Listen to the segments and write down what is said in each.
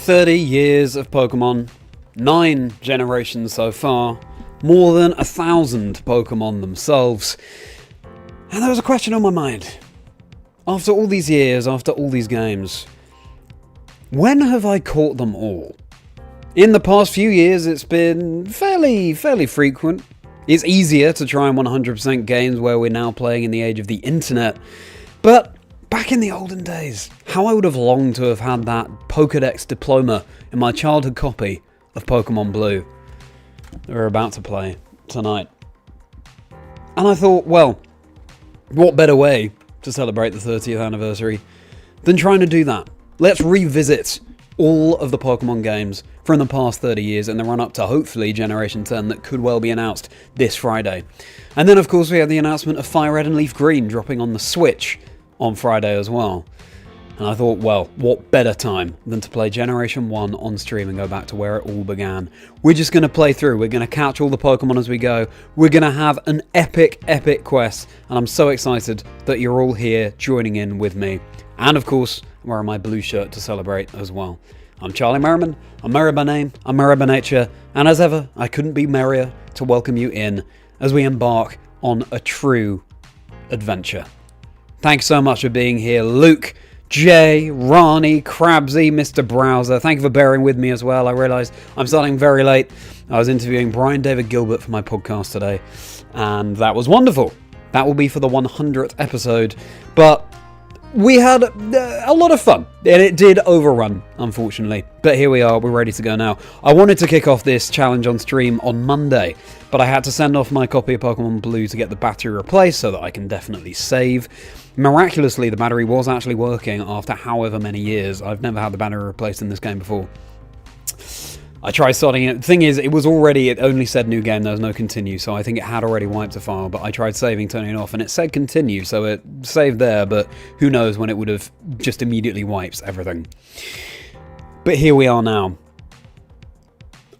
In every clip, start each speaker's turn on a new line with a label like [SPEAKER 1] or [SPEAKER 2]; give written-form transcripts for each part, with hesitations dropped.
[SPEAKER 1] 30 years of Pokemon, 9 generations so far, more than 1,000 Pokemon themselves. And there was a question on my mind. After all these years, after all these games, when have I caught them all? In the past few years, it's been fairly frequent. It's easier to try and 100% games where we're now playing in the age of the internet. But back in the olden days, how I would have longed to have had that Pokédex diploma in my childhood copy of Pokémon Blue that we're about to play tonight. And I thought, well, what better way to celebrate the 30th anniversary than trying to do that? Let's revisit all of the Pokemon games from the past 30 years in the run-up to, hopefully, Generation 10 that could well be announced this Friday. And then, of course, we had the announcement of FireRed and LeafGreen dropping on the Switch on Friday as well. And I thought, well, what better time than to play Generation 1 on stream and go back to where it all began. We're just going to play through. We're going to catch all the Pokemon as we go. We're going to have an epic quest. And I'm so excited that you're all here joining in with me. And of course, I'm wearing my blue shirt to celebrate as well. I'm Charlie Merriman. I'm merry by name. I'm merry by nature. And as ever, I couldn't be merrier to welcome you in as we embark on a true adventure. Thanks so much for being here, Luke, Jay, Rani, Crabsy, Mr. Browser. Thank you for bearing with me as well. I realised I'm starting very late. I was interviewing Brian David Gilbert for my podcast today, and that was wonderful. That will be for the 100th episode, but we had a lot of fun, and it did overrun, unfortunately. But here we are, we're ready to go now. I wanted to kick off this challenge on stream on Monday, but I had to send off my copy of Pokémon Blue to get the battery replaced so that I can definitely save. Miraculously, the battery was actually working after however many years. I've never had the battery replaced in this game before. I tried starting it. The thing is, it only said new game, there was no continue, so I think it had already wiped a file, but I tried saving, turning it off, and it said continue, so it saved there, but who knows when it would have just immediately wiped everything. But here we are now.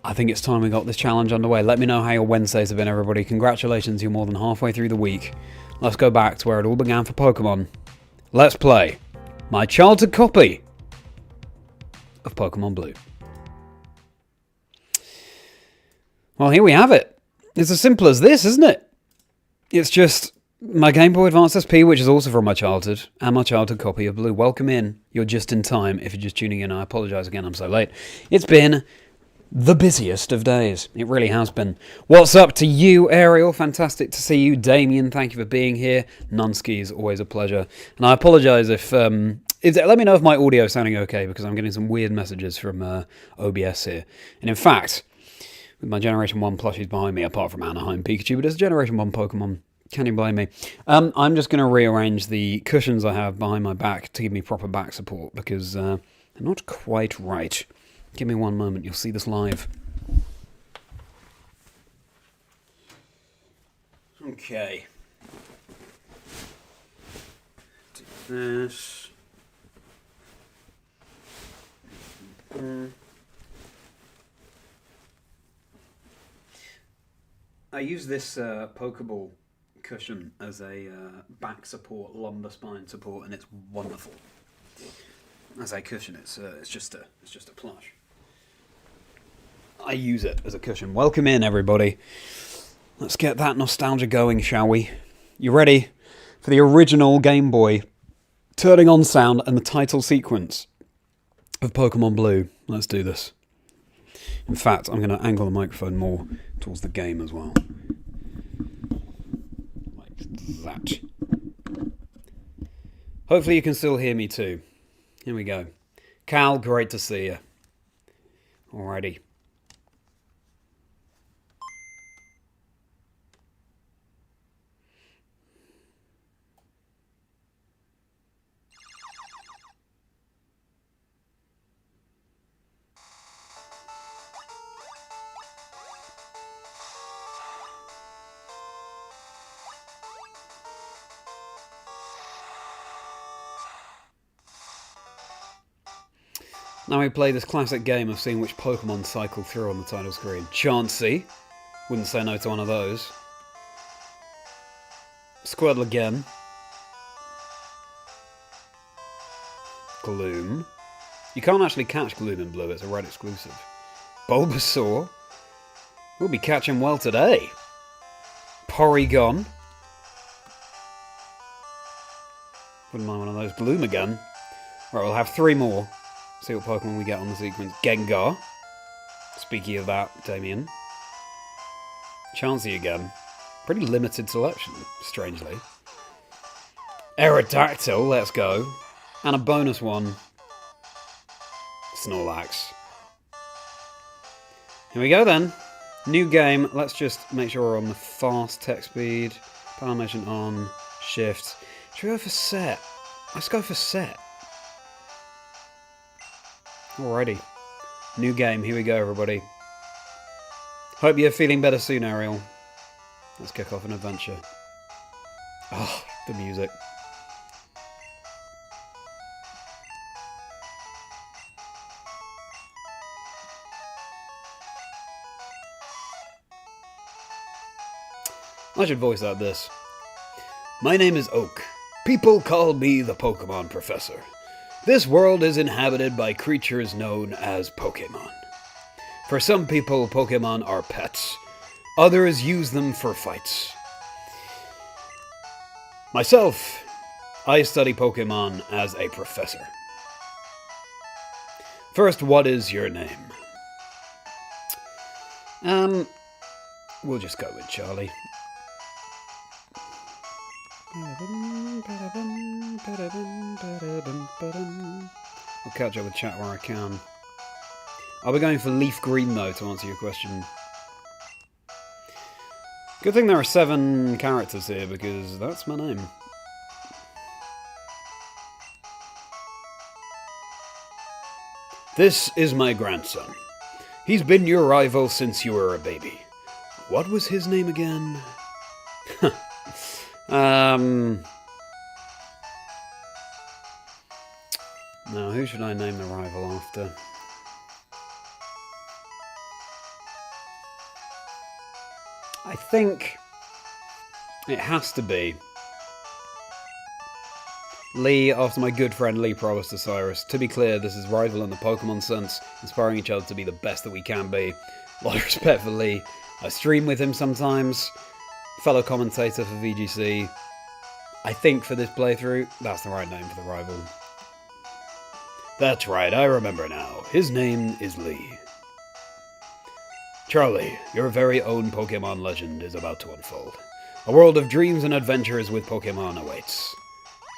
[SPEAKER 1] I think it's time we got this challenge underway. Let me know how your Wednesdays have been, everybody. Congratulations, you're more than halfway through the week. Let's go back to where it all began for Pokemon. Let's play my childhood copy of Pokemon Blue. Well, here we have it. It's as simple as this, isn't it? It's just my Game Boy Advance SP, which is also from my childhood, and my childhood copy of Blue. Welcome in. You're just in time if you're just tuning in. I apologise again, I'm so late. It's been the busiest of days. It really has been. What's up to you, Ariel? Fantastic to see you. Damien, thank you for being here. Nunsky is always a pleasure. And I apologise if... let me know if my audio is sounding okay, because I'm getting some weird messages from OBS here. And in fact, with my Generation 1 plushies behind me, apart from Anaheim Pikachu, but it's a Generation 1 Pokemon. Can you blame me? I'm just going to rearrange the cushions I have behind my back to give me proper back support, because they're not quite right. Give me one moment, you'll see this live. Okay. Do this. I use this Pokeball cushion as a back support, lumbar spine support, and it's wonderful. As a cushion, it's just a plush. I use it as a cushion. Welcome in, everybody. Let's get that nostalgia going, shall we? You ready for the original Game Boy turning on sound and the title sequence of Pokémon Blue? Let's do this. In fact, I'm going to angle the microphone more towards the game as well. Like that. Hopefully you can still hear me too. Here we go. Cal, great to see you. Alrighty. Now we play this classic game of seeing which Pokemon cycle through on the title screen. Chansey. Wouldn't say no to one of those. Squirtle again. Gloom. You can't actually catch Gloom in Blue, it's a red exclusive. Bulbasaur. We'll be catching well today. Porygon. Wouldn't mind one of those. Gloom again. Right, we'll have 3 more. See what Pokemon we get on the sequence. Gengar. Speaking of that, Damien. Chansey again. Pretty limited selection, strangely. Aerodactyl, let's go. And a bonus one. Snorlax. Here we go then. New game. Let's just make sure we're on the fast text speed. Power motion on. Shift. Should we go for set? Let's go for set. Alrighty. New game. Here we go, everybody. Hope you're feeling better soon, Ariel. Let's kick off an adventure. Oh, the music. I should voice out this. My name is Oak. People call me the Pokemon Professor. This world is inhabited by creatures known as Pokémon. For some people, Pokémon are pets. Others use them for fights. Myself, I study Pokémon as a professor. First, what is your name? We'll just go with Charlie. I'll catch up with chat where I can. I'll be going for LeafGreen though to answer your question. Good thing there are 7 characters here because that's my name. This is my grandson. He's been your rival since you were a baby. What was his name again? Now, who should I name the rival after? I think it has to be Lee, after my good friend Lee promised to Cyrus. To be clear, this is rival in the Pokemon sense, inspiring each other to be the best that we can be. A lot of respect for Lee. I stream with him sometimes. Fellow commentator for VGC. I think for this playthrough, that's the right name for the rival. That's right, I remember now. His name is Lee. Charlie, your very own Pokémon legend is about to unfold. A world of dreams and adventures with Pokémon awaits.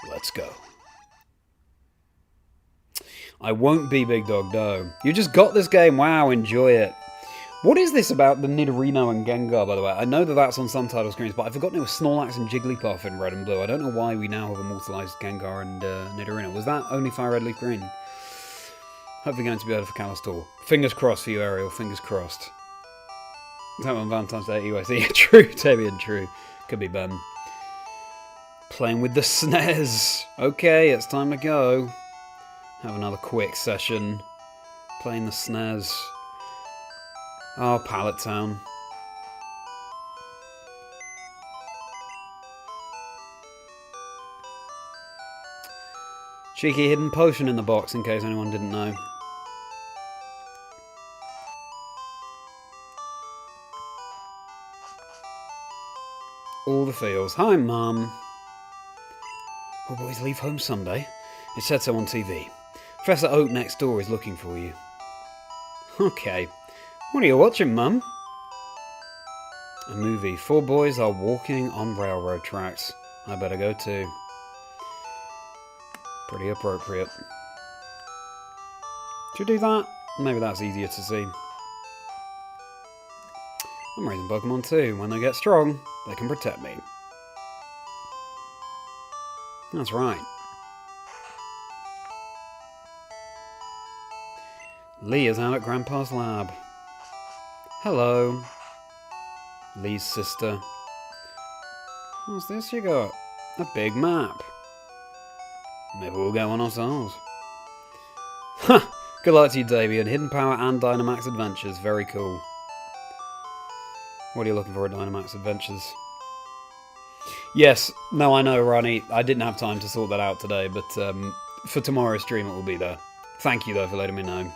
[SPEAKER 1] Let's go. I won't be Big Dog Do. You just got this game, wow, enjoy it. What is this about the Nidorino and Gengar, by the way? I know that that's on some title screens, but I've forgotten it was Snorlax and Jigglypuff in Red and Blue. I don't know why we now have immortalized Gengar and Nidorino. Was that only FireRed LeafGreen? Hopefully going to be better for Callister. Fingers crossed for you, Ariel. Fingers crossed. Is that on Valentine's Day? UIC? True, Tabian, true. Could be Ben. Playing with the SNES. Okay, it's time to go. Have another quick session. Playing the SNES. Oh, Pallet Town. Cheeky hidden potion in the box, in case anyone didn't know. All the feels. Hi, Mum. Will boys leave home Sunday? It said so on TV. Professor Oak next door is looking for you. Okay. What are you watching, Mum? A movie. 4 boys are walking on railroad tracks. I better go too. Pretty appropriate. Should we do that? Maybe that's easier to see. I'm raising Pokemon too. When they get strong, they can protect me. That's right. Lee is out at Grandpa's lab. Hello. Lee's sister. What's this you got? A big map. Maybe we'll get one ourselves. Ha! Good luck to you, Davian. Hidden Power and Dynamax Adventures. Very cool. What are you looking for at Dynamax Adventures? Yes. No, I know, Ronnie. I didn't have time to sort that out today, but for tomorrow's stream it will be there. Thank you, though, for letting me know.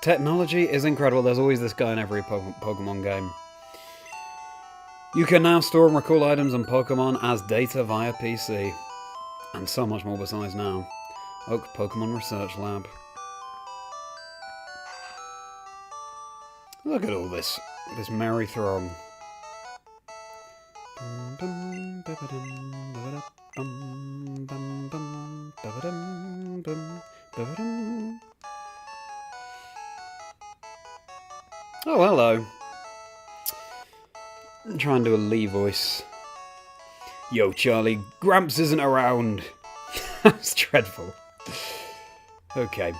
[SPEAKER 1] Technology is incredible. There's always this guy in every Pokemon game. You can now store and recall items and Pokemon as data via PC. And so much more besides now. Oak Pokemon Research Lab. Look at all this merry throng. Oh, hello. I'm trying to do a Lee voice. Yo, Charlie, Gramps isn't around. That's dreadful. Okay.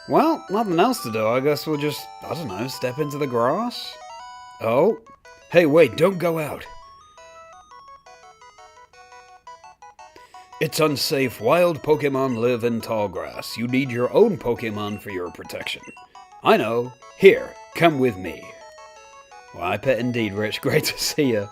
[SPEAKER 1] Well, nothing else to do. I guess we'll just, I don't know, step into the grass? Oh. Hey, wait, don't go out. It's unsafe. Wild Pokemon live in tall grass. You need your own Pokemon for your protection. I know. Here, come with me. Well, I bet indeed, Rich. Great to see you.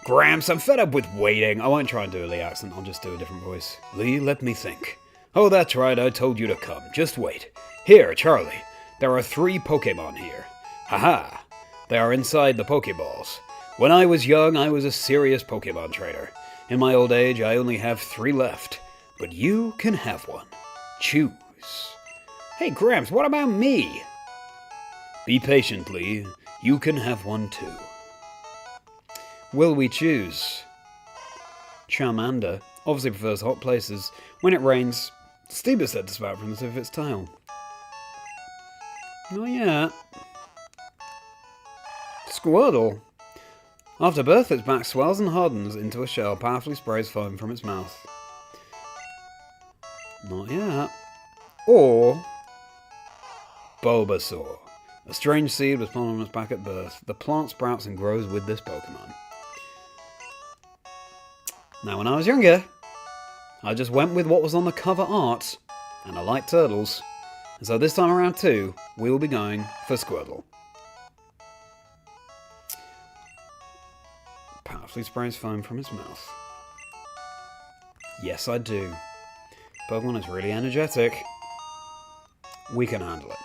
[SPEAKER 1] Gramps, I'm fed up with waiting. I won't try and do a Lee accent. I'll just do a different voice. Lee, let me think. Oh, that's right. I told you to come. Just wait. Here, Charlie. There are 3 Pokemon here. Haha! They are inside the Pokeballs. When I was young, I was a serious Pokemon trainer. In my old age, I only have 3 left. But you can have one. Choose. Hey, Gramps, what about me? Be patient, Lee. You can have one too. Will we choose? Charmander obviously prefers hot places. When it rains, Steve said to spout from the tip of its tail. Not yet. Squirtle. After birth, its back swells and hardens into a shell, powerfully sprays foam from its mouth. Not yet. Or Bulbasaur. A strange seed was planted on its back at birth. The plant sprouts and grows with this Pokemon. Now, when I was younger, I just went with what was on the cover art, and I like turtles. And so this time around too, we will be going for Squirtle. Powerfully sprays foam from its mouth. Yes, I do. Pokemon is really energetic. We can handle it.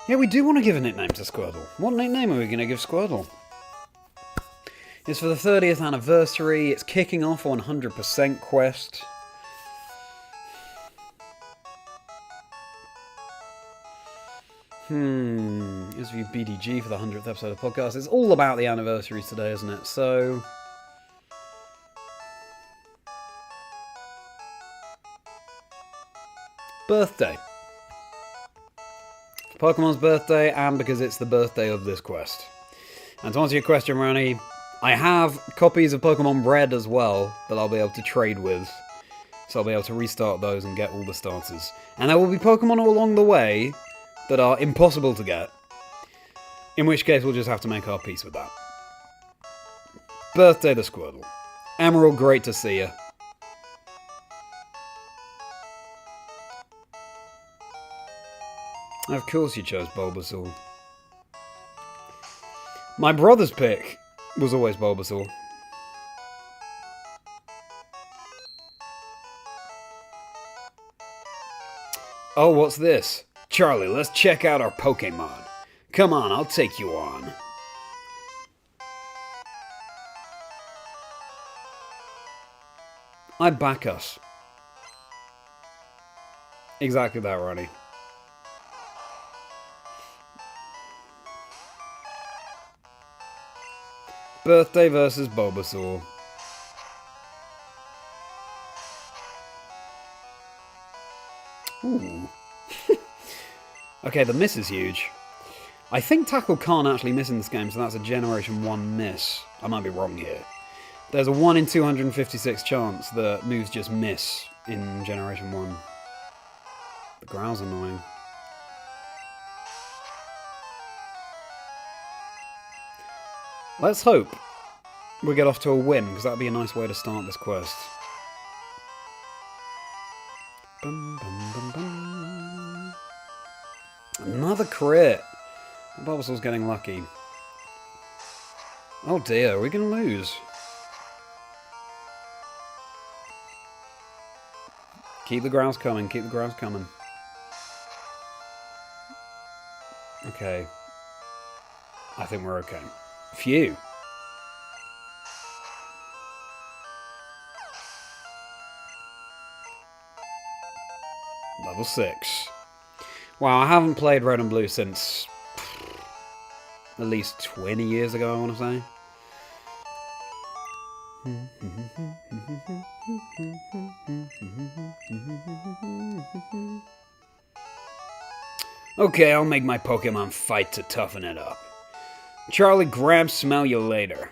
[SPEAKER 1] Yeah, we do want to give a nickname to Squirtle. What nickname are we going to give Squirtle? It's for the 30th anniversary. It's kicking off a 100% quest. Interview BDG for the 100th episode of the podcast. It's all about the anniversaries today, isn't it? So... birthday. Pokemon's birthday, and because it's the birthday of this quest. And to answer your question, Rani, I have copies of Pokemon Red as well that I'll be able to trade with. So I'll be able to restart those and get all the starters. And there will be Pokemon all along the way that are impossible to get. In which case we'll just have to make our peace with that. Birthday the Squirtle. Emerald, great to see you. Of course you chose Bulbasaur. My brother's pick was always Bulbasaur. Oh, what's this? Charlie, let's check out our Pokemon. Come on, I'll take you on. I back us. Exactly that, Ronnie. Birthday versus Bulbasaur. Ooh. Okay, the miss is huge. I think Tackle can't actually miss in this game, so that's a Generation 1 miss. I might be wrong here. There's a 1 in 256 chance that moves just miss in Generation 1. The growl's annoying. Let's hope we get off to a win, because that'd be a nice way to start this quest. Bum, bum, bum, bum. Another crit! Bulbasaur's getting lucky. Oh dear, we're going to lose. Keep the growls coming, keep the growls coming. Okay. I think we're okay. Phew. Level 6. Wow, I haven't played Red and Blue since at least 20 years ago, I want to say. Okay, I'll make my Pokemon fight to toughen it up. Charlie, grab, smell you later.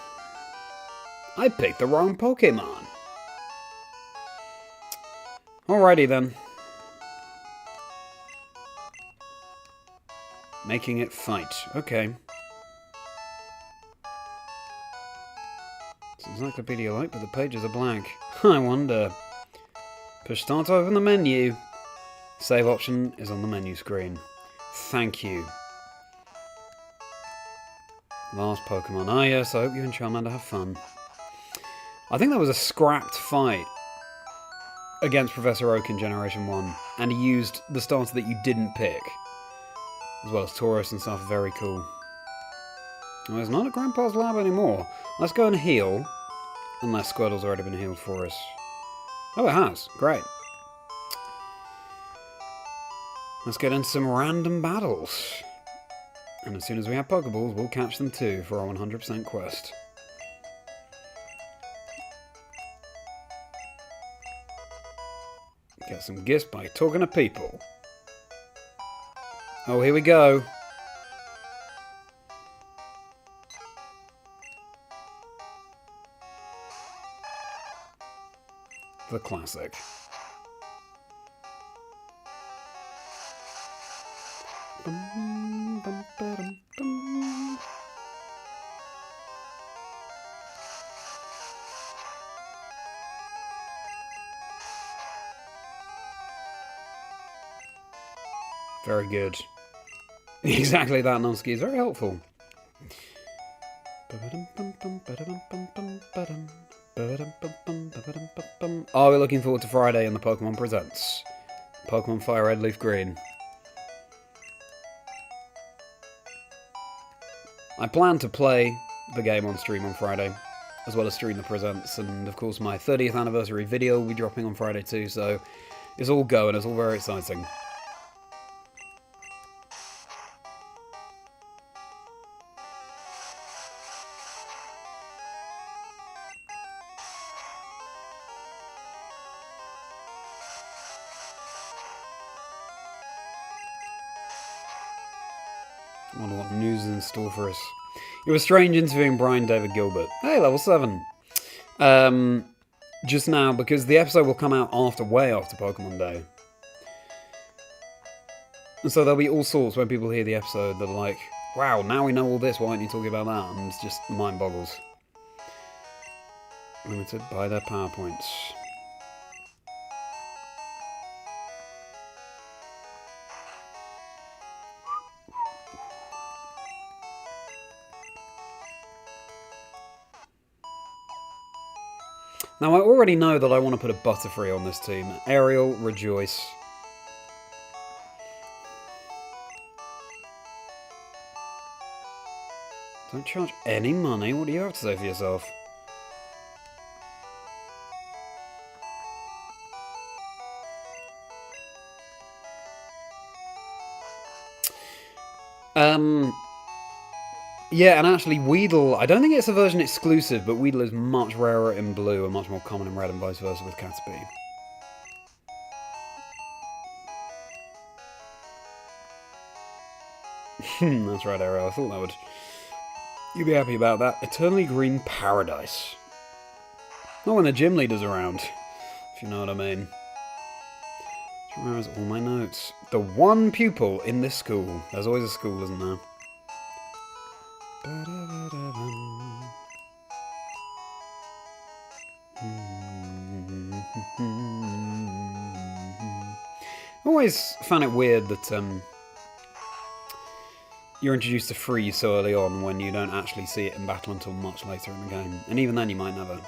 [SPEAKER 1] I picked the wrong Pokemon. Alrighty then. Making it fight. Okay. It's encyclopedia like, but the pages are blank. I wonder. Push start to open the menu. Save option is on the menu screen. Thank you. Last Pokemon. Ah yes, I hope you and Charmander have fun. I think that was a scrapped fight against Professor Oak in Generation 1. And he used the starter that you didn't pick. As well as Tauros and stuff. Very cool. Well, it's not at Grandpa's lab anymore. Let's go and heal. Unless Squirtle's already been healed for us. Oh, it has. Great. Let's get into some random battles. And as soon as we have Pokeballs, we'll catch them too for our 100% quest. Get some gifts by talking to people. Oh, here we go. The classic. Bum, bum, ba-dum, bum. Very good. Exactly that, Nonsky, is very helpful. Are we looking forward to Friday and the Pokemon Presents? Pokemon FireRed LeafGreen. I plan to play the game on stream on Friday, as well as stream the Presents, and of course my 30th anniversary video will be dropping on Friday too, so it's all going, it's all very exciting. I wonder what news is in store for us. It was strange interviewing Brian David Gilbert. Hey, level 7. Just now, because the episode will come out way after Pokemon Day. And so there'll be all sorts when people hear the episode that are like, wow, now we know all this, why aren't you talking about that? And it's just mind boggles. Limited by their PowerPoints. Now, I already know that I want to put a Butterfree on this team. Ariel, rejoice. Don't charge any money. What do you have to say for yourself? Yeah, and actually Weedle, I don't think it's a version exclusive, but Weedle is much rarer in blue and much more common in red and vice versa with Caterpie. That's right, Ariel, I thought that would... You'd be happy about that. Eternally Green Paradise. Not when the gym leader's around, if you know what I mean. Where's all my notes? The one pupil in this school. There's always a school, isn't there? I always found it weird that you're introduced to Freeze so early on when you don't actually see it in battle until much later in the game. And even then you might never.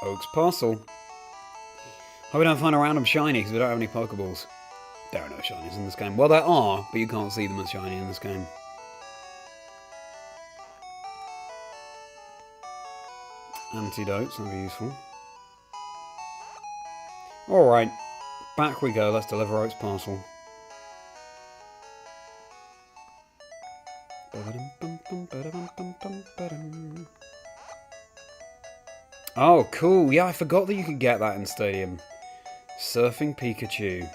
[SPEAKER 1] Oak's Parcel. Hope we don't find a random shiny because we don't have any Pokeballs. There are no shinies in this game. Well, there are, but you can't see them as shiny in this game. Antidotes, that'd be useful. Alright, back we go. Let's deliver Oak's Parcel. Oh, cool. Yeah, I forgot that you could get that in Stadium. Surfing Pikachu.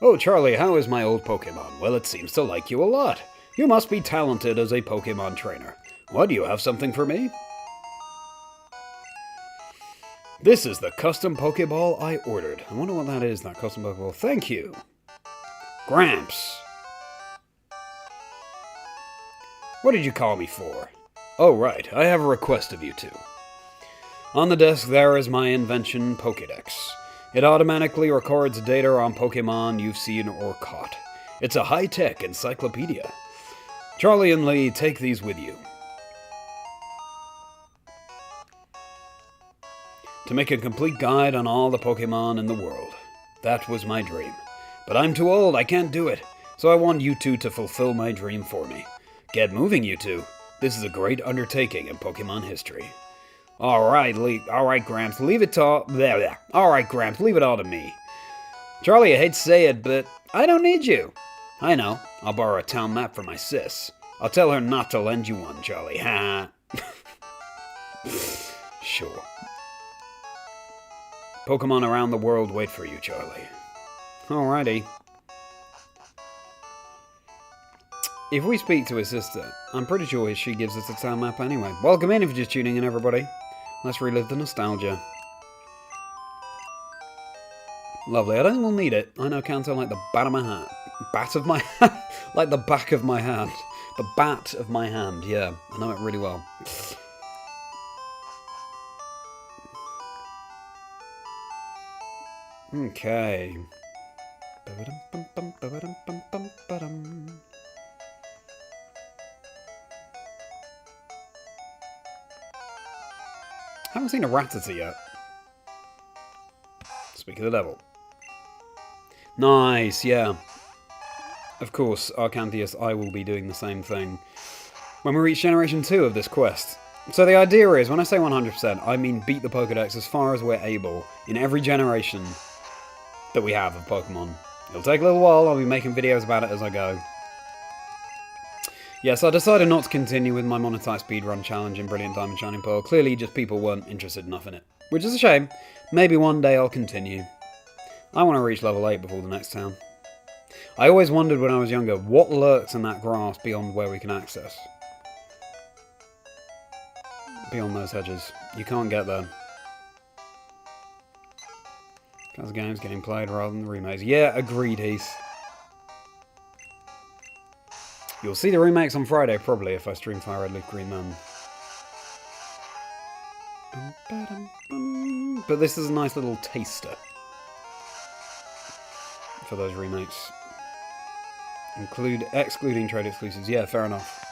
[SPEAKER 1] Oh, Charlie, how is my old Pokemon? Well, it seems to like you a lot. You must be talented as a Pokemon trainer. What, do you have something for me? This is the custom Pokeball I ordered. I wonder what that is, that custom Pokeball. Thank you. Gramps. What did you call me for? Oh, right. I have a request of you two. On the desk there is my invention, Pokédex. It automatically records data on Pokemon you've seen or caught. It's a high-tech encyclopedia. Charlie and Lee, take these with you. To make a complete guide on all the Pokemon in the world. That was my dream. But I'm too old, I can't do it. So I want you two to fulfill my dream for me. Get moving, you two. This is a great undertaking in Pokemon history. Alright, Gramps, leave it all... Alright, Gramps, leave it all to me. Charlie, I hate to say it, but I don't need you. I know. I'll borrow a town map from my sis. I'll tell her not to lend you one, Charlie. Ha. Sure. Pokemon around the world wait for you, Charlie. Alrighty. If we speak to his sister, I'm pretty sure she gives us a town map anyway. Welcome in if you're just tuning in, everybody. Let's relive the nostalgia. Lovely. I don't think we'll need it. I know Kanto like the bat of my hand. Bat of my hand? Like the back of my hand. The bat of my hand, yeah. I know it really well. Okay. Haven't seen a Rattata yet. Speak of the devil. Nice, yeah. Of course, Arcanthius, I will be doing the same thing when we reach Generation 2 of this quest. So the idea is, when I say 100%, I mean beat the Pokédex as far as we're able in every generation that we have of Pokemon. It'll take a little while, I'll be making videos about it as I go. Yes, I decided not to continue with my monetized speedrun challenge in Brilliant Diamond Shining Pearl. Clearly, just people weren't interested enough in it. Which is a shame. Maybe one day I'll continue. I want to reach level 8 before the next town. I always wondered when I was younger, what lurks in that grass beyond where we can access? Beyond those hedges. You can't get there. Because the game's getting played rather than the remakes. Yeah, agreed, Heath. You'll see the remakes on Friday, probably, if I stream FireRed LeafGreen then. But this is a nice little taster for those remakes. Excluding trade exclusives. Yeah, fair enough.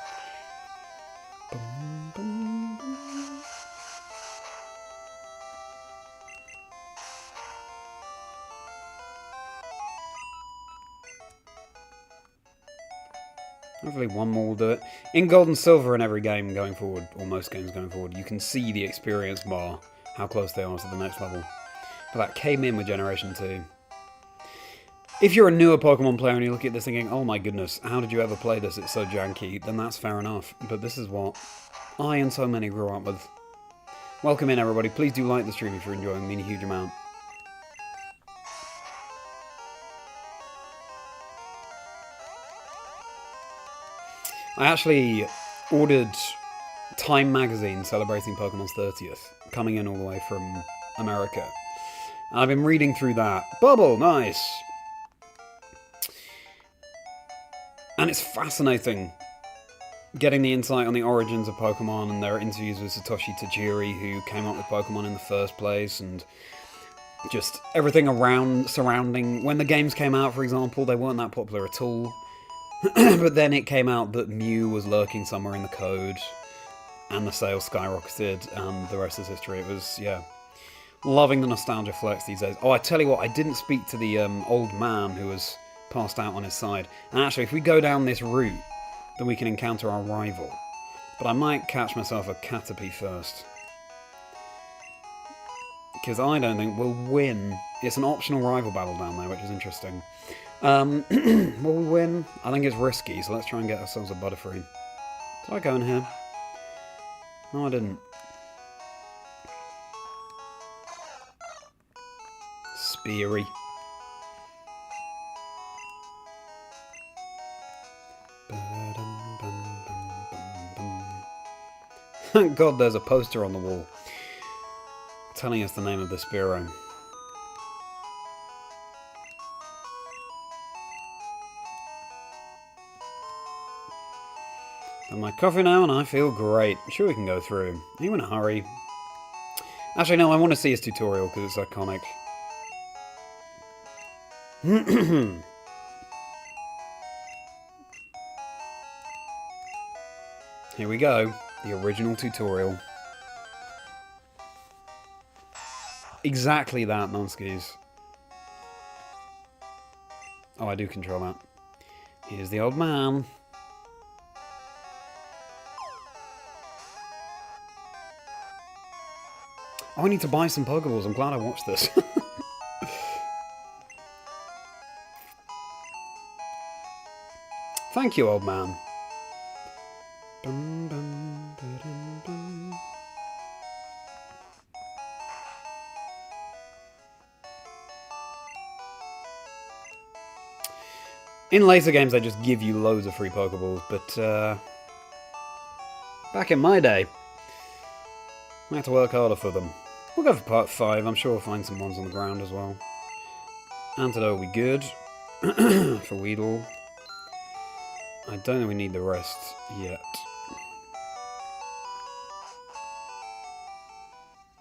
[SPEAKER 1] Hopefully one more will do it. In Gold and Silver in every game going forward, or most games going forward, you can see the experience bar, how close they are to the next level. But that came in with Generation 2. If you're a newer Pokemon player and you look at this thinking, oh my goodness, how did you ever play this, it's so janky, then that's fair enough. But this is what I and so many grew up with. Welcome in everybody, please do like the stream if you're enjoying, it means a huge amount. I actually ordered Time magazine celebrating Pokemon's 30th, coming in all the way from America. And I've been reading through that. Bubble, nice! And it's fascinating getting the insight on the origins of Pokemon and their interviews with Satoshi Tajiri, who came up with Pokemon in the first place, and just everything surrounding. When the games came out, for example, they weren't that popular at all. But then it came out that Mew was lurking somewhere in the code, and the sales skyrocketed, and the rest is history. It was, yeah, loving the nostalgia flex these days. Oh, I tell you what, I didn't speak to the old man who was passed out on his side. And actually, if we go down this route, then we can encounter our rival. But I might catch myself a Caterpie first, because I don't think we'll win. It's an optional rival battle down there, which is interesting. Will we win? I think it's risky, so let's try and get ourselves a Butterfree. Did I go in here? No, I didn't. Speary. Thank God there's a poster on the wall telling us the name of the Spearow. I'm my coffee now and I feel great. Sure, we can go through. Are you in a hurry? Actually, no, I want to see his tutorial because it's iconic. Here we go. The original tutorial. Exactly that, Nonskis. Oh, I do control that. Here's the old man. Oh, I need to buy some Pokeballs. I'm glad I watched this. Thank you, old man. In later games, they just give you loads of free Pokeballs, but back in my day, I had to work harder for them. We'll go for part 5. I'm sure we'll find some ones on the ground as well. Antidote will be good for Weedle. I don't think we need the rest yet.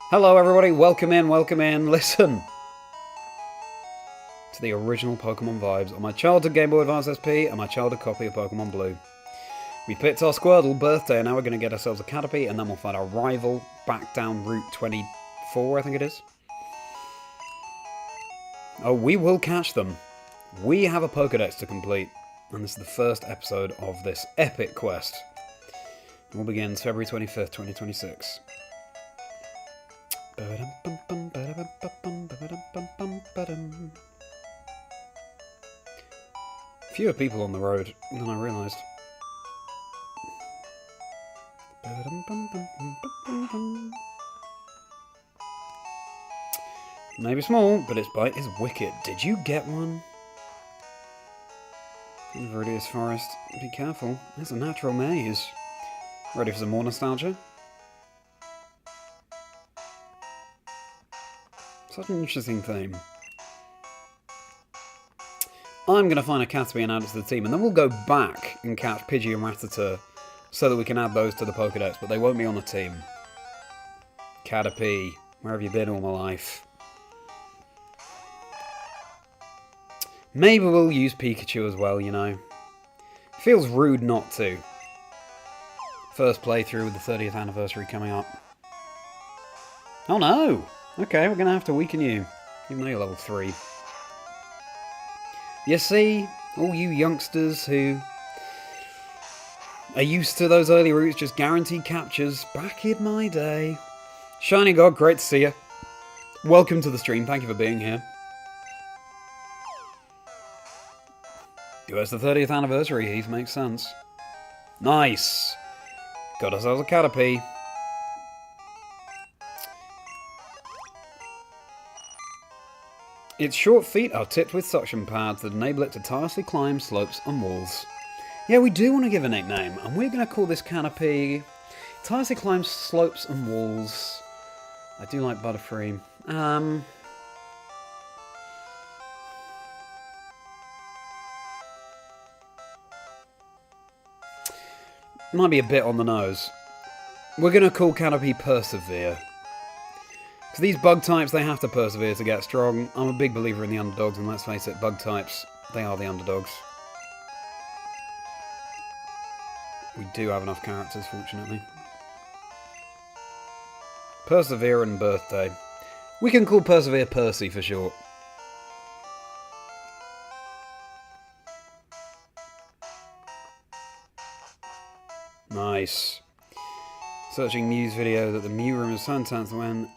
[SPEAKER 1] Hello everybody, welcome in, listen to the original Pokemon vibes on my childhood Game Boy Advance SP and my childhood copy of Pokemon Blue. We picked our Squirtle birthday and now we're going to get ourselves a Caterpie and then we'll find our rival back down Route 24, I think it is. Oh, we will catch them. We have a Pokedex to complete and this is the first episode of this epic quest. It will begin February 25th, 2026. Fewer people on the road than I realised. Maybe small, but its bite is wicked. Did you get one? Viridian Forest. Be careful. It's a natural maze. Ready for some more nostalgia? Such an interesting theme. I'm going to find a Caterpie and add it to the team, and then we'll go back and catch Pidgey and Rattata so that we can add those to the Pokedex, but they won't be on the team. Caterpie, where have you been all my life? Maybe we'll use Pikachu as well, you know. Feels rude not to. First playthrough with the 30th anniversary coming up. Oh no! Okay, we're going to have to weaken you, even though you're level 3. You see, all you youngsters who are used to those early routes, just guaranteed captures, back in my day. Shiny God, great to see you. Welcome to the stream, thank you for being here. It's the 30th anniversary, Heath, makes sense. Nice! Got ourselves a Caterpie. Its short feet are tipped with suction pads that enable it to tirelessly climb slopes and walls. Yeah, we do want to give a nickname, and we're going to call this Caterpie tirelessly climbs slopes and walls. I do like Butterfree. Might be a bit on the nose. We're going to call Caterpie Persevere. Because these bug types, they have to persevere to get strong. I'm a big believer in the underdogs, and let's face it, bug types, they are the underdogs. We do have enough characters, fortunately. Persevere and Birthday. We can call Persevere Percy for short. Nice. Searching news video that the Mew room is Suntan's when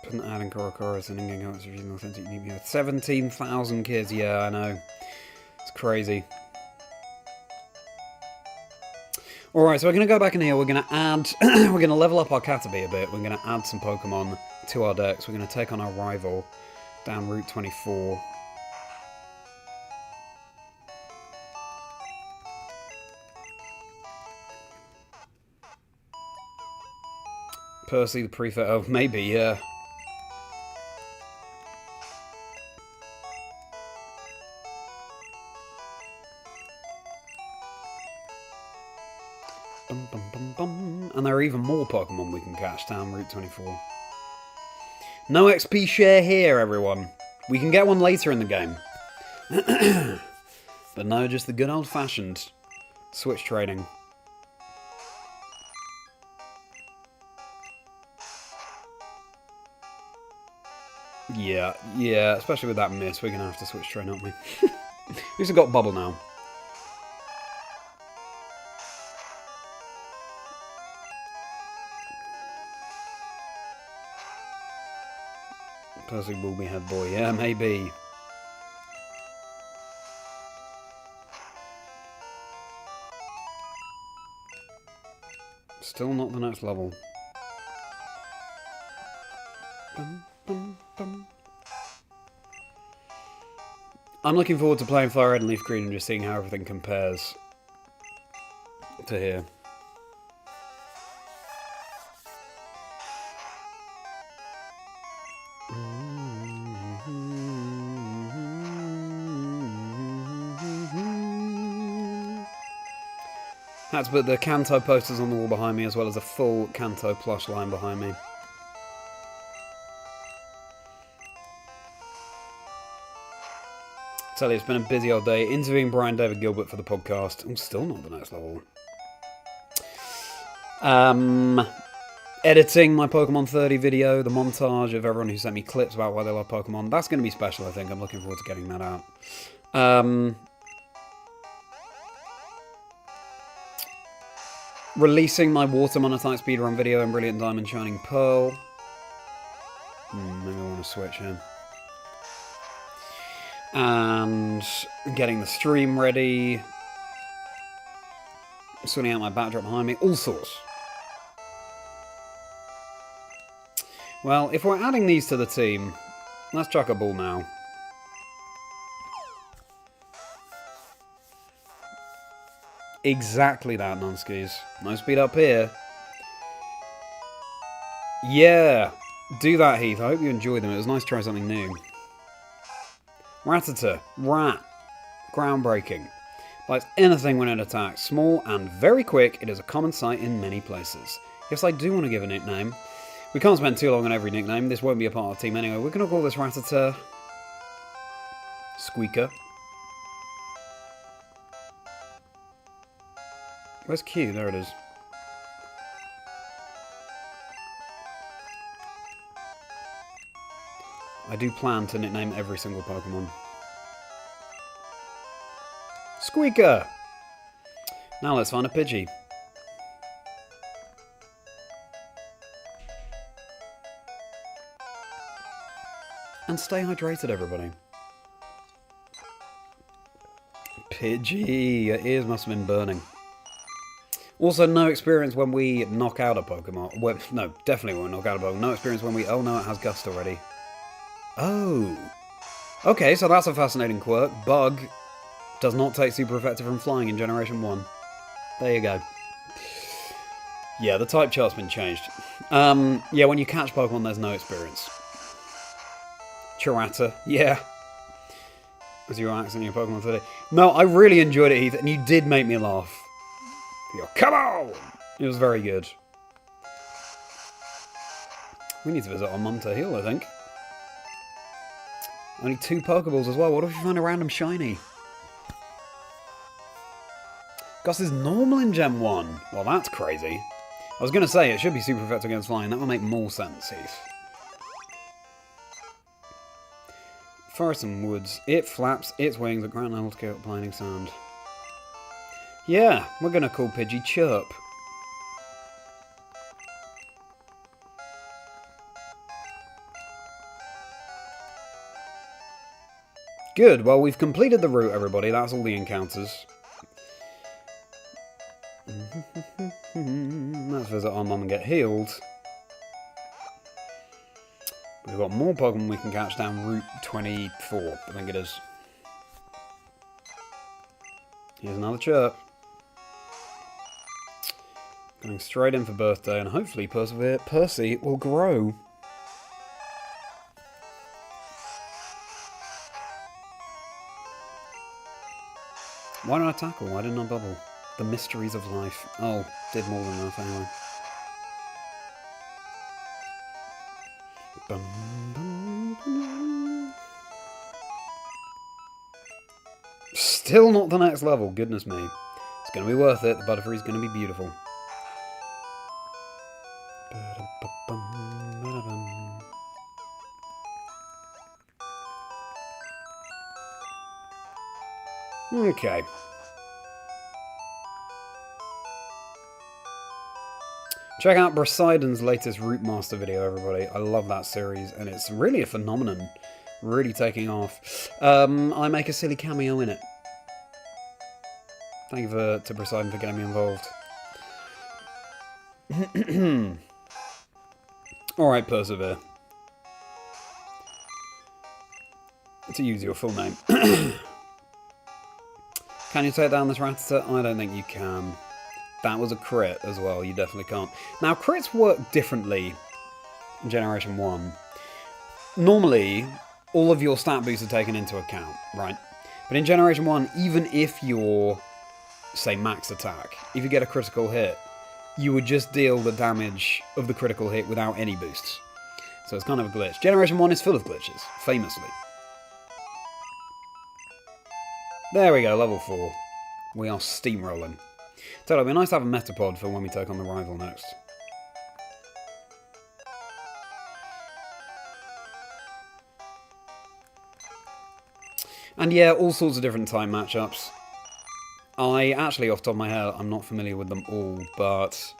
[SPEAKER 1] putting ad in Corocoros and in-game cards using authentic Mew. 17,000 kids, yeah, I know. It's crazy. Alright, so we're going to go back in here, we're going to add, we're going to level up our Caterpie a bit, we're going to add some Pokemon to our decks, we're going to take on our rival down Route 24. Percy the Prefect, oh, maybe, yeah. Bum, bum, bum, bum. And there are even more Pokemon we can catch down Route 24. No XP share here, everyone. We can get one later in the game. But no, just the good old-fashioned switch trading. Yeah, especially with that miss, we're going to have to switch train, aren't we? At least we've got Bubble now. Percy will be head boy, yeah, maybe. Still not the next level. Bum, bum, bum. I'm looking forward to playing FireRed and LeafGreen and just seeing how everything compares to here. Had to put the Kanto posters on the wall behind me, as well as a full Kanto plush line behind me. Tell you, it's been a busy old day. Interviewing Brian David Gilbert for the podcast. I'm still not the next level. Editing my Pokemon 30 video, the montage of everyone who sent me clips about why they love Pokemon. That's going to be special, I think. I'm looking forward to getting that out. Releasing my Water Monotite speedrun video in Brilliant Diamond Shining Pearl. Maybe I want to switch here. And getting the stream ready. Sorting out my backdrop behind me. All sorts. Well, if we're adding these to the team, let's chuck a ball now. Exactly that, Nunskis. No speed up here. Yeah, do that, Heath. I hope you enjoyed them. It was nice to try something new. Rattata. Rat. Groundbreaking. Likes anything when it attacks. Small and very quick. It is a common sight in many places. Yes, I do want to give a nickname. We can't spend too long on every nickname. This won't be a part of the team anyway. We're going to call this Rattata Squeaker. Where's Q? There it is. I do plan to nickname every single Pokemon. Squeaker! Now let's find a Pidgey. And stay hydrated, everybody. Pidgey! Your ears must have been burning. Also, no experience when we knock out a Pokemon. Well, no, definitely won't knock out a Pokemon. No experience when we... Oh no, it has Gust already. Oh. Okay, so that's a fascinating quirk. Bug does not take super effective from flying in Generation 1. There you go. Yeah, the type chart's been changed. Yeah, when you catch Pokemon, there's no experience. Chirata, yeah. As you were accessing your Pokemon today. No, I really enjoyed it, Heath, and you did make me laugh. You go, come on! It was very good. We need to visit our mum to heal, I think. Only 2 Pokeballs as well. What if we find a random shiny? Gus is normal in Gen 1. Well, that's crazy. I was going to say, it should be super effective against flying. That would make more sense, Heath. Forest and woods. It flaps its wings at ground level to get up blinding sound. Yeah, we're going to call Pidgey Chirp. Good, well we've completed the route, everybody. That's all the encounters. Let's visit our mum and get healed. We've got more Pokemon we can catch down Route 24, I think it is. Here's another Chirp. Going straight in for birthday, and hopefully Percy will grow. Why did I tackle? Why didn't I bubble? The mysteries of life. Oh, did more than enough anyway. Bum, bum, bum. Still not the next level, goodness me. It's going to be worth it. The Butterfree's going to be beautiful. Okay. Check out Brasiden's latest Route Master video, everybody. I love that series, and it's really a phenomenon. Really taking off. I make a silly cameo in it. Thank you to Brasiden for getting me involved. Alright, Persevere. To use your full name. Can you take down this Rattata? I don't think you can. That was a crit as well, you definitely can't. Now, crits work differently in Generation 1. Normally, all of your stat boosts are taken into account, right? But in Generation 1, even if your say, max attack, if you get a critical hit, you would just deal the damage of the critical hit without any boosts. So it's kind of a glitch. Generation 1 is full of glitches, famously. There we go, level 4. We are steamrolling. Tell you, it'd be nice to have a Metapod for when we take on the rival next. And yeah, all sorts of different type matchups. I actually, off the top of my head, I'm not familiar with them all, but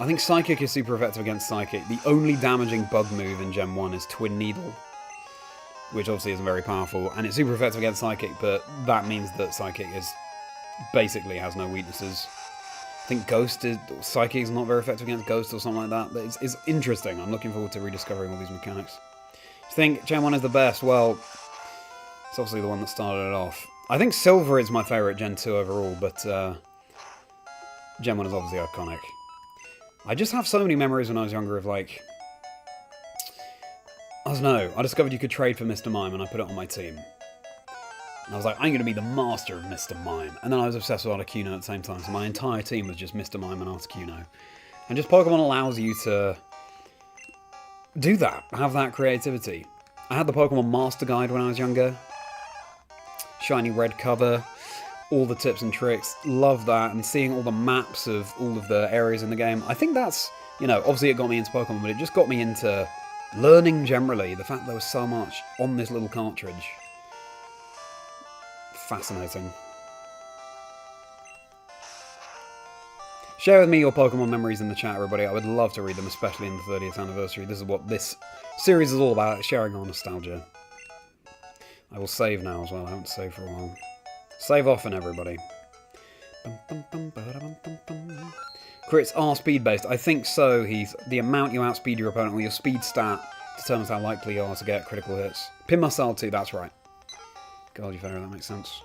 [SPEAKER 1] I think Psychic is super effective against Psychic. The only damaging bug move in Gen 1 is Twin Needle, which obviously isn't very powerful, and it's super effective against Psychic, but that means that Psychic is basically has no weaknesses. I think Psychic is not very effective against Ghost or something like that. It's interesting. I'm looking forward to rediscovering all these mechanics. Do you think Gen 1 is the best? Well, it's obviously the one that started it off. I think Silver is my favourite Gen 2 overall, but Gen 1 is obviously iconic. I just have so many memories when I was younger of, like, I don't know, I discovered you could trade for Mr. Mime and I put it on my team. And I was like, I'm going to be the master of Mr. Mime. And then I was obsessed with Articuno at the same time, so my entire team was just Mr. Mime and Articuno. And just Pokemon allows you to do that, have that creativity. I had the Pokemon Master Guide when I was younger. Shiny red cover, all the tips and tricks, love that, and seeing all the maps of all of the areas in the game. I think that's, you know, obviously it got me into Pokemon, but it just got me into learning generally, the fact there was so much on this little cartridge. Fascinating. Share with me your Pokemon memories in the chat, everybody. I would love to read them, especially in the 30th anniversary. This is what this series is all about, sharing our nostalgia. I will save now as well. I haven't saved for a while. Save often, everybody. Crits are speed-based. I think so, Heath. The amount you outspeed your opponent, or your speed stat, determines how likely you are to get critical hits. Pin Marcel too, that's right. God, you better, that makes sense.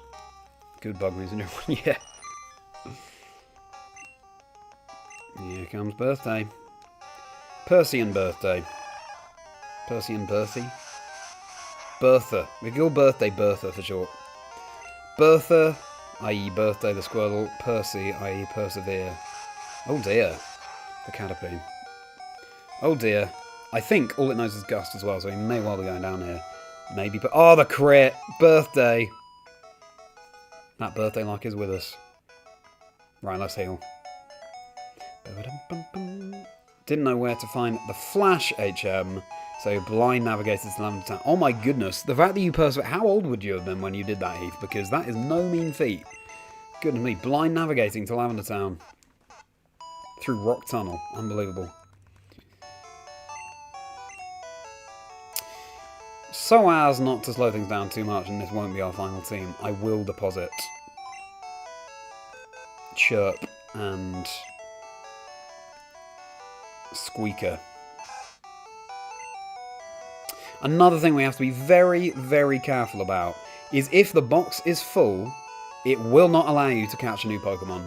[SPEAKER 1] Good bug moves in everyone, yeah. Here comes birthday. Persian birthday. Persian birthday. Bertha. We call birthday Bertha for short. Bertha, i.e. birthday the Squirtle. Percy, i.e. persevere. Oh dear. The Caterpie. Oh dear. I think all it knows is Gust as well, so he may well be going down here. Maybe, but oh, the crit! Birthday! That birthday luck is with us. Right, let's heal. Didn't know where to find the Flash HM, so blind navigated to Lavender Town. Oh my goodness, the fact that you persevered. How old would you have been when you did that, Heath? Because that is no mean feat. Goodness me, blind navigating to Lavender Town. Through Rock Tunnel. Unbelievable. So as not to slow things down too much, and this won't be our final team, I will deposit Chirp and Squeaker. Another thing we have to be very, very careful about is if the box is full, it will not allow you to catch a new Pokemon.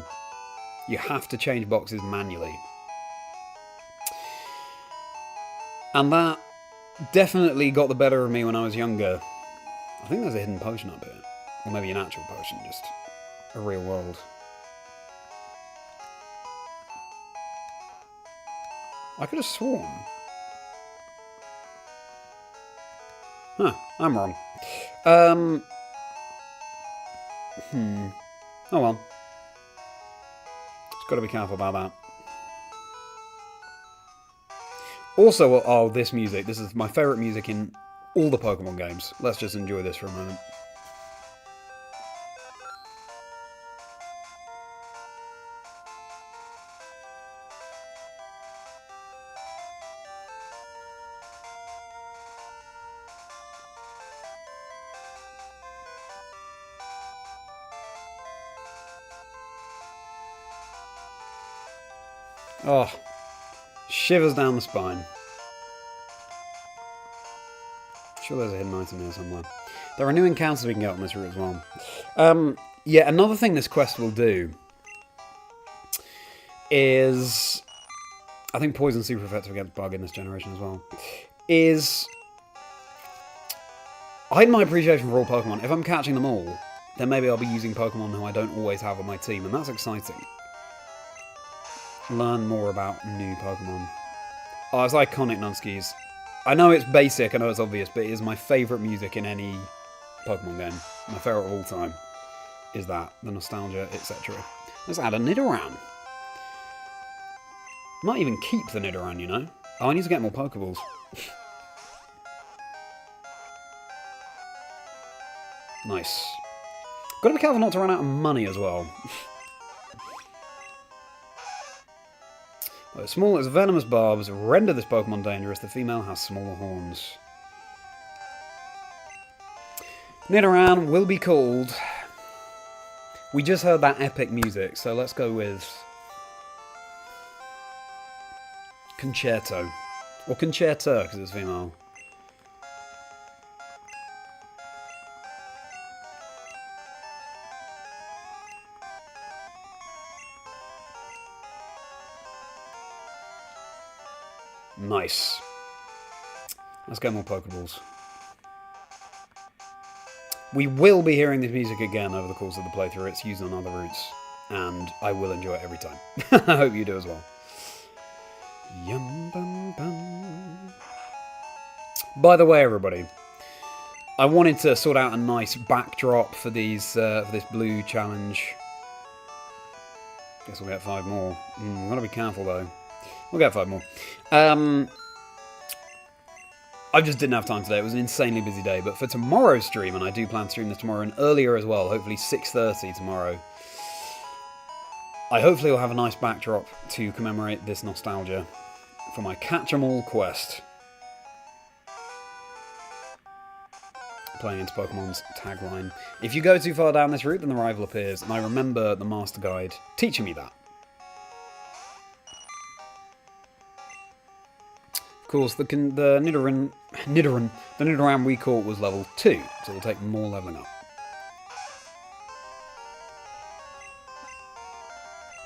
[SPEAKER 1] You have to change boxes manually. And that definitely got the better of me when I was younger. I think there's a hidden potion up here. Or maybe an actual potion, just a real world. I could have sworn. Huh, I'm wrong. Oh well. Just got to be careful about that. Also, oh, this music. This is my favourite music in all the Pokemon games. Let's just enjoy this for a moment. Oh, shivers down the spine. Sure there's a hidden item here somewhere. There are new encounters we can get on this route as well. Yeah, another thing this quest will do is, I think Poison's super effective against Bug in this generation as well, is heighten my appreciation for all Pokemon. If I'm catching them all, then maybe I'll be using Pokemon who I don't always have on my team, and that's exciting. Learn more about new Pokemon. Oh, it's iconic, Nunskis. I know it's basic, I know it's obvious, but it is my favourite music in any Pokemon game. My favourite of all time is that, the nostalgia, etc. Let's add a Nidoran. Might even keep the Nidoran, you know. Oh, I need to get more Pokeballs. Nice. Gotta be careful not to run out of money as well. Though small as venomous barbs render this Pokemon dangerous, the female has smaller horns. Nidoran will be called... We just heard that epic music, so let's go with... Concerto. Or Concerta, because it's female. Nice. Let's get more Pokeballs. We will be hearing this music again over the course of the playthrough. It's used on other routes, and I will enjoy it every time. I hope you do as well. Yum bum bum. By the way, everybody, I wanted to sort out a nice backdrop for these for this blue challenge. Guess we'll get 5 more. We've got to be careful though. We'll get 5 more. I just didn't have time today. It was an insanely busy day. But for tomorrow's stream, and I do plan to stream this tomorrow and earlier as well, hopefully 6:30 tomorrow, I hopefully will have a nice backdrop to commemorate this nostalgia for my catch-em-all quest. Playing into Pokemon's tagline. If you go too far down this route, then the rival appears. And I remember the Master Guide teaching me that. Of course, the Nidoran we caught was level 2, so it'll take more leveling up.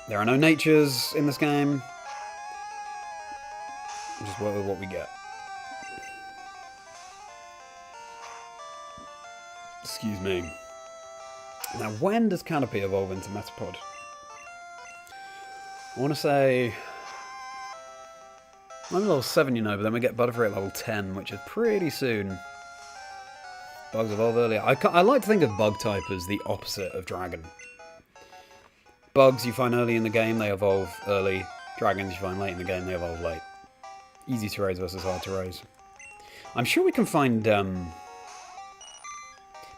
[SPEAKER 1] There are no natures in this game. Just work with what we get. Excuse me. Now, when does Canopy evolve into Metapod? I want to say... I'm level 7, you know, but then we get Butterfree at level 10, which is pretty soon. Bugs evolve earlier. I like to think of Bug type as the opposite of Dragon. Bugs you find early in the game, they evolve early. Dragons you find late in the game, they evolve late. Easy to raise versus hard to raise. I'm sure we can find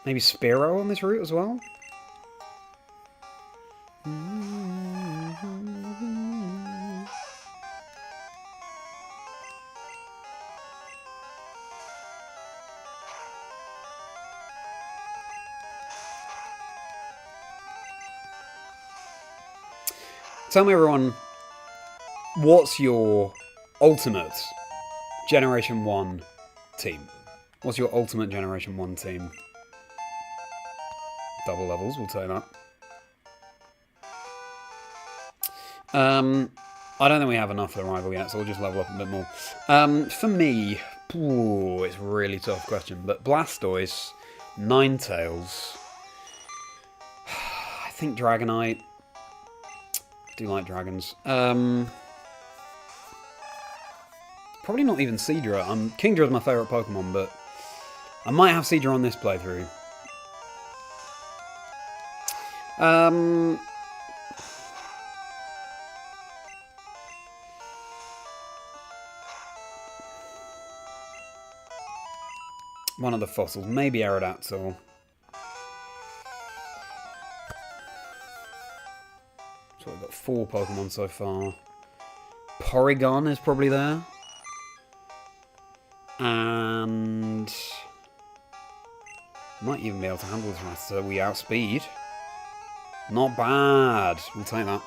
[SPEAKER 1] maybe Spearow on this route as well. Tell me, everyone, what's your ultimate Generation 1 team? What's your ultimate Generation 1 team? Double levels, we'll take that. I don't think we have enough for the rival yet, so we'll just level up a bit more. For me, it's a really tough question, but Blastoise, Ninetales, I think Dragonite. I do like dragons. Probably not even Seadra. Kingdra is my favourite Pokemon, but I might have Seadra on this playthrough. One of the fossils, maybe Aerodactyl. So we've got 4 Pokemon so far. Porygon is probably there. And... might even be able to handle this Rattata. We outspeed. Not bad. We'll take that.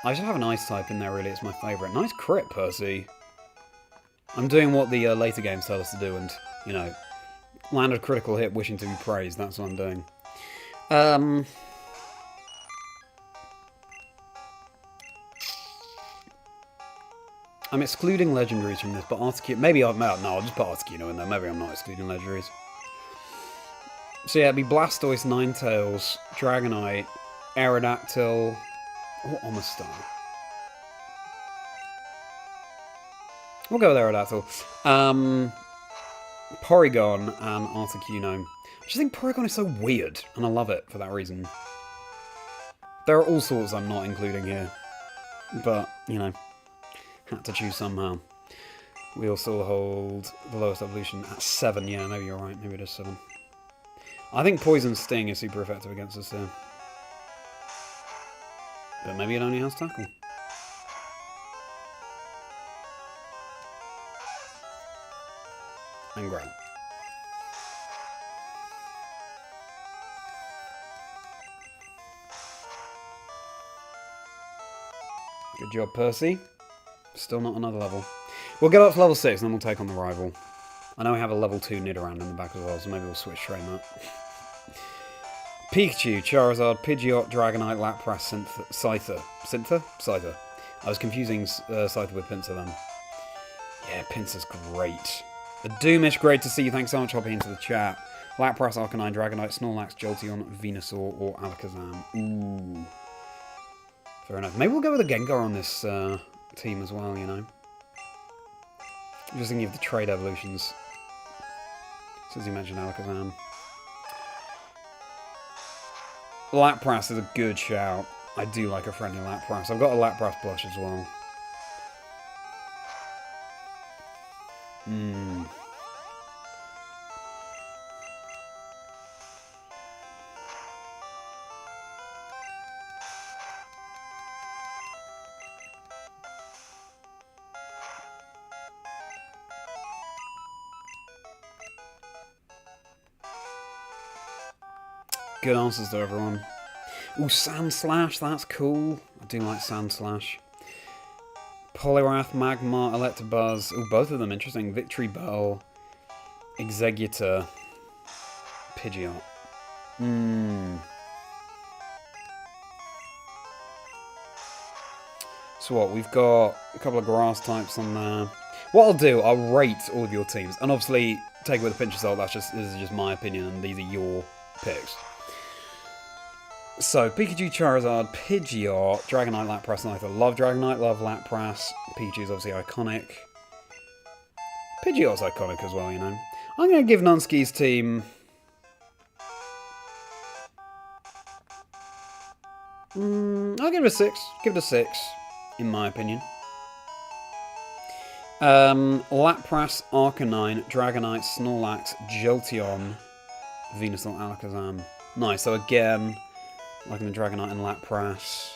[SPEAKER 1] I should have an Ice type in there, really. It's my favourite. Nice crit, Percy. I'm doing what the later games tell us to do and, you know, land a critical hit wishing to be praised. That's what I'm doing. I'm excluding legendaries from this, but Articuno... Maybe no, I'll just put Articuno in there. Maybe I'm not excluding legendaries. So yeah, it'd be Blastoise, Ninetales, Dragonite, Aerodactyl, or Omastar. We'll go with Aerodactyl. Porygon and Articuno. I just think Porygon is so weird, and I love it for that reason. There are all sorts I'm not including here, but, you know, had to choose somehow. We also hold the lowest evolution at 7. Yeah, maybe you're right. Maybe it is 7. I think Poison Sting is super effective against us here. But maybe it only has Tackle. And Ground. Good job, Percy. Still not another level. We'll get up to level 6 and then we'll take on the rival. I know we have a level 2 Nidoran in the back as well, so maybe we'll switch train that. Pikachu, Charizard, Pidgeot, Dragonite, Lapras, Scyther. Scyther. I was confusing Scyther with Pinsir then. Yeah, Pinsir's great. The Doomish, great to see you. Thanks so much for hopping into the chat. Lapras, Arcanine, Dragonite, Snorlax, Jolteon, Venusaur, or Alakazam. Ooh. Fair enough. Maybe we'll go with a Gengar on this team as well, you know. Just thinking of the trade evolutions. Since you mentioned Alakazam. Lapras is a good shout. I do like a friendly Lapras. I've got a Lapras blush as well. Good answers to everyone. Ooh, Sandslash, that's cool. I do like Sandslash. Poliwrath, Magmar, Electabuzz. Ooh, both of them interesting. Victory Bell, Exeggutor, Pidgeot. So what, we've got a couple of grass types on there. What I'll do, I'll rate all of your teams. And obviously, take it with a pinch of salt, this is just my opinion, and these are your picks. So, Pikachu, Charizard, Pidgeot, Dragonite, Lapras, and I love Dragonite, love Lapras. Pikachu's obviously iconic. Pidgeot's iconic as well, you know. I'm going to give Nunsky's team... I'll give it a 6. Give it a 6, in my opinion. Lapras, Arcanine, Dragonite, Snorlax, Jolteon, Venusaur, Alakazam. Nice, so again... liking the Dragonite and Lapras.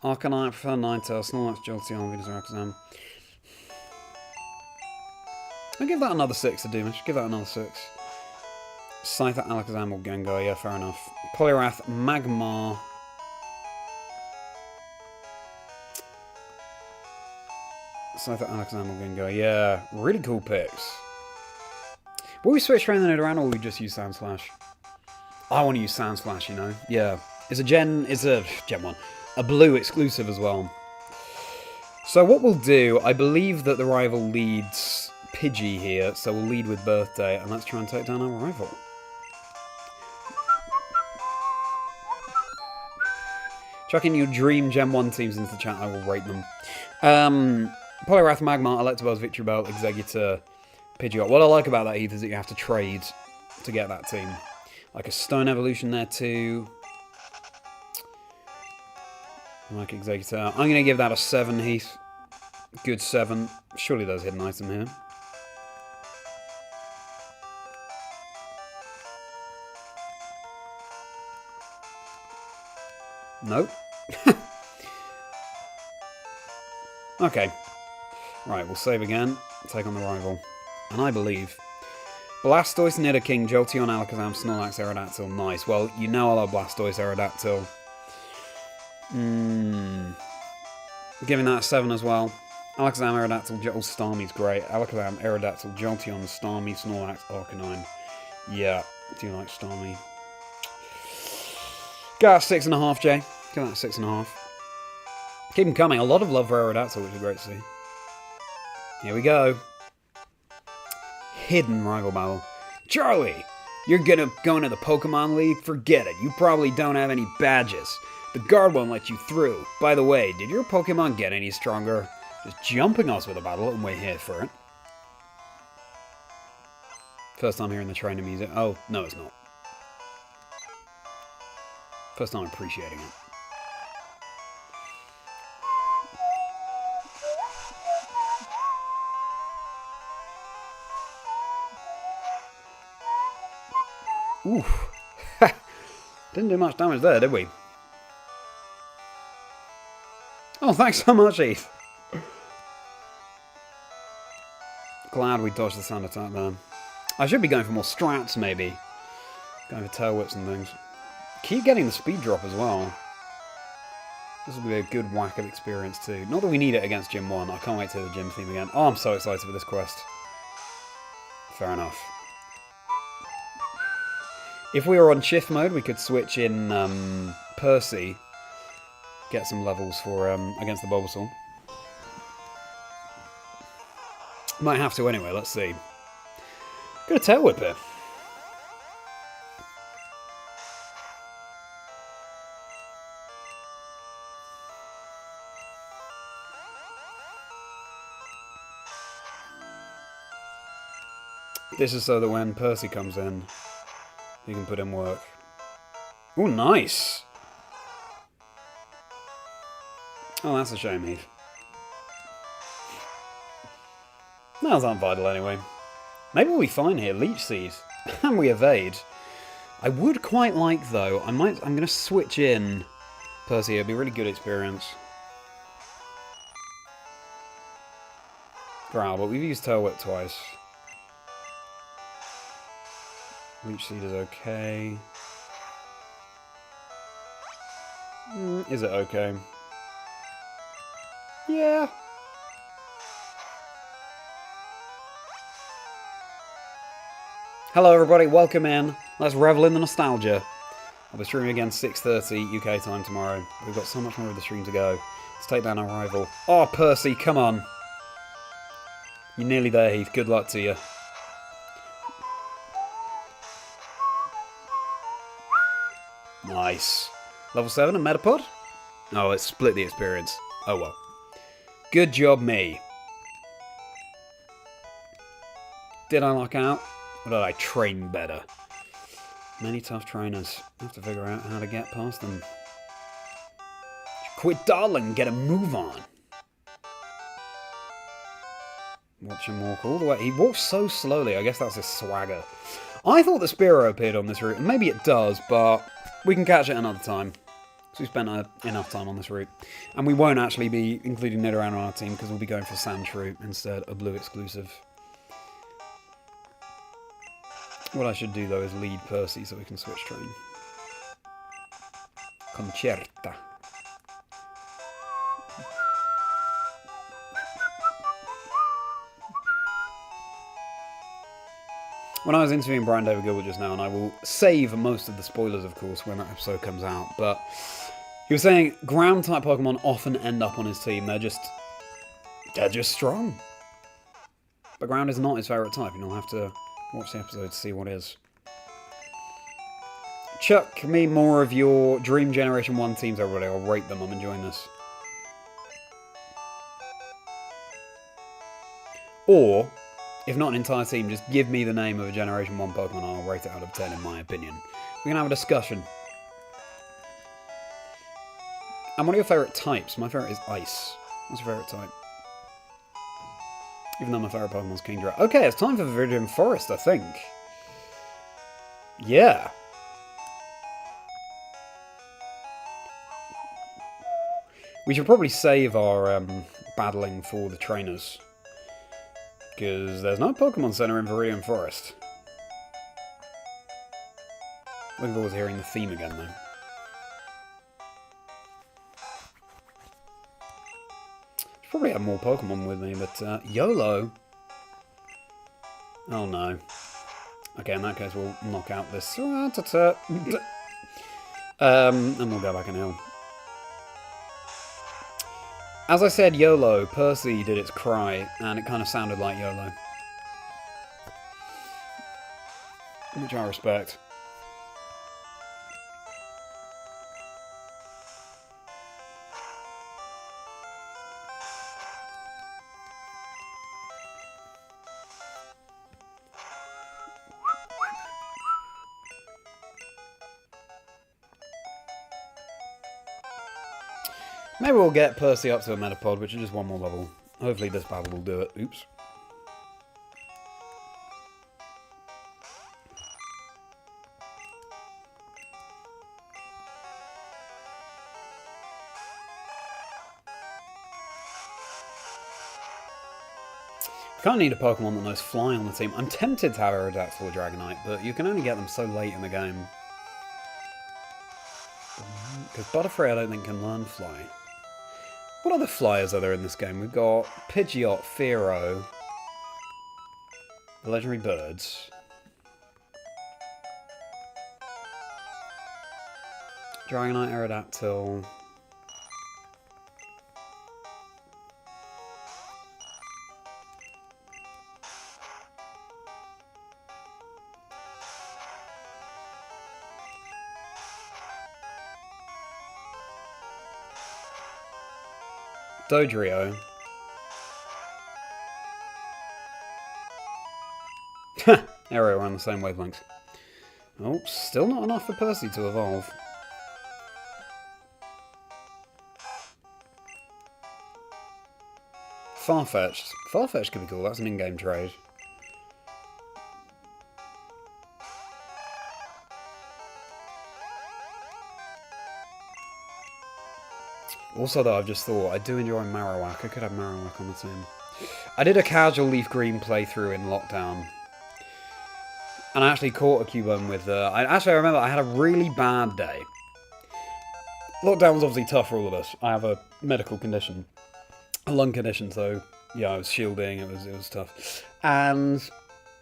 [SPEAKER 1] Arcanine, I prefer Ninetales, Snorlax, Jolteon, Venusaur, Alakazam. I'll give that another 6 to Doomish. Give that another 6. Scyther, Alakazam, or Gengar. Yeah, fair enough. Poliwrath, Magmar. Scyther, Alakazam, or Gengar. Yeah, really cool picks. Will we switch around the Nidoran, or will we just use Sandslash? I want to use Sandslash, you know. Yeah. It's a Gen 1. A blue exclusive as well. So what we'll do, I believe that the rival leads Pidgey here, so we'll lead with Birthday, and let's try and take down our rival. Chuck in your dream Gen 1 teams into the chat, I will rate them. Poliwrath, Magmar, Electabuzz, Victory Bell, Exeggutor, Pidgeot. What I like about that, Heath, is that you have to trade to get that team. Like a Stone Evolution there too. Like Exeggutor. I'm going to give that a 7, Heath. Good 7. Surely there's a hidden item here. Nope. Okay. Right, we'll save again. Take on the rival. And I believe... Blastoise, Nidoking, Jolteon, Alakazam, Snorlax, Aerodactyl. Nice. Well, you know I love Blastoise, Aerodactyl. Giving that a 7 as well. Alakazam, Aerodactyl, Starmie's great. Alakazam, Aerodactyl, Jolteon, Starmie, Snorlax, Arcanine. Yeah, do you like Starmie? Give that a 6.5, Jay. Give that a 6.5. Keep them coming. A lot of love for Aerodactyl, which is great to see. Here we go. Hidden rival battle. Charlie, you're gonna go into the Pokemon League? Forget it. You probably don't have any badges. The guard won't let you through. By the way, did your Pokemon get any stronger? Just jumping us with a battle, and we're here for it. First time hearing the trainer music. Oh, no, it's not. First time appreciating it. Oof. Didn't do much damage there, did we? Oh, thanks so much, Heath. Glad we dodged the sand attack there. I should be going for more strats, maybe. Going for tail whips and things. Keep getting the speed drop as well. This will be a good whack of experience too. Not that we need it against Gym 1. I can't wait to hear the gym theme again. Oh, I'm so excited for this quest. Fair enough. If we were on shift mode, we could switch in Percy. Get some levels for against the Bulbasaur. Might have to anyway, let's see. Got a tail whip here. This is so that when Percy comes in, he can put in work. Oh, nice! Oh, that's a shame, Heath. Nails aren't vital anyway. Maybe we'll be fine here. Leech Seed. And we evade. I would quite like, though, I'm going to switch in Percy. It'll be a really good experience. Growl, but we've used Tail Whip twice. Leech Seed is okay. Is it okay? Yeah. Hello everybody, welcome in. Let's revel in the nostalgia. I'll be streaming again 6:30 UK time tomorrow. We've got so much more of the stream to go. Let's take down our rival. Oh, Percy, come on. You're nearly there, Heath. Good luck to you. Nice. Level 7 and Metapod? Oh, it split the experience. Oh well. Good job, me. Did I lock out? Or did I train better? Many tough trainers. I have to figure out how to get past them. Quit dawdling and get a move on. Watch him walk all the way. He walks so slowly. I guess that's his swagger. I thought the Spearow appeared on this route. And maybe it does, but we can catch it another time. So we spent enough time on this route. And we won't actually be including Nidoran on our team because we'll be going for Sandshrew instead, a blue exclusive. What I should do, though, is lead Percy so we can switch train. Concerta. When I was interviewing Brian David Gilbert just now, and I will save most of the spoilers, of course, when that episode comes out, but he was saying ground-type Pokemon often end up on his team. They're just strong. But ground is not his favourite type, and you'll have to watch the episode to see what is. Chuck me more of your Dream Generation 1 teams, everybody. I'll rate them. I'm enjoying this. Or, if not an entire team, just give me the name of a Generation 1 Pokemon and I'll rate it out of 10 in my opinion. We can have a discussion. And what are your favourite types? My favourite is Ice. What's your favourite type? Even though my favourite Pokemon is Chazingdra. Okay, it's time for Viridian Forest, I think. Yeah. We should probably save our battling for the trainers. Because there's no Pokemon Center in Viridian Forest. Looking forward to hearing the theme again, though. Should probably have more Pokemon with me, but YOLO. Oh no. Okay, in that case, we'll knock out this. And we'll go back and heal. As I said YOLO, Percy did its cry, and it kind of sounded like YOLO. Which I respect. Maybe we'll get Percy up to a Metapod, which is just one more level. Hopefully this battle will do it. Oops. Can't need a Pokemon that knows Fly on the team. I'm tempted to have Aerodactyl or Dragonite, but you can only get them so late in the game. Because Butterfree I don't think can learn Fly. What other flyers are there in this game? We've got Pidgeot, Fearow, the legendary birds. Dragonite, Aerodactyl. Dodrio. Area, we're on the same wavelength. Oh, still not enough for Percy to evolve. Farfetch'd. Farfetch'd could be cool, that's an in-game trade. Also, though, I've just thought, I do enjoy Marowak. I could have Marowak on the team. I did a casual LeafGreen playthrough in lockdown. And I actually caught a Cubone with... I remember I had a really bad day. Lockdown was obviously tough for all of us. I have a medical condition. A lung condition, so... Yeah, I was shielding. It was tough. And...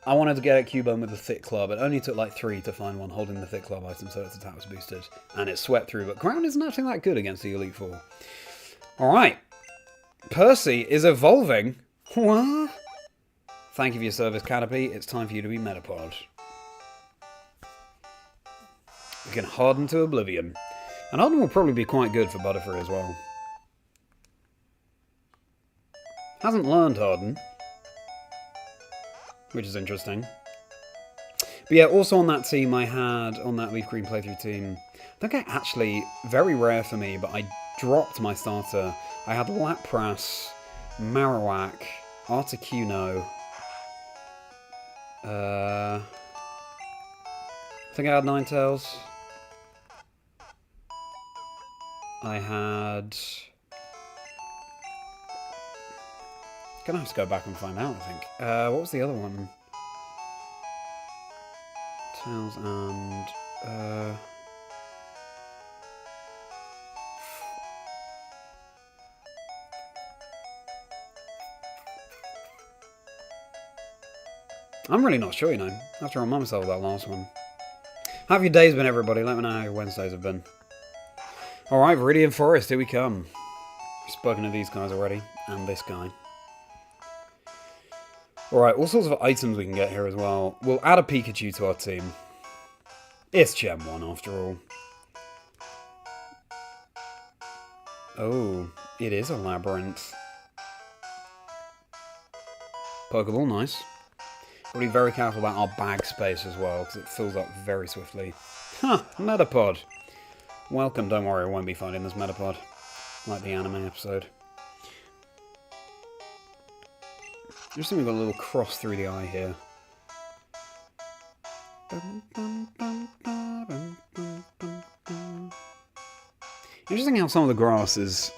[SPEAKER 1] I wanted to get a Cubone with a thick club. It only took like 3 to find one holding the thick club item, so its attack was boosted. And it swept through, but ground isn't actually that good against the Elite Four. Alright. Percy is evolving. What? Thank you for your service, Canopy. It's time for you to be Metapod. You can harden to oblivion. And harden will probably be quite good for Butterfree as well. Hasn't learned harden. Which is interesting. But yeah, also on that team I had, on that LeafGreen playthrough team, I think I actually, very rare for me, but I dropped my starter. I had Lapras, Marowak, Articuno, I think I had Ninetales. I had... Gonna have to go back and find out, I think. What was the other one? Tails and... I'm really not sure, you know. I have to remind myself of that last one. How have your days been, everybody? Let me know how your Wednesdays have been. Alright, Viridian Forest, here we come. I've spoken to these guys already, and this guy. Alright, all sorts of items we can get here as well. We'll add a Pikachu to our team. It's Gen 1 after all. Oh, it is a labyrinth. Pokeball, nice. We'll be very careful about our bag space as well, because it fills up very swiftly. Huh, Metapod. Welcome, don't worry, I won't be finding this Metapod. Like the anime episode. Just think we've got a little cross through the eye here. Interesting how some of the grasses...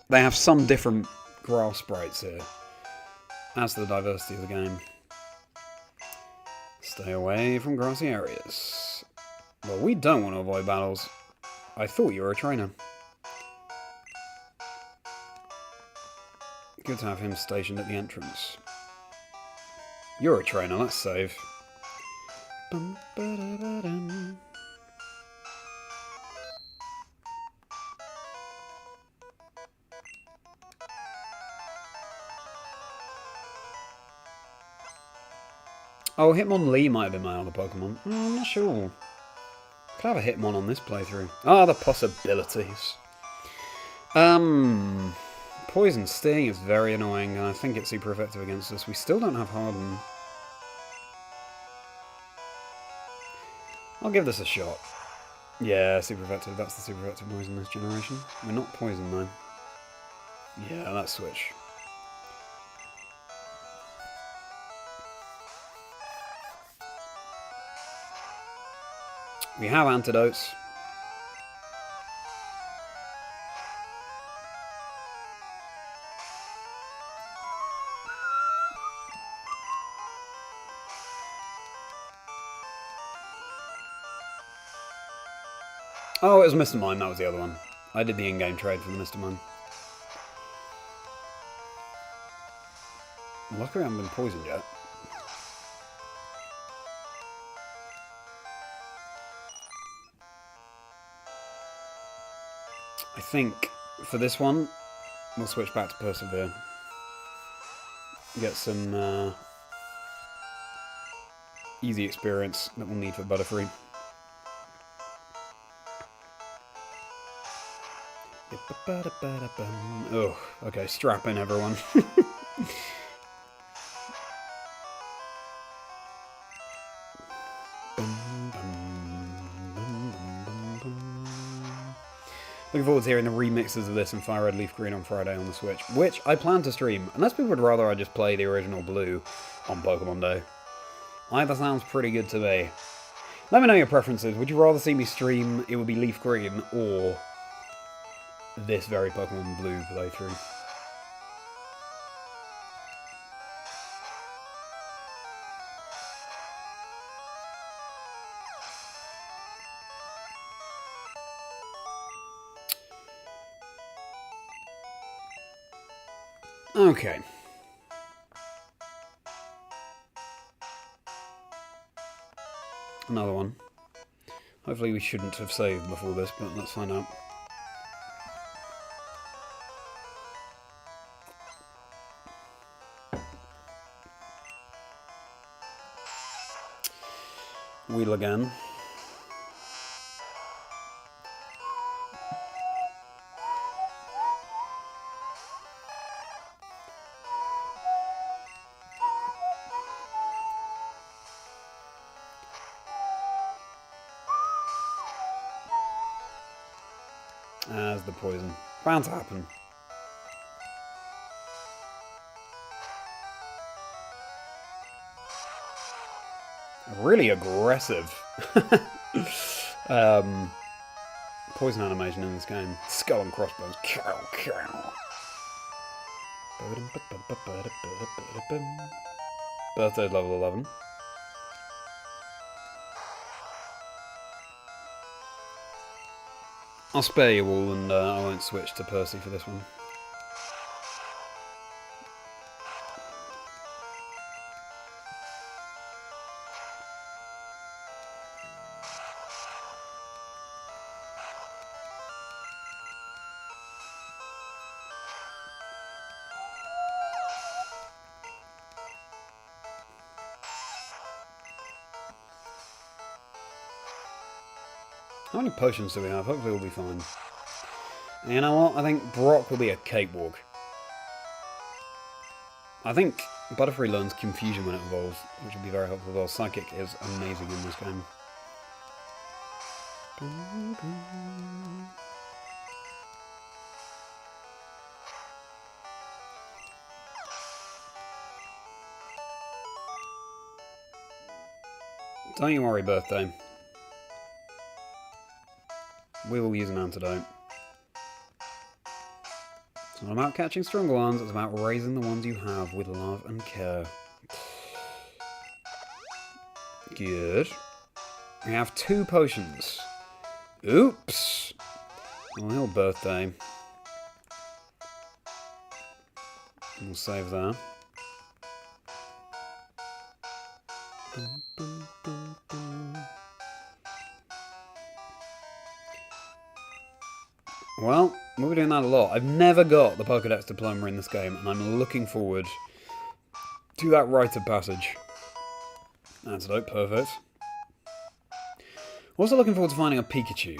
[SPEAKER 1] They have some different grass sprites here. Adds to the diversity of the game. Stay away from grassy areas. Well, we don't want to avoid battles. I thought you were a trainer. Good to have him stationed at the entrance. You're a trainer, let's save. Oh, Hitmonlee might have been my other Pokemon. I'm not sure. Could have a Hitmon on this playthrough. Ah, the possibilities. Poison Sting is very annoying, and I think it's super effective against us. We still don't have Harden. I'll give this a shot. Yeah, super effective. That's the super effective poison this generation. We're not poison though. Yeah, let's switch. We have antidotes. Oh, it was Mr. Mime, that was the other one. I did the in-game trade for the Mr. Mime. Luckily I haven't been poisoned yet. I think for this one, we'll switch back to Persevere. Get some easy experience that we'll need for Butterfree. Oh, okay, strap in everyone. Looking forward to hearing the remixes of this and FireRed LeafGreen on Friday on the Switch, which I plan to stream, unless people would rather I just play the original Blue on Pokemon Day. Either sounds pretty good to me. Let me know your preferences. Would you rather see me stream It Would Be Leaf Green or this very Pokemon Blue playthrough? Okay. Another one. Hopefully we shouldn't have saved before this, but let's find out. Wheel again. As the poison. Bound to happen. Really aggressive poison animation in this game. Skull and crossbones. Birthday's level 11. I'll spare you all and I won't switch to Percy for this one. How many potions do we have? Hopefully we'll be fine. And you know what? I think Brock will be a cakewalk. I think Butterfree learns Confusion when it evolves, which will be very helpful as well. Psychic is amazing in this game. Don't you worry, Birthday. We will use an antidote. It's not about catching stronger ones, it's about raising the ones you have with love and care. Good. We have 2 potions. Oops! Well, Birthday. We'll save that. Well, we'll be doing that a lot. I've never got the Pokédex Diploma in this game, and I'm looking forward to that rite of passage. Antidote, perfect. Also looking forward to finding a Pikachu.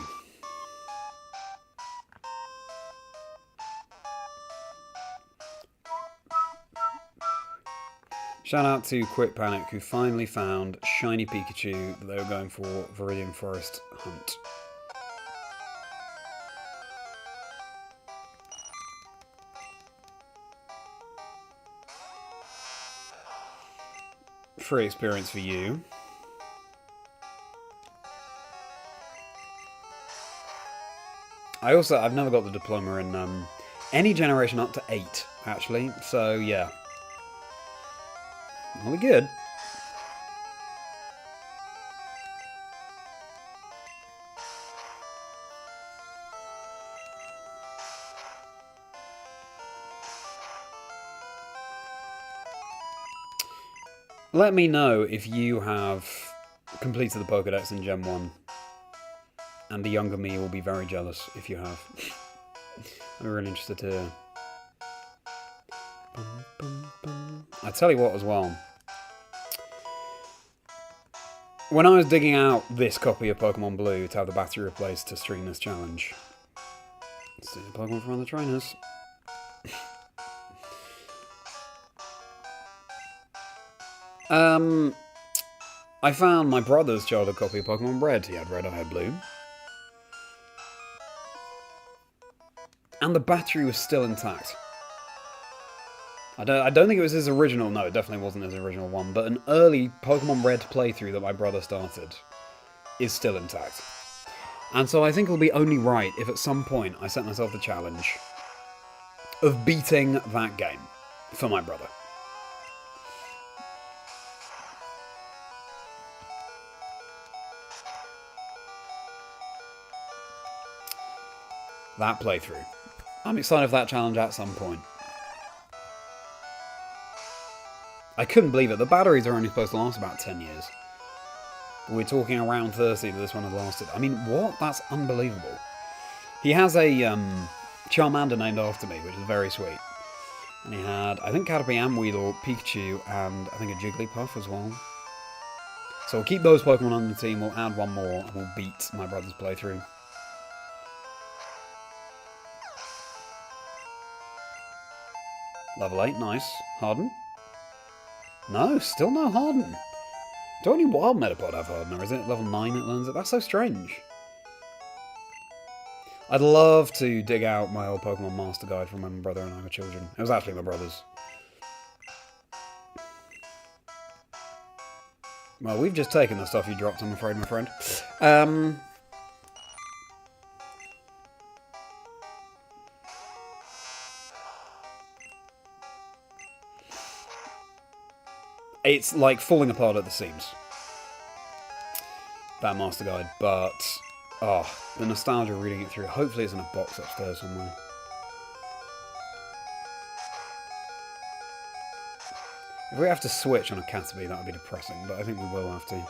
[SPEAKER 1] Shout out to Quick Panic, who finally found shiny Pikachu that they were going for Viridian Forest hunt. Free experience for you. I've never got the diploma in any generation up to 8, actually, so yeah. That'll be good. Let me know if you have completed the Pokédex in Gen 1. And the younger me will be very jealous if you have. I'm really interested to hear. I tell you what as well. When I was digging out this copy of Pokémon Blue to have the battery replaced to stream this challenge. Let's do the Pokémon from the trainers. I found my brother's childhood copy of Pokémon Red. He had Red, I had Blue. And the battery was still intact. I don't think it was his original, no, it definitely wasn't his original one, but an early Pokemon Red playthrough that my brother started is still intact. And so I think it'll be only right if at some point I set myself the challenge of beating that game for my brother. That playthrough. I'm excited for that challenge at some point. I couldn't believe it. The batteries are only supposed to last about 10 years. We're talking around 30 that this one had lasted. I mean, what? That's unbelievable. He has a Charmander named after me, which is very sweet. And he had, I think, Caterpie and Weedle, Pikachu, and I think a Jigglypuff as well. So we'll keep those Pokemon on the team, we'll add one more, and we'll beat my brother's playthrough. Level 8, nice. Harden? No, still no Harden. Do any wild Metapod have Harden, or is it level 9 that learns it? That's so strange. I'd love to dig out my old Pokemon Master Guide from when my brother and I were children. It was actually my brother's. Well, we've just taken the stuff you dropped, I'm afraid, my friend. It's like falling apart at the seams. That Master Guide, but oh, the nostalgia reading it through. Hopefully it's in a box upstairs somewhere. If we have to switch on a Caterpie, that would be depressing, but I think we will have to.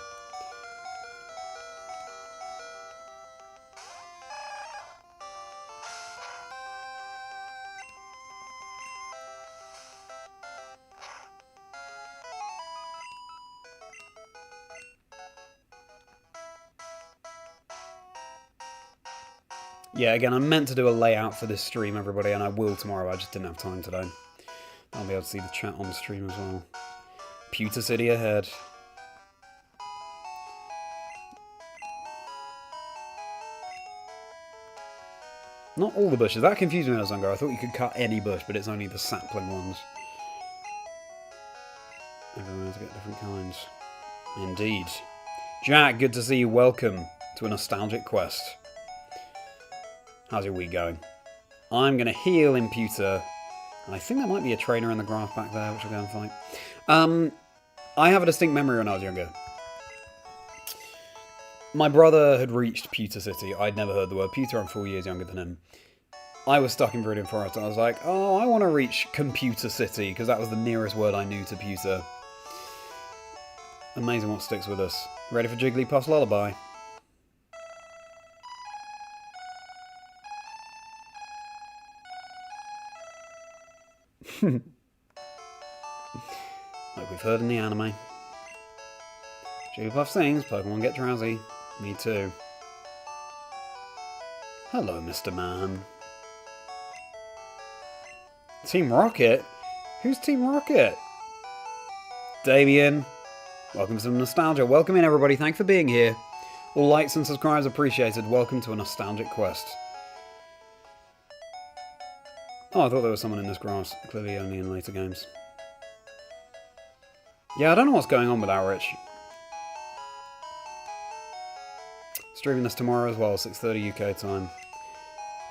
[SPEAKER 1] Yeah, again, I meant to do a layout for this stream, everybody, and I will tomorrow. I just didn't have time today. I'll be able to see the chat on the stream as well. Pewter City ahead. Not all the bushes. That confused me when I was younger. I thought you could cut any bush, but it's only the sapling ones. Everyone has to get different kinds. Indeed. Jack, good to see you. Welcome to a nostalgic quest. How's your week going? I'm going to heal in Pewter. And I think there might be a trainer in the graph back there, which I'll go and fight. I have a distinct memory when I was younger. My brother had reached Pewter City. I'd never heard the word Pewter. I'm 4 years younger than him. I was stuck in Viridian Forest, and I was like, oh, I want to reach Computer City, because that was the nearest word I knew to Pewter. Amazing what sticks with us. Ready for Jigglypuff's lullaby? Like we've heard in the anime. Jigglypuff sings, Pokemon get drowsy. Me too. Hello, Mr. Man. Team Rocket? Who's Team Rocket? Damien. Welcome to some nostalgia. Welcome in, everybody. Thanks for being here. All likes and subscribes appreciated. Welcome to a nostalgic quest. Oh, I thought there was someone in this grass. Clearly only in later games. Yeah, I don't know what's going on with Outreach. Streaming this tomorrow as well, 6:30 UK time.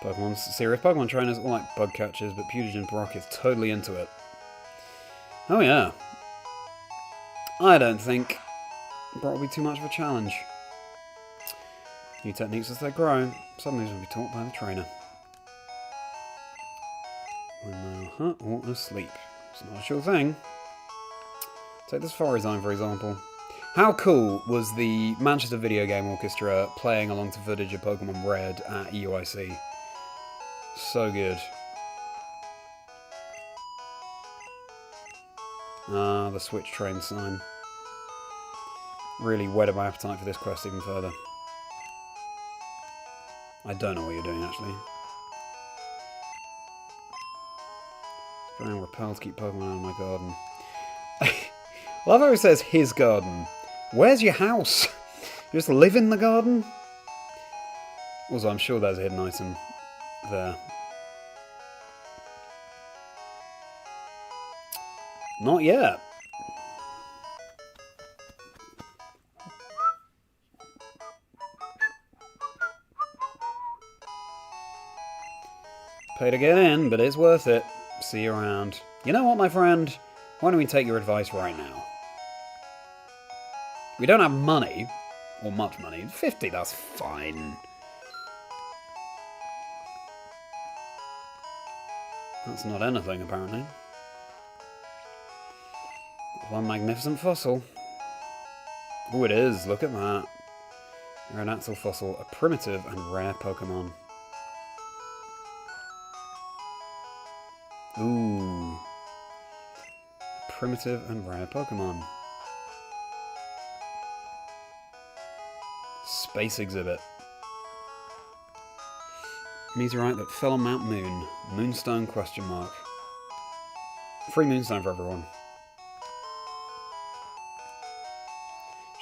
[SPEAKER 1] Pokemon's serious Pokemon trainers all like bug catchers, but Pewter Brock is totally into it. Oh yeah. I don't think Brock will be too much of a challenge. New techniques as they grow. Some of these will be taught by the trainer. When they're hurt or asleep. It's not a sure thing. Take this forest zone, for example. How cool was the Manchester Video Game Orchestra playing along to footage of Pokemon Red at EUIC? So good. Ah, the switch train sign. Really whetted my appetite for this quest even further. I don't know what you're doing, actually. Spraying repel to keep Pokemon out of my garden. Love how it says his garden. Where's your house? You just live in the garden? Also, I'm sure there's a hidden item there. Not yet. Pay to get in, but it's worth it. See you around. You know what, my friend? Why don't we take your advice right now? We don't have money, or much money. 50, that's fine. That's not anything, apparently. One magnificent fossil. Oh, it is. Look at that. An Axel fossil, a primitive and rare Pokemon. Ooh. Primitive and rare Pokemon. Space exhibit. Meteorite that fell on Mount Moon. Moonstone question mark. Free Moonstone for everyone.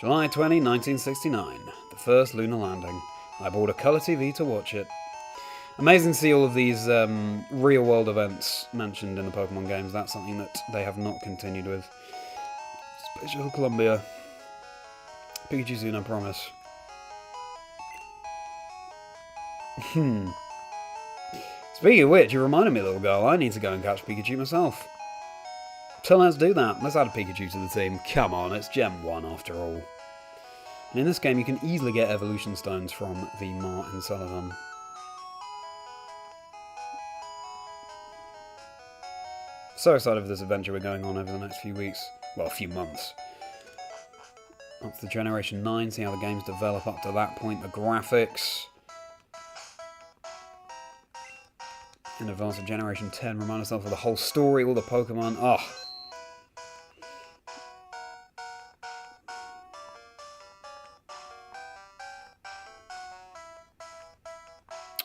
[SPEAKER 1] July 20, 1969. The first lunar landing. I bought a colour TV to watch it. Amazing to see all of these real-world events mentioned in the Pokemon games. That's something that they have not continued with. Special Columbia. Pikachu soon, I promise. Speaking of which, you reminded me, little girl, I need to go and catch Pikachu myself. So let's do that. Let's add a Pikachu to the team. Come on, it's Gen 1 after all. And in this game, you can easily get evolution stones from the Mart in Celadon. So excited for this adventure we're going on over the next few weeks. Well, a few months. Up to Generation 9, see how the games develop up to that point. The graphics. In advance of Generation 10, remind ourselves of the whole story, all the Pokemon. Oh.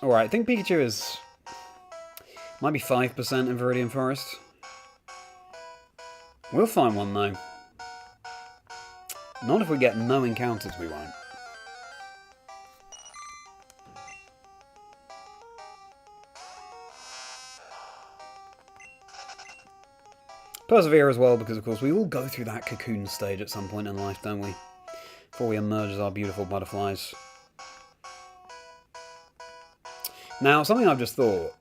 [SPEAKER 1] Alright, I think Pikachu is... might be 5% in Viridian Forest. We'll find one, though. Not if we get no encounters, we won't. Persevere as well, because of course we all go through that cocoon stage at some point in life, don't we? Before we emerge as our beautiful butterflies. Now, something I've just thought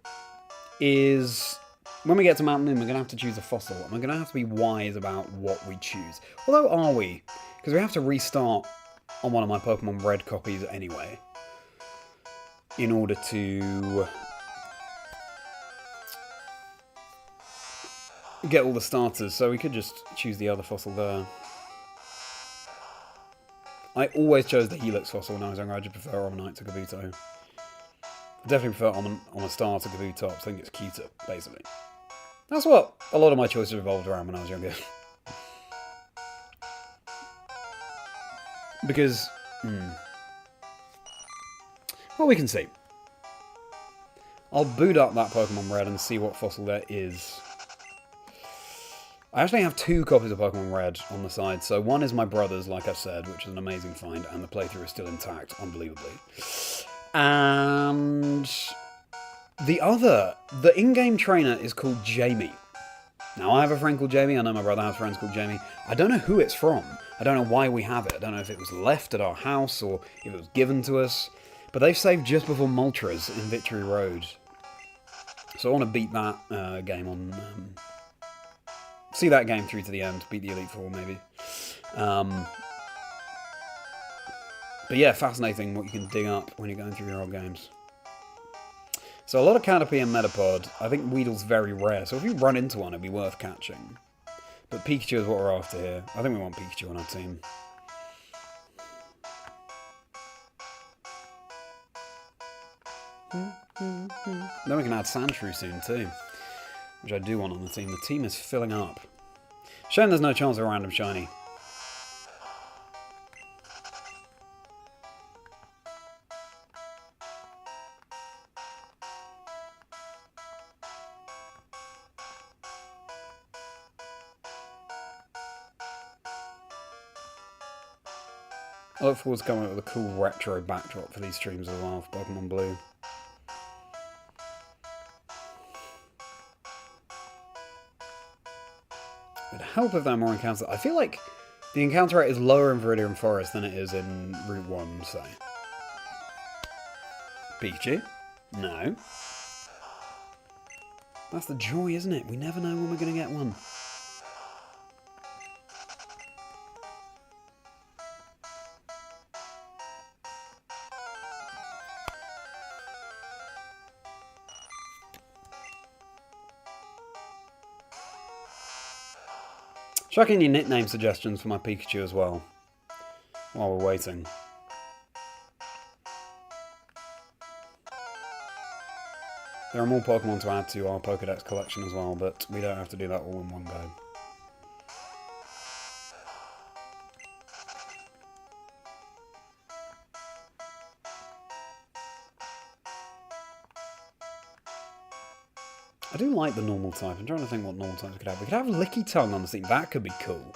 [SPEAKER 1] is... when we get to Mount Moon, we're going to have to choose a fossil, and we're going to have to be wise about what we choose. Although, are we? Because we have to restart on one of my Pokemon Red copies anyway. In order to... get all the starters, so we could just choose the other fossil there. I always chose the Helix fossil when I was younger. I just prefer Omanyte to Kabuto. I definitely prefer Omastar to Kabutops. I think it's cuter, basically. That's what a lot of my choices revolved around when I was younger. Because, well, we can see. I'll boot up that Pokemon Red and see what fossil there is. I actually have 2 copies of Pokemon Red on the side. So one is my brother's, like I've said, which is an amazing find, and the playthrough is still intact, unbelievably. And the other, the in-game trainer is called Jamie. Now, I have a friend called Jamie. I know my brother has friends called Jamie. I don't know who it's from. I don't know why we have it. I don't know if it was left at our house or if it was given to us. But they've saved just before Moltres in Victory Road. So I want to beat that game on... see that game through to the end. Beat the Elite Four, maybe. But yeah, fascinating what you can dig up when you're going through your old games. So a lot of Caterpie and Metapod. I think Weedle's very rare, so if you run into one, it'd be worth catching. But Pikachu is what we're after here. I think we want Pikachu on our team. Then we can add Sandshrew soon too, which I do want on the team. The team is filling up. Shame there's no chance of a random shiny. I look forward to coming up with a cool retro backdrop for these streams as well for Pokemon Blue. It'd help if there are more encounters. I feel like the encounter rate is lower in Viridian Forest than it is in Route 1, say. Pikachu? No. That's the joy, isn't it? We never know when we're going to get one. Chuck in your nickname suggestions for my Pikachu as well, while we're waiting. There are more Pokemon to add to our Pokedex collection as well, but we don't have to do that all in one go. I do like the normal type. I'm trying to think what normal types we could have. We could have Licky Tongue on the team. That could be cool.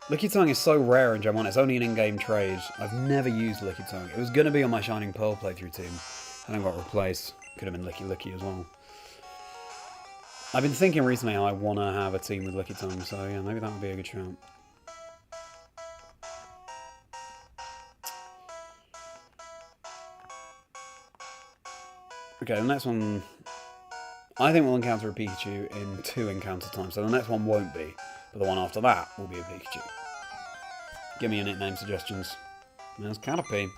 [SPEAKER 1] Licky Tongue is so rare in Gen 1. It's only an in-game trade. I've never used Licky Tongue. It was going to be on my Shining Pearl playthrough team. And then got replaced. Could have been Licky Licky as well. I've been thinking recently how I want to have a team with Licky Tongue. So yeah, maybe that would be a good shout. Okay, the next one... I think we'll encounter a Pikachu in 2 encounter times, so the next one won't be, but the one after that will be a Pikachu. Give me your nickname suggestions. There's Caterpie.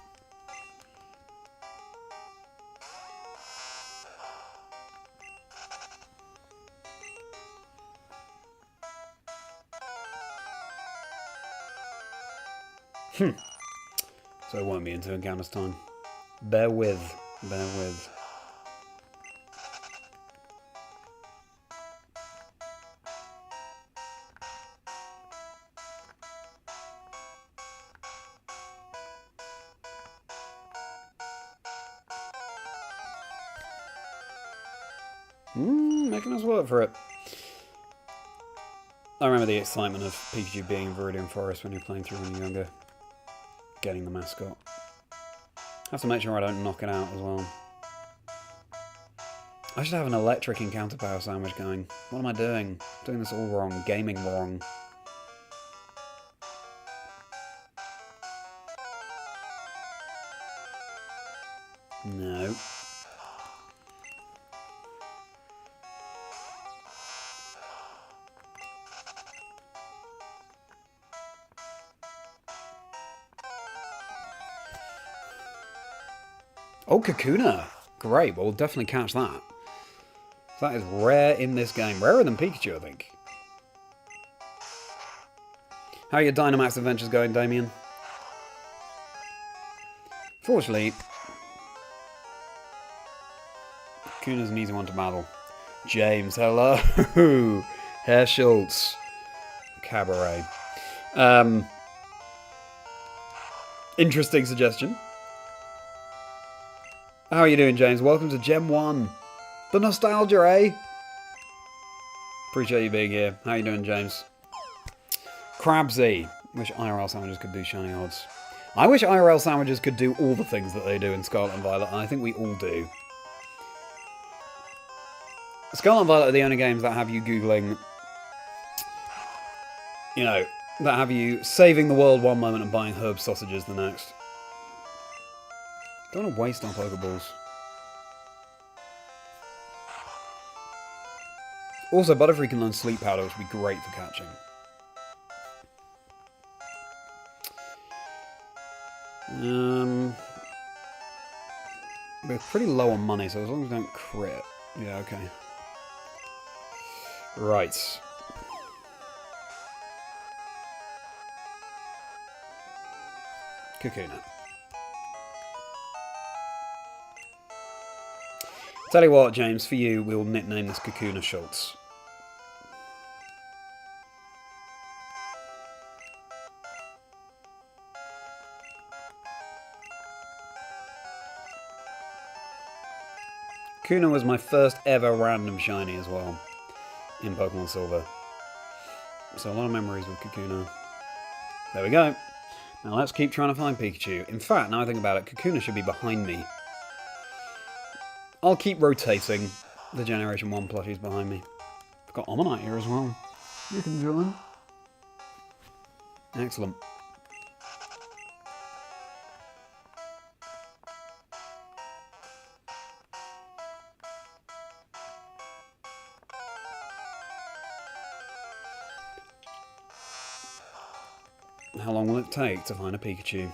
[SPEAKER 1] So it won't be in 2 encounters time. Bear with. Bear with. Making us work for it. I remember the excitement of Pikachu being in Viridian Forest when you're playing through when you're younger. Getting the mascot. Have to make sure I don't knock it out as well. I should have an electric encounter power sandwich going. What am I doing? I'm doing this all wrong. Gaming wrong. No. Oh, Kakuna! Great, well, we'll definitely catch that. That is rare in this game. Rarer than Pikachu, I think. How are your Dynamax adventures going, Damien? Fortunately, Kakuna's an easy one to battle. James, hello! Herr Schultz. Cabaret. Interesting suggestion. How are you doing, James? Welcome to Gem 1. The nostalgia, eh? Appreciate you being here. How you doing, James? Crabsy. Wish IRL sandwiches could do shiny odds. I wish IRL sandwiches could do all the things that they do in Scarlet and Violet, and I think we all do. Scarlet and Violet are the only games that have you Googling, you know, that have you saving the world one moment and buying herb sausages the next. Don't want to waste our Pokeballs. Also, Butterfree can learn Sleep Powder, which would be great for catching. We're pretty low on money, so as long as we don't crit. Yeah, okay. Right. Kakuna. Tell you what, James, for you, we'll nickname this Kakuna Schultz. Kakuna was my first ever random shiny as well in Pokemon Silver. So a lot of memories with Kakuna. There we go. Now let's keep trying to find Pikachu. In fact, now I think about it, Kakuna should be behind me. I'll keep rotating the Generation 1 plushies behind me. I've got Omanyte here as well. You can join. Excellent. How long will it take to find a Pikachu?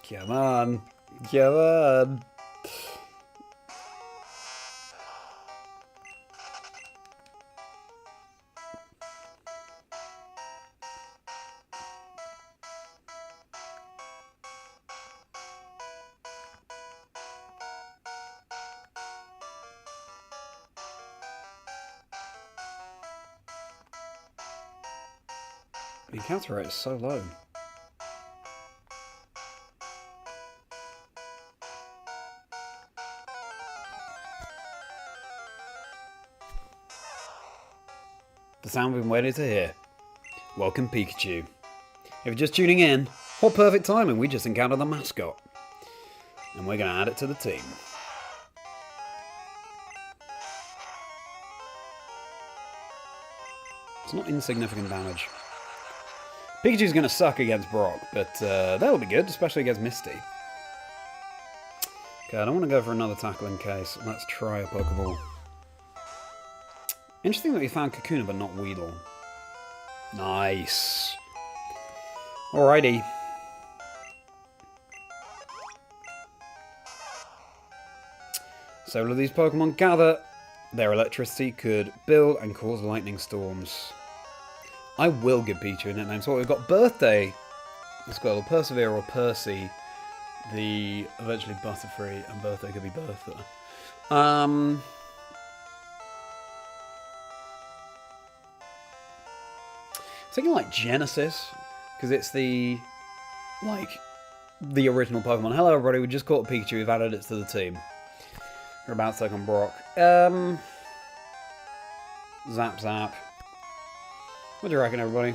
[SPEAKER 1] Come on. Come on. The encounter rate is so low. The sound we've been waiting to hear. Welcome, Pikachu. If you're just tuning in, what perfect timing, we just encountered the mascot. And we're going to add it to the team. It's not insignificant damage. Pikachu's going to suck against Brock, but that'll be good, especially against Misty. Okay, I don't want to go for another tackle in case. Let's try a Pokeball. Interesting that we found Kakuna, but not Weedle. Nice. Alrighty. Several of these Pokemon gather. Their electricity could build and cause lightning storms. I will give Pichu a nickname. So we've got Birthday, the Squirtle, Persevere or Percy, the eventually Butterfree, and Birthday could be Bertha. Thinking like Genesis, because it's the original Pokemon. Hello everybody, we just caught Pikachu, we've added it to the team. We're about to take on Brock. Zap Zap. What do you reckon, everybody?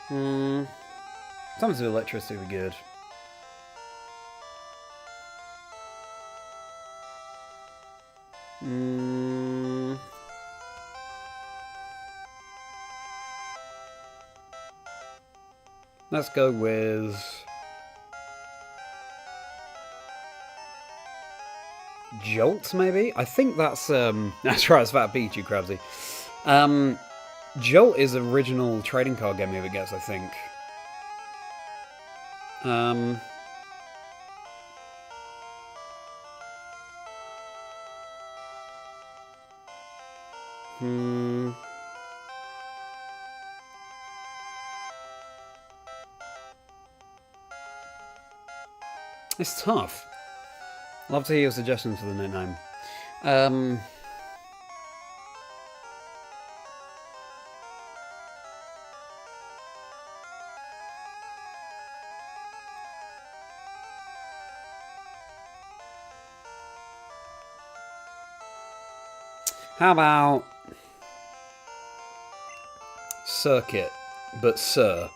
[SPEAKER 1] Something to do with electricity would be good. Let's go with Jolt, maybe? I think that's that's right, it's Fat Pichu, Krabsy. Jolt is original trading card game move it gets, I think. It's tough. Love to hear your suggestions for the nickname. How about Circuit, but Sir?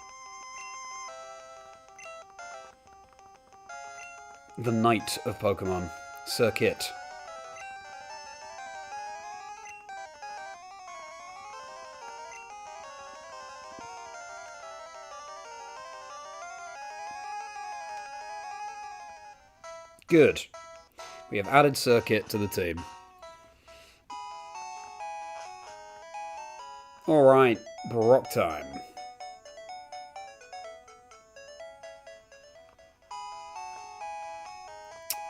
[SPEAKER 1] The Knight of Pokemon. Circuit. Good. We have added Circuit to the team. Alright, Brock time.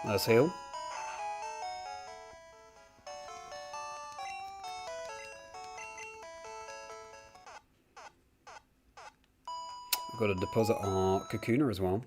[SPEAKER 1] Let's heal. We've got to deposit our Kakuna as well.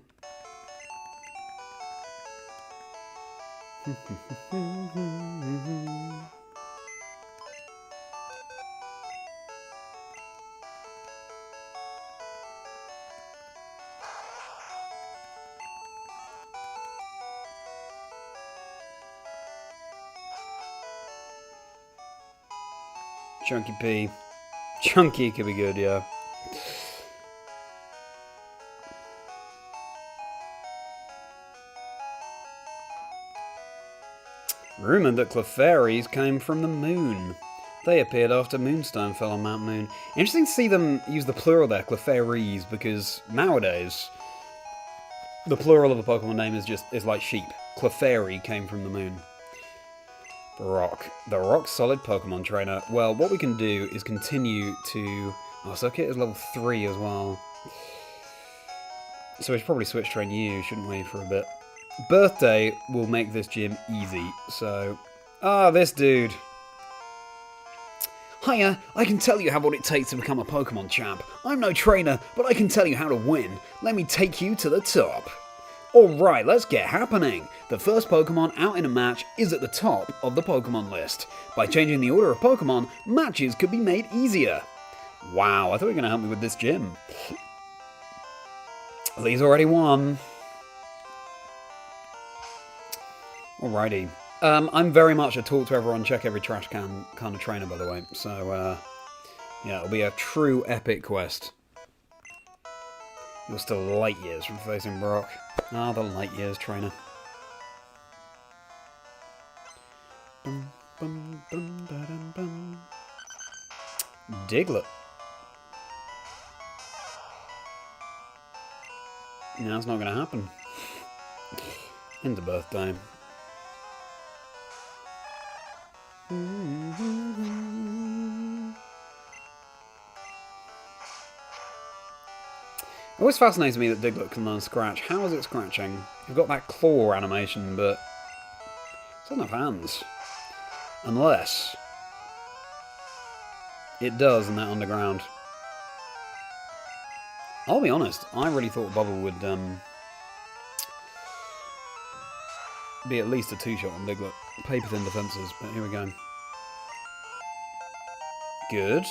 [SPEAKER 1] Chunky P. Chunky could be good, yeah. Rumoured that Clefairies came from the moon. They appeared after Moonstone fell on Mount Moon. Interesting to see them use the plural there, Clefairies, because nowadays the plural of a Pokemon name is like sheep. Clefairy came from the moon. Brock. The rock solid Pokemon trainer. Well, what we can do is continue to... Oh, Circuit is level 3 as well. So we should probably switch train you, shouldn't we, for a bit. Birthday will make this gym easy, so... Ah, this dude. Hiya, I can tell you what it takes to become a Pokemon champ. I'm no trainer, but I can tell you how to win. Let me take you to the top. Alright, let's get happening. The first Pokemon out in a match is at the top of the Pokemon list. By changing the order of Pokemon, matches could be made easier. Wow, I thought you were going to help me with this gym. Lee's already won. Alrighty. I'm very much a talk to everyone, check every trash can kind of trainer, by the way. So, yeah, it'll be a true epic quest. You're still light years from facing Brock. Ah, the light years trainer. Diglett. No, it's not going to happen. Into birthday. It always fascinates me that Diglett can learn Scratch. How is it scratching? You've got that claw animation, but it doesn't have hands. Unless it does in that underground. I'll be honest, I really thought Bubble would be at least a 2-shot on Diglett. Paper thin defences, but here we go. Good.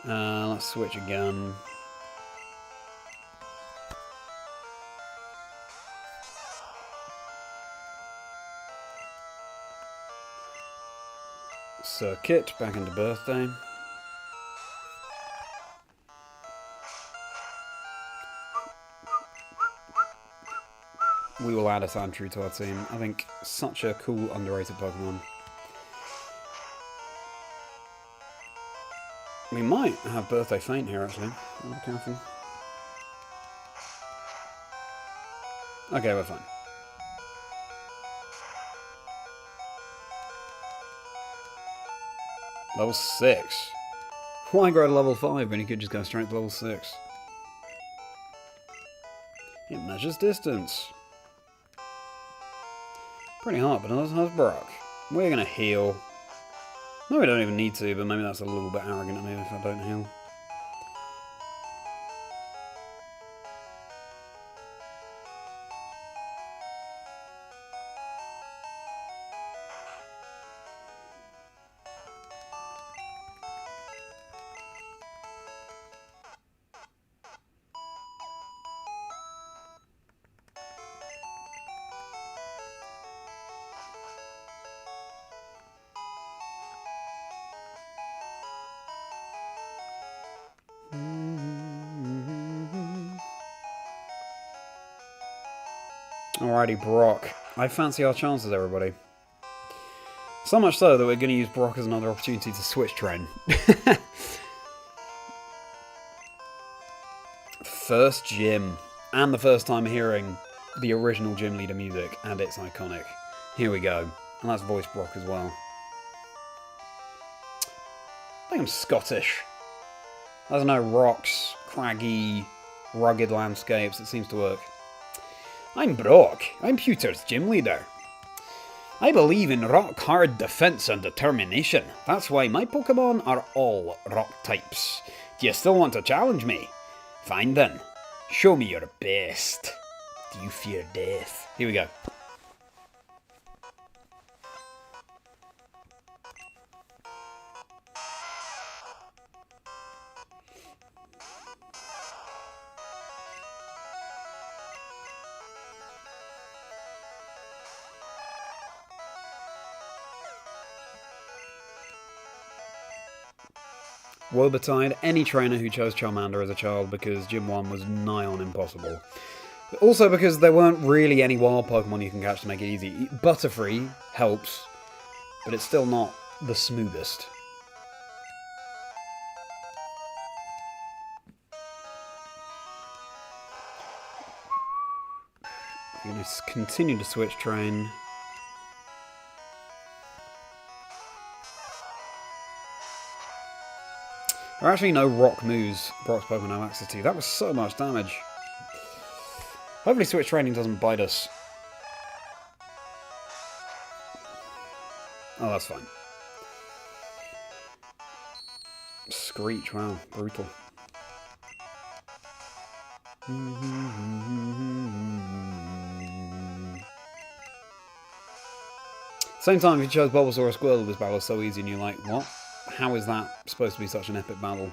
[SPEAKER 1] Let's switch again. Circuit, back into birthday. We will add a Sandshrew to our team. I think such a cool, underrated Pokemon. We might have Birthday Feint here, actually. Be careful. Okay, we're fine. Level 6. Why grow to level 5 when you could just go straight to level 6? It measures distance. Pretty hard, but how's Brock? We're gonna heal. No, we don't even need to, but maybe that's a little bit arrogant of me if I don't heal. Alrighty, Brock. I fancy our chances, everybody. So much so that we're going to use Brock as another opportunity to switch train. First gym. And the first time hearing the original gym leader music, and it's iconic. Here we go. And that's voice Brock as well. I think I'm Scottish. There's no rocks, craggy, rugged landscapes. It seems to work. I'm Brock. I'm Pewter's gym leader. I believe in rock-hard defense and determination. That's why my Pokemon are all rock types. Do you still want to challenge me? Fine then. Show me your best. Do you fear death? Here we go. Woe betide any trainer who chose Charmander as a child because Gym 1 was nigh on impossible. Also because there weren't really any wild Pokemon you can catch to make it easy. Butterfree helps, but it's still not the smoothest. I'm going to continue to switch train. There are actually no rock moves Brock's Pokemon have access to. That was so much damage. Hopefully switch training doesn't bite us. Oh, that's fine. Screech, wow, brutal. Same time, if you chose Bulbasaur or Squirtle, this battle is so easy and you're like, what? How is that supposed to be such an epic battle?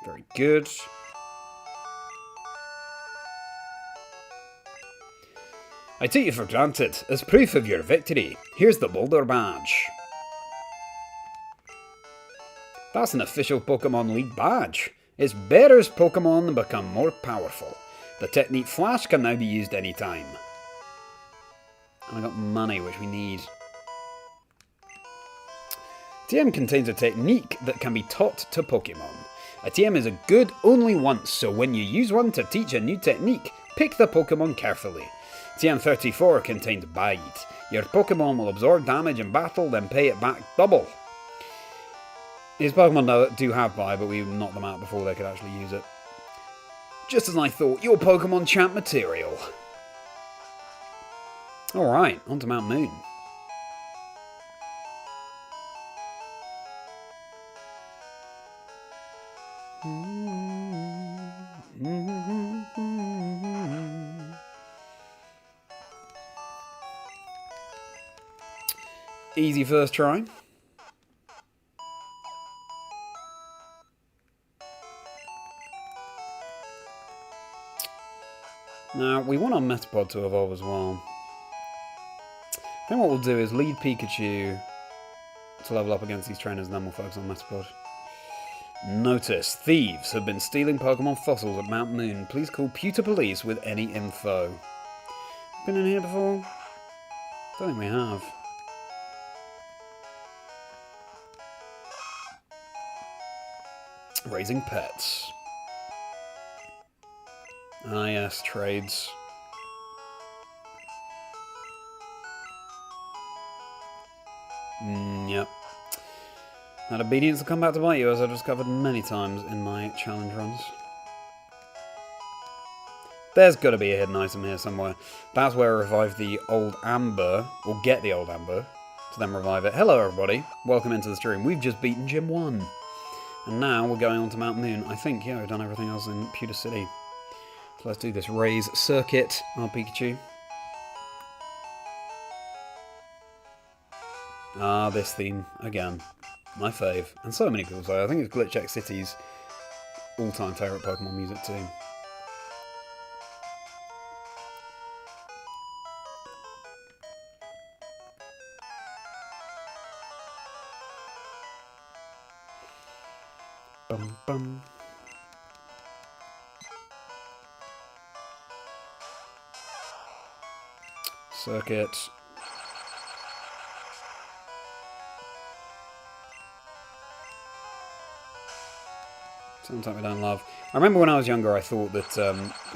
[SPEAKER 1] Very good. I take you for granted. As proof of your victory, here's the Boulder Badge. That's an official Pokemon League badge. Its bearer's Pokemon become more powerful. The technique Flash can now be used anytime. And I got money, which we need. TM contains a technique that can be taught to Pokemon. A TM is a good only once, so when you use one to teach a new technique, pick the Pokemon carefully. TM34 contains Bite. Your Pokemon will absorb damage in battle, then pay it back double. These Pokemon do have Bite, but we knocked them out before they could actually use it. Just as I thought, your Pokemon champ material. Alright, on to Mount Moon. Easy first try. Now, we want our Metapod to evolve as well. I think what we'll do is lead Pikachu to level up against these trainers, and then we'll focus on Metapod. Notice, thieves have been stealing Pokemon fossils at Mount Moon. Please call Pewter Police with any info. Been in here before? Don't think we have. Raising pets. Ah yes, trades. Yep. That obedience will come back to bite you, as I've discovered many times in my challenge runs. There's got to be a hidden item here somewhere. That's where I revive the old amber, or get the old amber, to then revive it. Hello everybody, welcome into the stream. We've just beaten Gym 1. And now we're going on to Mount Moon. I think, yeah, we've done everything else in Pewter City. So let's do this raise circuit, our Pikachu. Ah, this theme, again. My fave. And so many people say, I think it's Glitch X City's all-time favourite Pokemon music too. Bum, bum. Circuit. Something we don't love. I remember when I was younger I thought that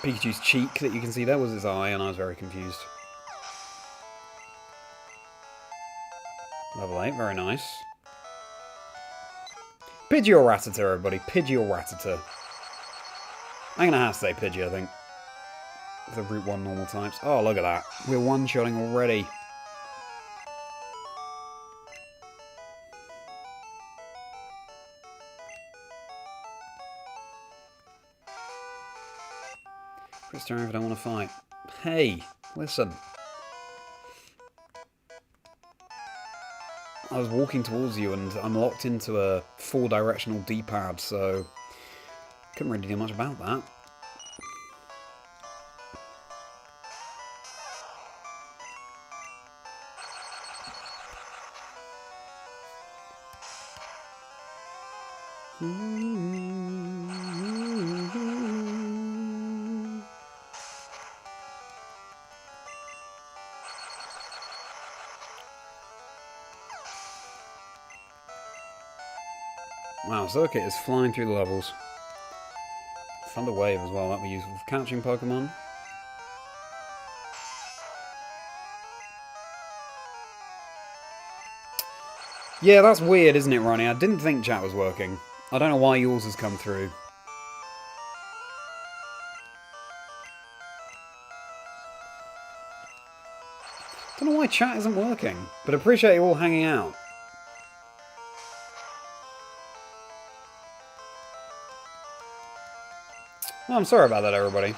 [SPEAKER 1] Pikachu's cheek that you can see there was his eye, and I was very confused. Level 8, very nice. Pidgey or Rattata, everybody. Pidgey or Rattata. I'm going to have to say Pidgey, I think. The Route 1 normal types. Oh, look at that. We're one-shotting already. Christian, if I don't want to fight. Hey, listen. I was walking towards you and I'm locked into a 4-directional D-pad, so couldn't really do much about that. Wow, Circuit is flying through the levels. Thunder Wave as well, that we use for catching Pokemon. Yeah, that's weird, isn't it, Ronnie? I didn't think chat was working. I don't know why yours has come through. Don't know why chat isn't working, but appreciate you all hanging out. Well, I'm sorry about that, everybody.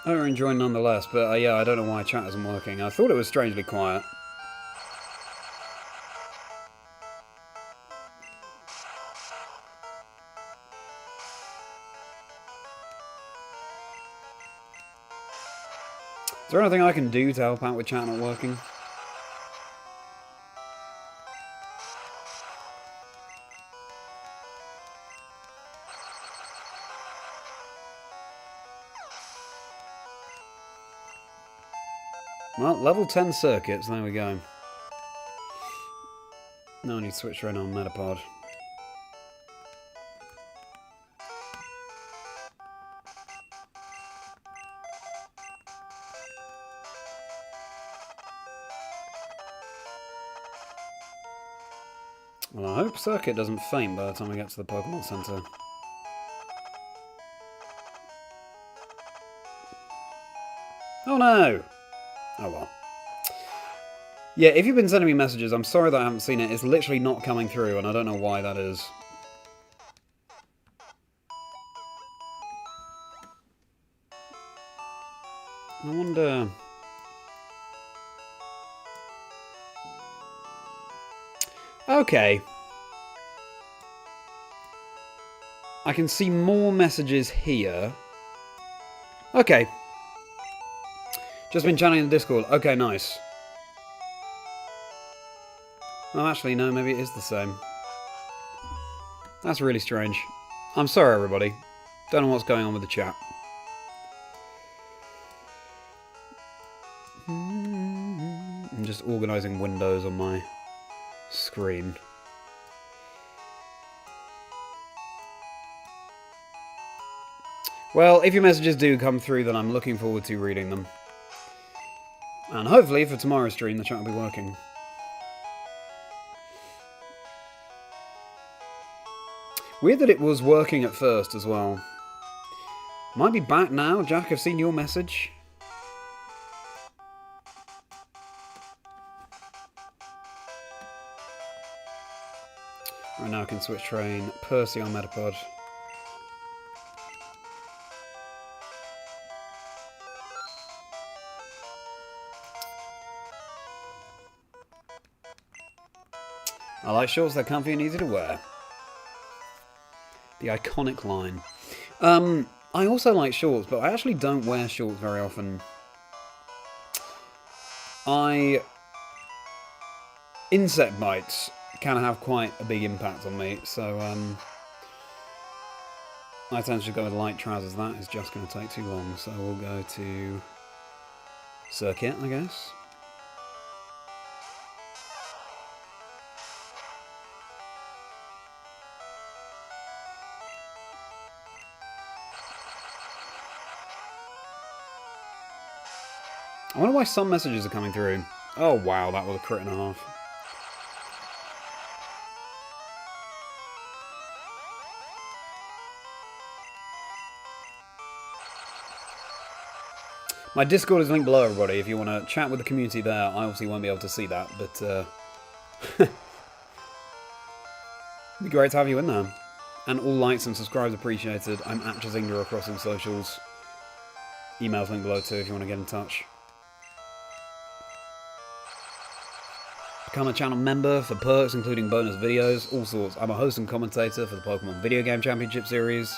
[SPEAKER 1] I hope you're enjoying nonetheless, but yeah, I don't know why chat isn't working. I thought it was strangely quiet. Is there anything I can do to help out with chat not working? Well, level 10 circuits, there we go. Now I need to switch around on Metapod. Well, I hope Circuit doesn't faint by the time we get to the Pokemon Center. Oh no! Oh well. Yeah, if you've been sending me messages, I'm sorry that I haven't seen it. It's literally not coming through, and I don't know why that is. I wonder... Okay. I can see more messages here. Okay. Just been chatting in the Discord. Okay, nice. Oh, actually, no, maybe it is the same. That's really strange. I'm sorry, everybody. Don't know what's going on with the chat. I'm just organising windows on my screen. Well, if your messages do come through, then I'm looking forward to reading them. And hopefully for tomorrow's stream, the chat will be working. Weird that it was working at first as well. Might be back now. Jack, I've seen your message. Right now I can switch train. Percy on Metapod. I like shorts, they're comfy and easy to wear. The iconic line. I also like shorts, but I actually don't wear shorts very often. Insect bites can have quite a big impact on me, so I tend to go with light trousers. That is just going to take too long, so we'll go to circuit, I guess. I wonder why some messages are coming through. Oh wow, that was a crit and a half. My Discord is linked below, everybody. If you want to chat with the community there, I obviously won't be able to see that, but it'd be great to have you in there. And all likes and subscribes appreciated. I'm at Chazingdra across all socials. Email's linked below too if you want to get in touch. Become a channel member for perks, including bonus videos, all sorts. I'm a host and commentator for the Pokemon Video Game Championship Series.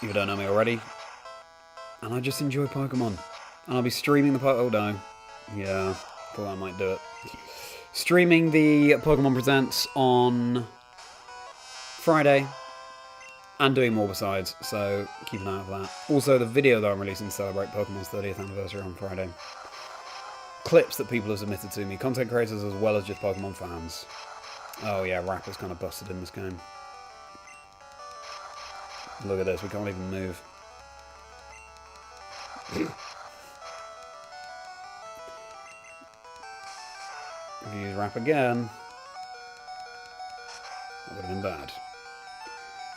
[SPEAKER 1] If you don't know me already. And I just enjoy Pokemon. And I'll be streaming the Oh no. Yeah, thought I might do it. Streaming the Pokemon Presents on Friday. And doing more besides, so keep an eye out for that. Also, the video that I'm releasing to celebrate Pokemon's 30th anniversary on Friday. Clips that people have submitted to me. Content creators as well as just Pokemon fans. Oh yeah, Rapper's kind of busted in this game. Look at this, we can't even move. If you use Rap again, that would have been bad.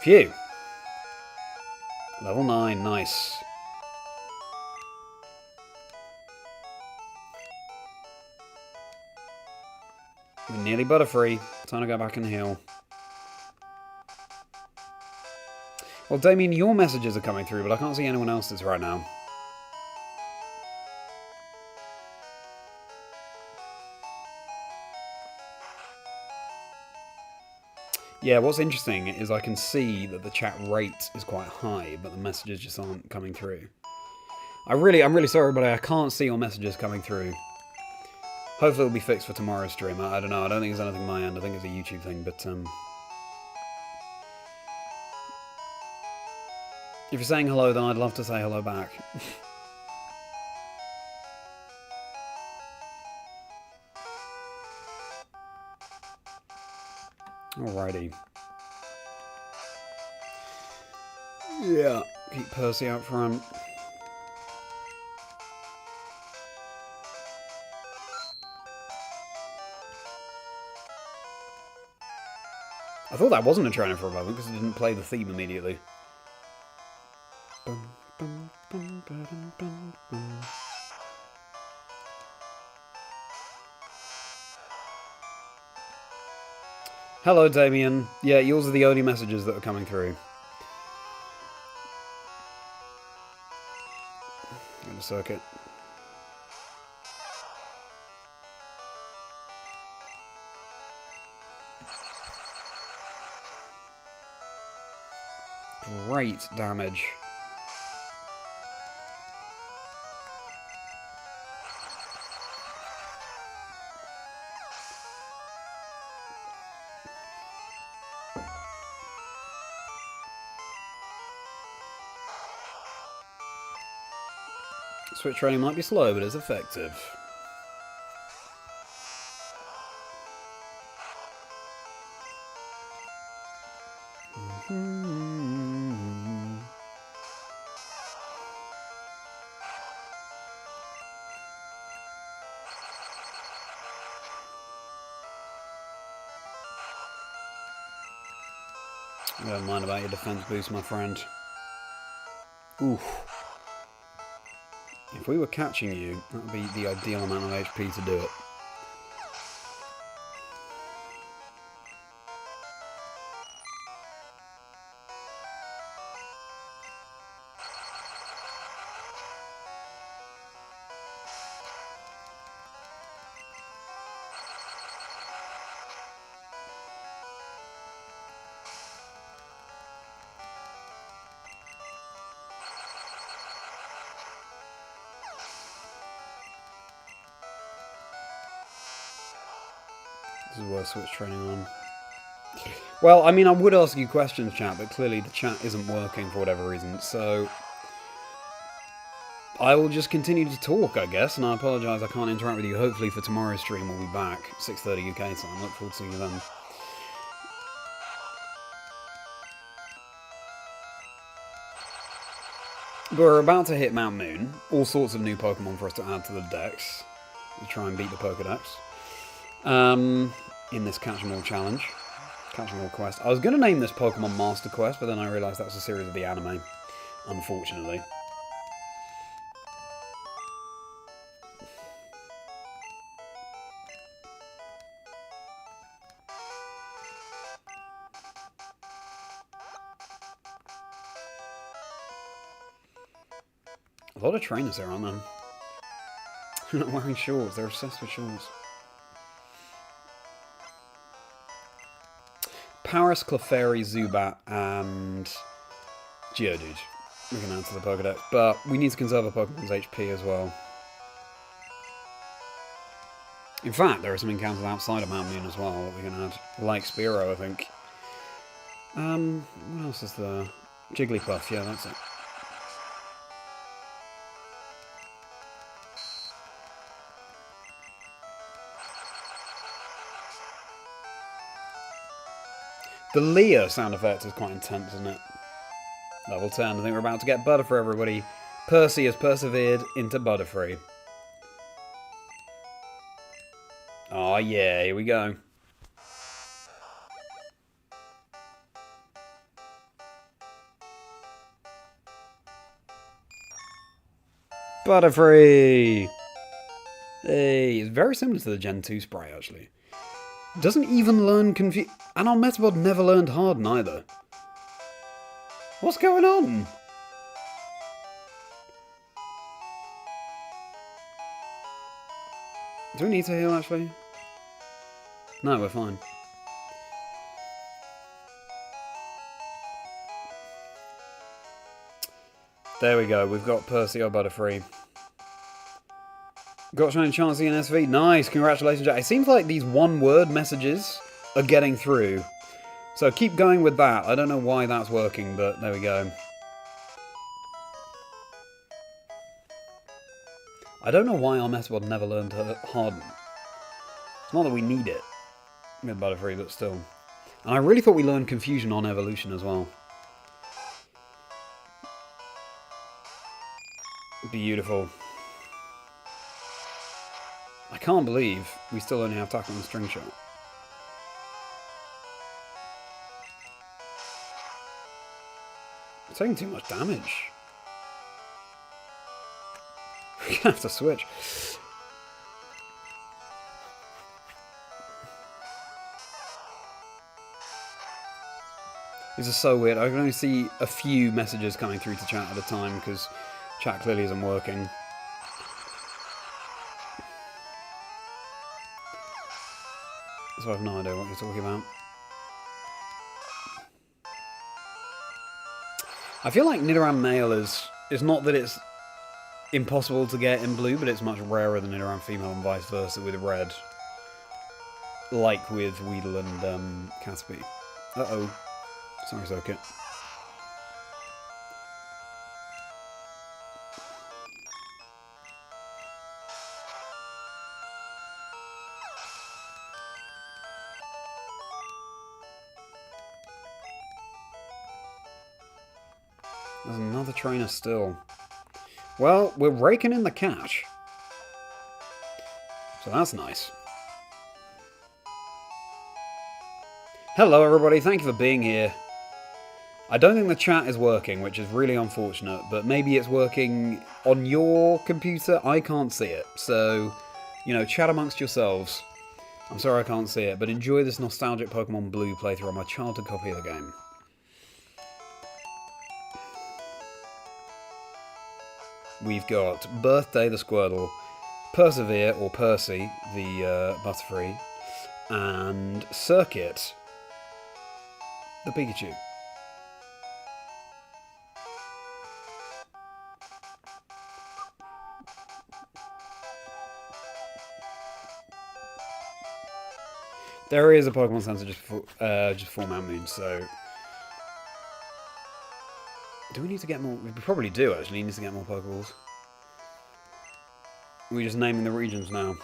[SPEAKER 1] Phew! Level 9, nice. We're nearly Butterfree. Time to go back and heal. Well, Damien, your messages are coming through, but I can't see anyone else's right now. Yeah, what's interesting is I can see that the chat rate is quite high, but the messages just aren't coming through. I'm really sorry, but I can't see your messages coming through. Hopefully it'll be fixed for tomorrow's stream. I don't know, I don't think it's anything on my end. I think it's a YouTube thing, but if you're saying hello, then I'd love to say hello back. Alrighty. Yeah, keep Percy out front. I thought that wasn't a trainer for a moment because it didn't play the theme immediately. Hello, Damien. Yeah, yours are the only messages that are coming through. Go to circuit. Great damage. Switch training might be slow, but it's effective. I don't mind about your defense boost, my friend. Oof. If we were catching you, that would be the ideal amount of HP to do it. This is worth switch training on. Well, I mean, I would ask you questions, chat, but clearly the chat isn't working for whatever reason, so I will just continue to talk, I guess, and I apologise I can't interact with you. Hopefully for tomorrow's stream we'll be back, 6:30 UK time. Look forward to seeing you then. But we're about to hit Mount Moon. All sorts of new Pokemon for us to add to the decks. To try and beat the Pokedex. In this Catch 'em All challenge. Catch 'em All quest. I was going to name this Pokemon Master Quest, but then I realised that was a series of the anime. Unfortunately. A lot of trainers there, aren't there? They're not wearing shorts, they're obsessed with shorts. Paris, Clefairy, Zubat, and Geodude. We can add to the Pokedex, but we need to conserve a Pokemon's HP as well. In fact, there are some encounters outside of Mount Moon as well that we can add. Like Spearow, I think. What else is there? Jigglypuff, yeah, that's it. The Leah sound effect is quite intense, isn't it? Level 10. I think we're about to get Butterfree, everybody. Percy has persevered into Butterfree. Oh yeah, here we go. Butterfree! Hey, it's very similar to the Gen 2 spray, actually. Doesn't even learn and our Metabot never learned Harden either. What's going on? Do we need to heal, actually? No, we're fine. There we go, we've got Percy or Butterfree. Got Shining Chansey and SV. Nice, congratulations, Jack. It seems like these one-word messages are getting through. So keep going with that. I don't know why that's working, but there we go. I don't know why our Metabot never learned to Harden. It's not that we need it with Butterfree, but still. And I really thought we learned Confusion on Evolution as well. Beautiful. I can't believe we still only have Tackle and String Shot. It's taking too much damage. We're gonna have to switch. This is so weird. I can only see a few messages coming through to chat at a time because chat clearly isn't working. So I have no idea what you're talking about. I feel like Nidoran male is not that it's impossible to get in blue, but it's much rarer than Nidoran female and vice versa with red. Like with Weedle and Caterpie. Uh-oh. Sorry, Circuit. There's another trainer still. Well, we're raking in the cash. So that's nice. Hello everybody, thank you for being here. I don't think the chat is working, which is really unfortunate, but maybe it's working on your computer. I can't see it. So, you know, chat amongst yourselves. I'm sorry I can't see it, but enjoy this nostalgic Pokemon Blue playthrough on my childhood copy of the game. We've got Birthday the Squirtle, Persevere, or Percy the Butterfree, and Circuit the Pikachu. There is a Pokemon Center just before Mount Moon, so... Do we need to get more? We probably do, actually. Need to get more Pokeballs. We're just naming the regions now.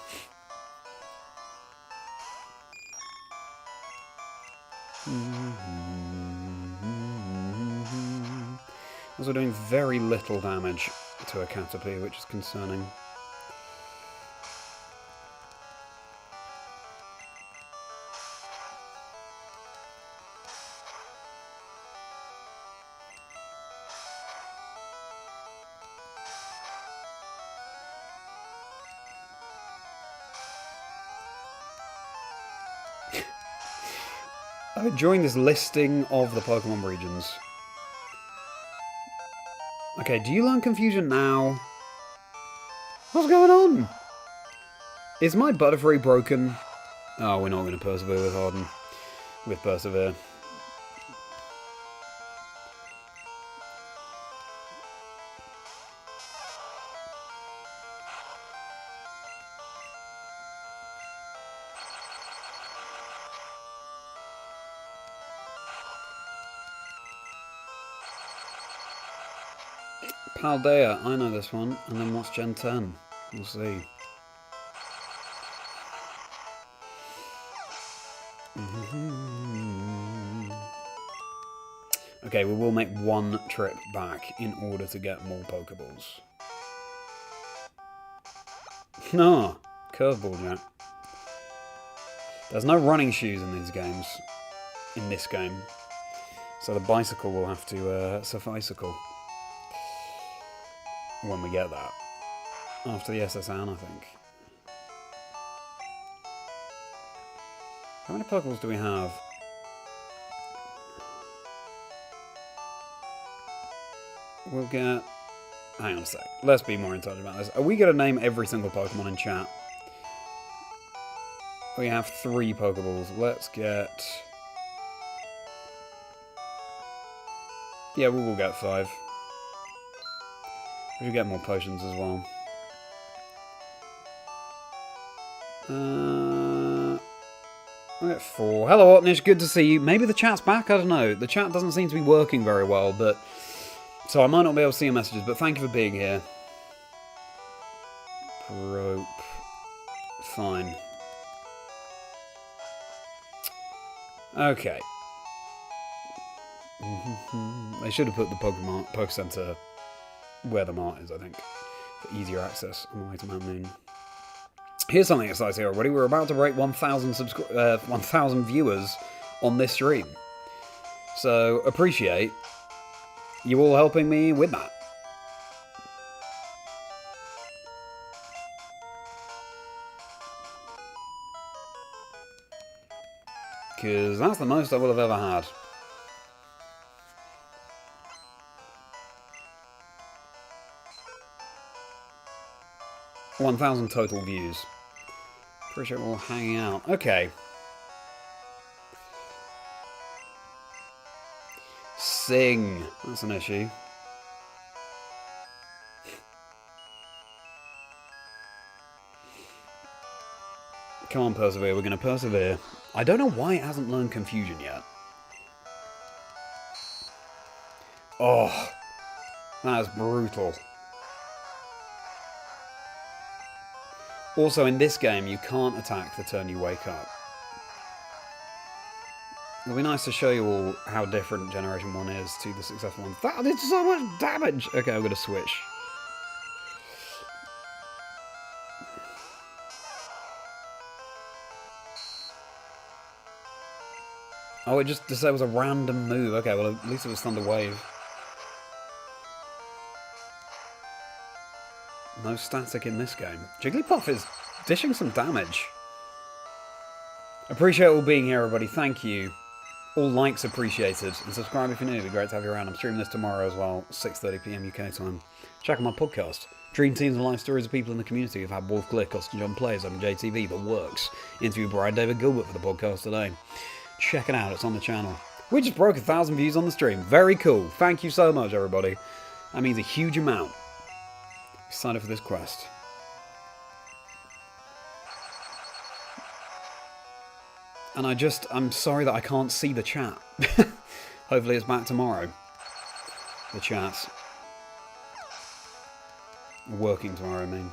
[SPEAKER 1] Also doing very little damage to a Caterpie, which is concerning. I'm enjoying this listing of the Pokemon regions. Okay, do you learn Confusion now? What's going on? Is my Butterfree broken? Oh, we're not going to Persevere with Harden. With Persevere. Paldea, I know this one. And then what's Gen 10? We'll see. Okay, we will make one trip back in order to get more Pokeballs. No, curveball, Jack. There's no running shoes in these games. In this game. So the bicycle will have to suffice-icle. When we get that. After the SSN, I think. How many Pokeballs do we have? We'll get... Hang on a sec. Let's be more in touch about this. Are we going to name every single Pokemon in chat? We have 3 Pokeballs. Let's get... Yeah, we will get 5. We should get more potions as well. We'll get 4. Hello, Otnish. Good to see you. Maybe the chat's back. I don't know. The chat doesn't seem to be working very well, but... So I might not be able to see your messages, but thank you for being here. Prope. Fine. Okay. They should have put the Poke Center where the mart is, I think, for easier access on the way to Mount Moon. Here's something exciting already. We're about to break 1,000 viewers on this stream. So, appreciate you all helping me with that. Because that's the most I will have ever had. $1,000 total views. Appreciate we're all hanging out. Okay. Sing. That's an issue. Come on, Persevere. We're going to persevere. I don't know why it hasn't learned Confusion yet. Oh. That is brutal. Also, in this game, you can't attack the turn you wake up. It'll be nice to show you all how different Generation 1 is to the successful one. That did so much damage! Okay, I'm going to switch. Oh, it just said it was a random move. Okay, well, at least it was Thunder Wave. No static in this game. Jigglypuff is dishing some damage. Appreciate all being here, everybody. Thank you. All likes appreciated. And subscribe if you're new. It'd be great to have you around. I'm streaming this tomorrow as well, 6:30 PM UK time. Check out my podcast. Dream teams and life stories of people in the community who've had Wolf Glick, Austin John Plays, I'm JTV, but works. Interview Brian David Gilbert for the podcast today. Check it out. It's on the channel. We just broke 1,000 views on the stream. Very cool. Thank you so much, everybody. That means a huge amount. Excited for this quest. And I'm sorry that I can't see the chat. Hopefully it's back tomorrow. The chat. Working tomorrow, I mean.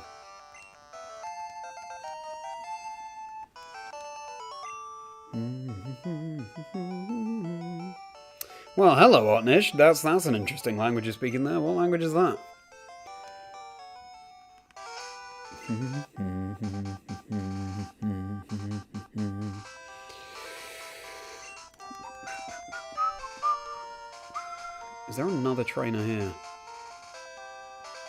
[SPEAKER 1] Well, hello, Otnish. That's an interesting language you're speaking there. What language is that? Is there another trainer here?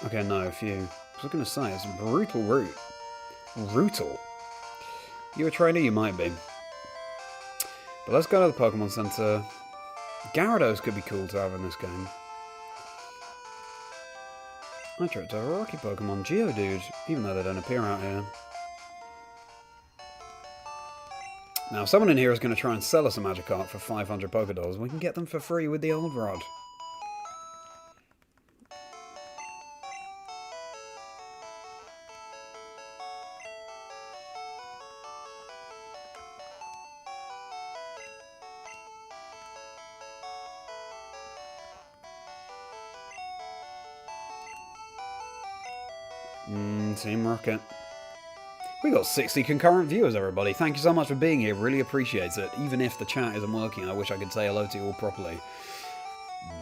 [SPEAKER 1] Okay, no, a few. I was going to say, it's a brutal route. Brutal. You a trainer? You might be. But let's go to the Pokemon Center. Gyarados could be cool to have in this game. I tried to have a Rocky Pokemon, Geodude, even though they don't appear out here. Now, someone in here is going to try and sell us a Magikarp for 500 Pokédolls. We can get them for free with the old rod. Team Rocket. We got 60 concurrent viewers, everybody. Thank you so much for being here. Really appreciate it. Even if the chat isn't working, I wish I could say hello to you all properly.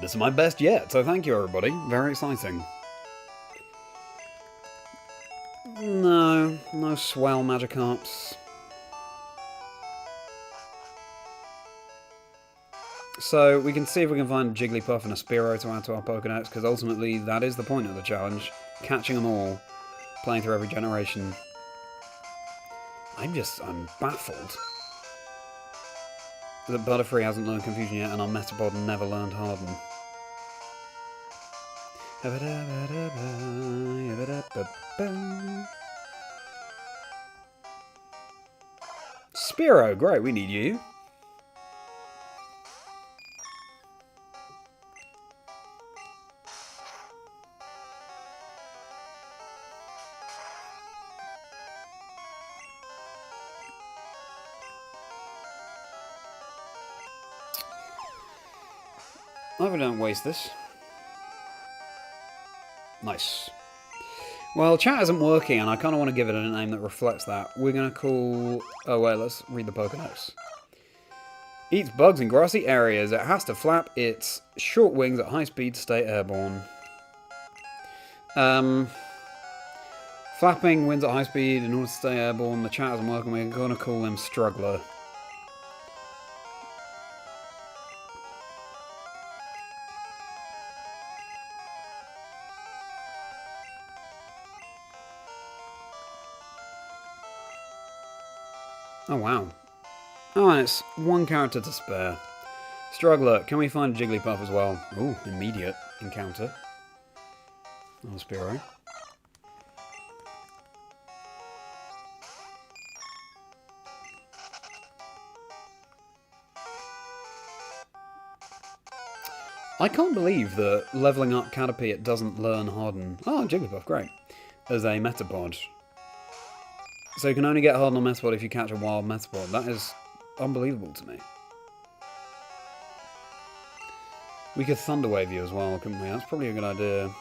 [SPEAKER 1] This is my best yet, so thank you, everybody. Very exciting. No swell Magikarps. So we can see if we can find a Jigglypuff and a Spearow to add to our Pokédex, because ultimately that is the point of the challenge. Catching them all. Playing through every generation. I'm baffled that Butterfree hasn't learned Confusion yet and our Metapod never learned Harden. Spearow, great, we need you. I hope I don't waste this. Nice. Well, chat isn't working, and I kind of want to give it a name that reflects that. We're going to call... Oh, wait, let's read the Pokédex. Eats bugs in grassy areas. It has to flap its short wings at high speed to stay airborne. Flapping wings at high speed in order to stay airborne. The chat isn't working. We're going to call him Struggler. Oh, wow. Oh, and it's one character to spare. Struggler, can we find a Jigglypuff as well? Ooh, immediate encounter. Oh, Spearow. I can't believe that leveling up Caterpie it doesn't learn Harden. Oh, Jigglypuff, great. As a Metapod. So you can only get Harden on Metapod if you catch a wild Metapod. That is unbelievable to me. We could Thunder Wave you as well, couldn't we? That's probably a good idea.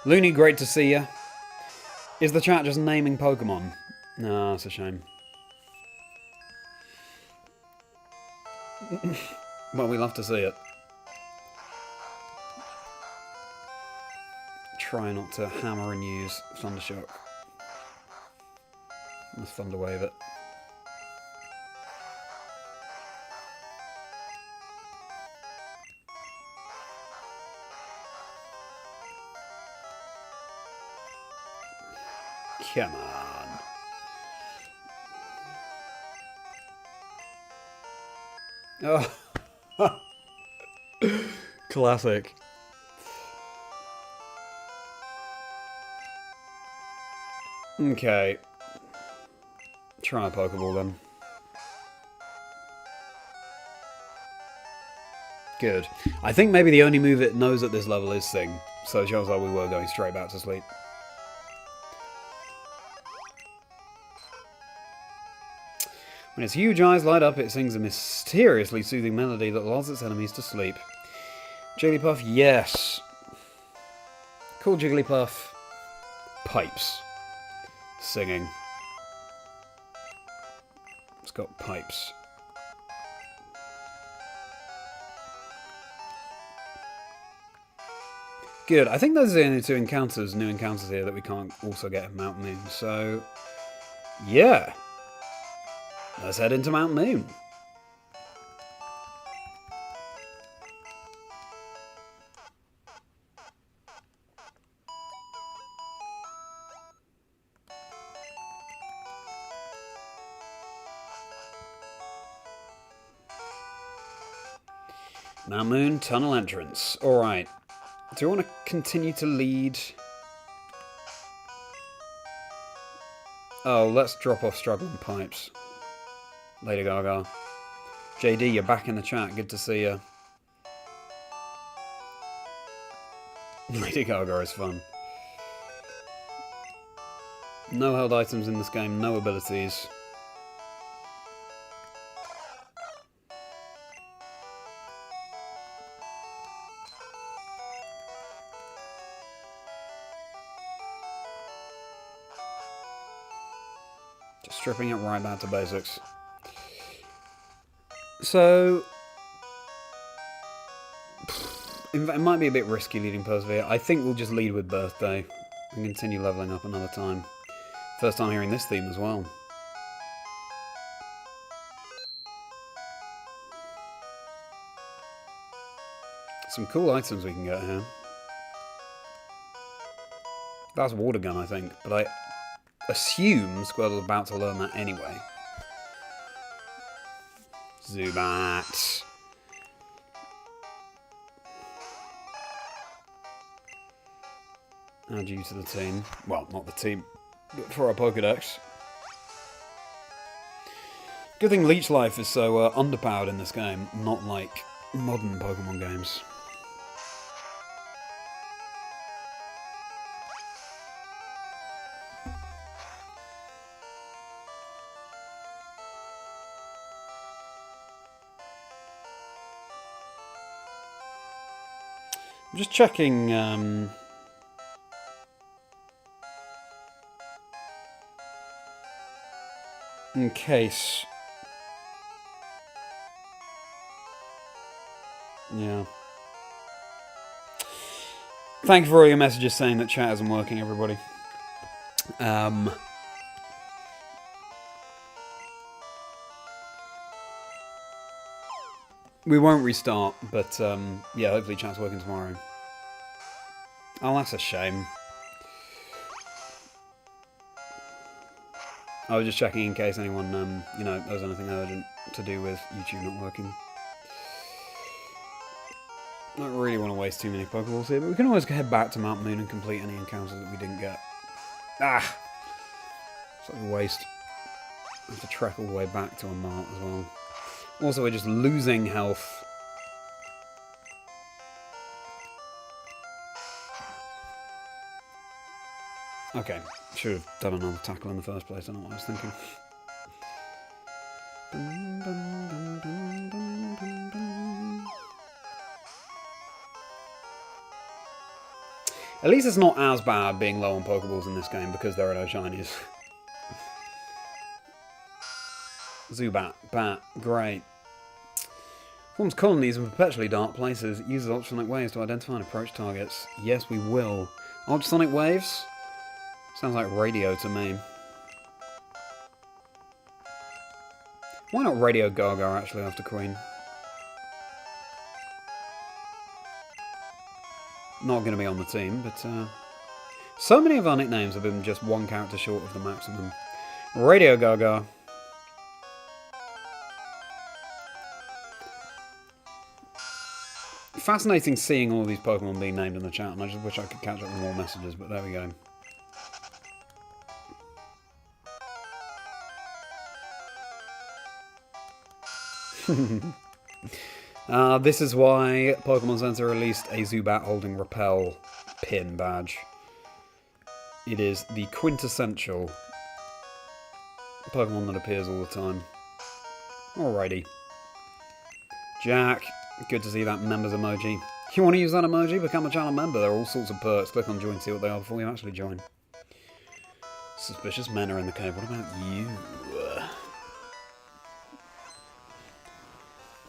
[SPEAKER 1] Looney, great to see you. Is the chat just naming Pokemon? No, that's a shame. Well, we love to see it. Try not to hammer and use Thundershock. That's fun to wave it. Come on. Oh. Classic. Okay. Try a Pokeball then. Good. I think maybe the only move it knows at this level is Sing, so it shows like we were going straight back to sleep. When its huge eyes light up, it sings a mysteriously soothing melody that lulls its enemies to sleep. Jigglypuff, yes. Cool Jigglypuff. Pipes. Singing. It's got pipes. Good. I think those are the only two encounters, new encounters here that we can't also get in Mount Moon. So, yeah. Let's head into Mount Moon. Mount Moon tunnel entrance. Alright. Do you want to continue to lead? Oh, let's drop off Struggling Pipes. Lady Gaga. JD, you're back in the chat. Good to see you. Lady Gaga is fun. No held items in this game, no abilities. Just stripping it right back to basics. So, it might be a bit risky leading Persevere. I think we'll just lead with Birthday and continue leveling up another time. First time hearing this theme as well. Some cool items we can get here. That's Water Gun, I think, but I assume Squirtle's about to learn that anyway. Zubat. Add you to the team. Well, not the team, but for our Pokedex. Good thing Leech Life is so underpowered in this game, not like modern Pokemon games. I'm just checking in case. Yeah. Thank you for all your messages saying that chat isn't working, everybody. We won't restart, but yeah, hopefully chat's working tomorrow. Oh, that's a shame. I was just checking in case anyone, you know, there was anything urgent to do with YouTube not working. Don't really want to waste too many Pokeballs here, but we can always head back to Mount Moon and complete any encounters that we didn't get. Ah! It's like a waste. I have to trek all the way back to a mart as well. Also, we're just losing health. Okay, should have done another tackle in the first place, I don't know what I was thinking. At least it's not as bad being low on Pokeballs in this game because there are no shinies. Zubat, Bat, great. Forms colonies in perpetually dark places. It uses ultrasonic waves to identify and approach targets. Yes, we will. Ultrasonic waves? Sounds like radio to me. Why not Radio Gaga actually after Queen? Not going to be on the team, but so many of our nicknames have been just one character short of the maximum. Radio Gaga. Fascinating seeing all these Pokemon being named in the chat, and I just wish I could catch up with more messages, but there we go. This is why Pokemon Center released a Zubat holding Repel pin badge. It is the quintessential Pokemon that appears all the time. Alrighty. Jack, good to see that members emoji. You want to use that emoji? Become a channel member. There are all sorts of perks. Click on join, see what they are before you actually join. Suspicious men are in the cave. What about you?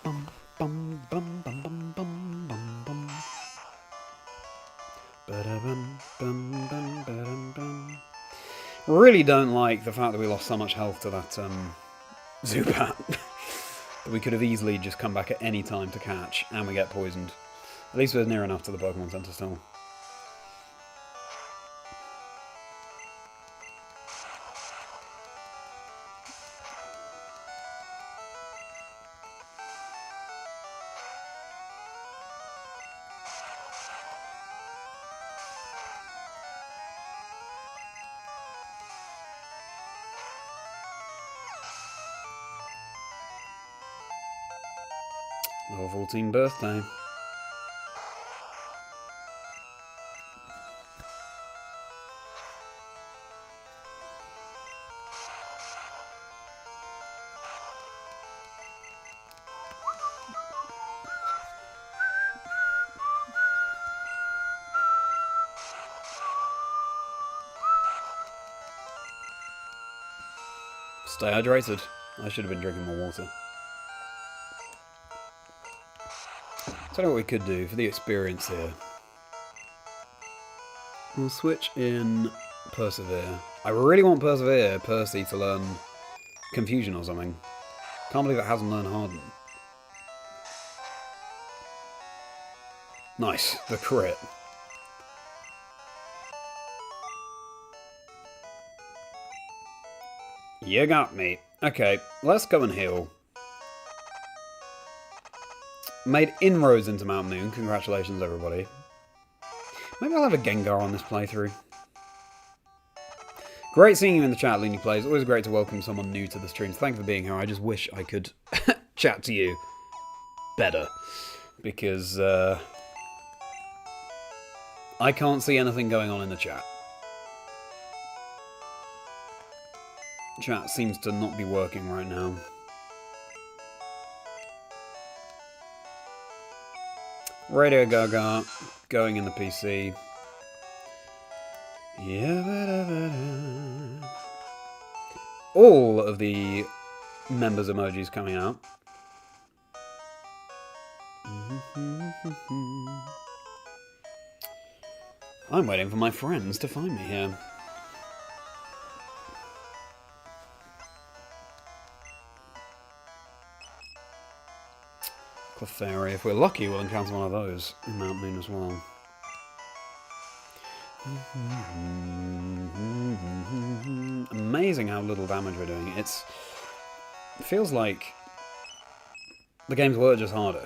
[SPEAKER 1] Bum, bum, bum, bum, bum, bum, bum, bum. Ba-da-bum, bum, bum, ba-dum, bum. Really don't like the fact that we lost so much health to that Zubat. That we could have easily just come back at any time to catch, and we get poisoned. At least we're near enough to the Pokemon Center still. Level 14 birthday. Stay hydrated. I should have been drinking more water. Tell you what we could do for the experience here. We'll switch in Persevere. I really want Percy to learn Confusion or something. Can't believe it hasn't learned Harden. Nice, the crit. You got me. Okay, let's go and heal. Made inroads into Mount Moon. Congratulations, everybody. Maybe I'll have a Gengar on this playthrough. Great seeing you in the chat, Looney Plays. Always great to welcome someone new to the streams. Thank you for being here. I just wish I could chat to you better. Because I can't see anything going on in the chat. Chat seems to not be working right now. Radio Gaga going in the PC. Yeah, all of the members emojis coming out. I'm waiting for my friends to find me here. Clefairy. If we're lucky, we'll encounter one of those in Mount Moon as well. Amazing how little damage we're doing. It feels like the games were just harder.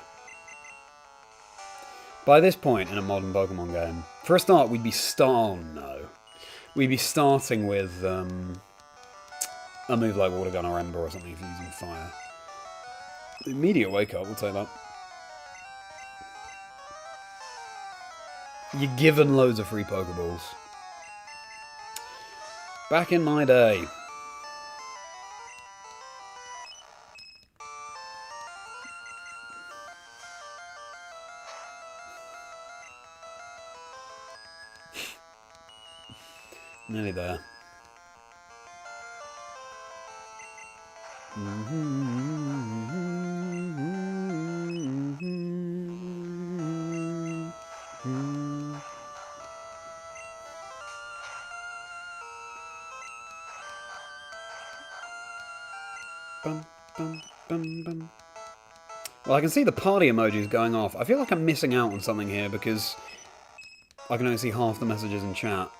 [SPEAKER 1] By this point in a modern Pokemon game, for a start, we'd be We'd be starting with a move like Water Gun or Ember or something if you're using fire. Immediate wake up, we'll take that. You're given loads of free Pokeballs. Back in my day. Nearly there. Bum, Bum, bum, bum. Well, I can see the party emojis going off. I feel like I'm missing out on something here because I can only see half the messages in chat.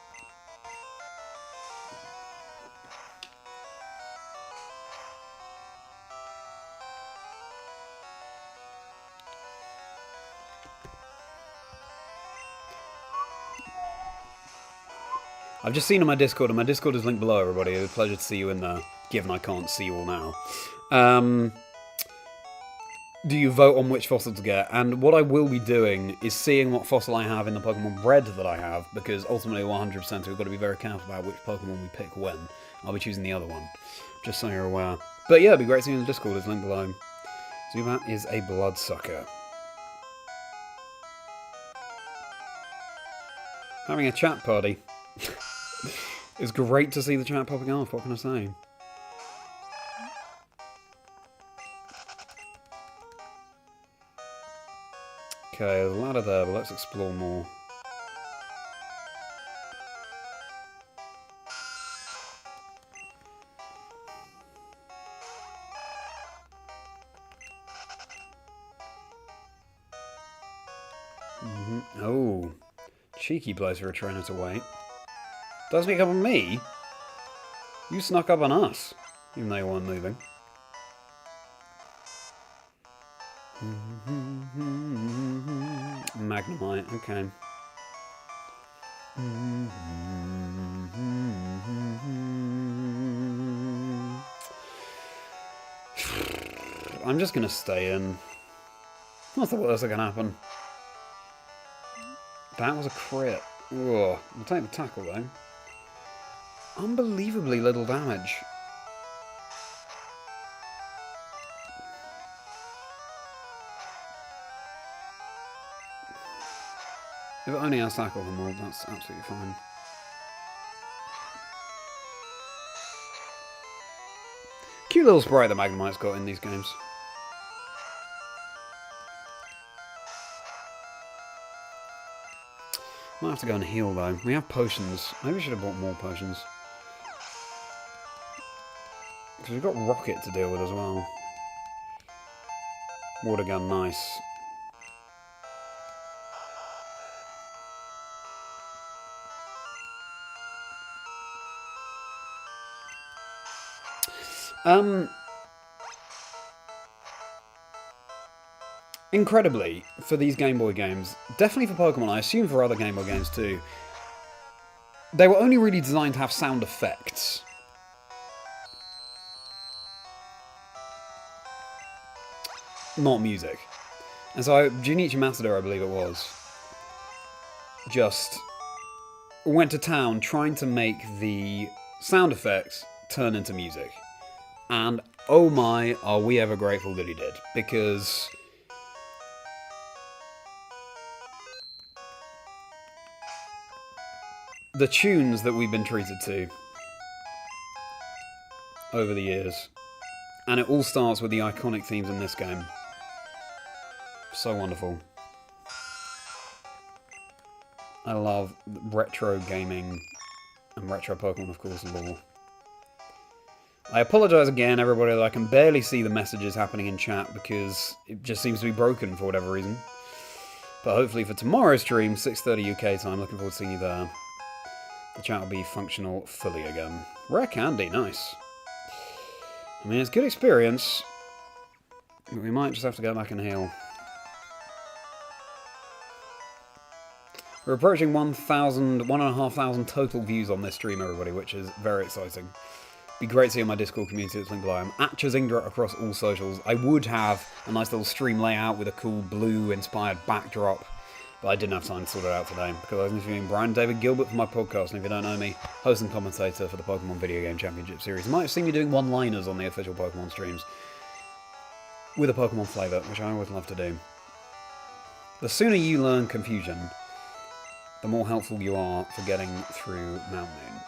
[SPEAKER 1] I've just seen on my Discord, and my Discord is linked below, everybody. It's a pleasure to see you in there, given I can't see you all now. Do you vote on which fossil to get? And what I will be doing is seeing what fossil I have in the Pokemon Red that I have, because ultimately 100% we've got to be very careful about which Pokemon we pick when. I'll be choosing the other one, just so you're aware. But yeah, it'd be great to see you in the Discord. It's linked below. Zubat is a bloodsucker. Having a chat party. It's great to see the chat popping off, what can I say? Okay, there's a ladder there, but let's explore more. Oh, cheeky place for a trainer to wait. Does sneak up on me? You snuck up on us, even though you weren't moving. Magnemite, okay. I'm just gonna stay in. What's the worst that can happen? That was a crit. Ugh. I'll take the tackle though. Unbelievably little damage. If it only has tackle them all, that's absolutely fine. Cute little sprite that Magnemite's got in these games. Might have to go and heal though. We have potions. Maybe we should have bought more potions. Because we've got Rocket to deal with as well. Water gun, nice. Incredibly, for these Game Boy games, definitely for Pokemon, I assume for other Game Boy games too, they were only really designed to have sound effects. Not music. And so Junichi Masuda, I believe it was, just went to town trying to make the sound effects turn into music. And oh my, are we ever grateful that he did. Because the tunes that we've been treated to over the years, and it all starts with the iconic themes in this game. So wonderful. I love retro gaming and retro Pokemon, of course, lore. I apologise again, everybody, that I can barely see the messages happening in chat because it just seems to be broken for whatever reason. But hopefully for tomorrow's stream, 6:30 UK time, looking forward to seeing you there. The chat will be functional fully again. Rare candy, nice. I mean, it's a good experience, but we might just have to go back and heal. We're approaching 1,500 total views on this stream, everybody, which is very exciting. Be great to see you on my Discord community that's linked below. I'm at Chazingdra across all socials. I would have a nice little stream layout with a cool blue-inspired backdrop, but I didn't have time to sort it out today because I was interviewing Brian David Gilbert for my podcast, and if you don't know me, host and commentator for the Pokemon Video Game Championship Series. You might have seen me doing one-liners on the official Pokemon streams with a Pokemon flavour, which I always love to do. The sooner you learn Confusion, the more helpful you are for getting through Mount Moon.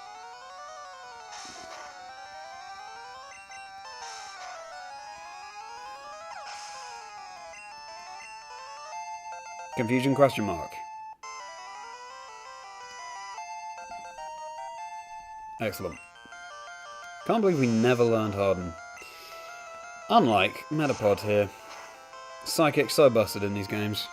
[SPEAKER 1] Confusion question mark. Excellent. Can't believe we never learned Harden. Unlike Metapod here. Psychic so busted in these games.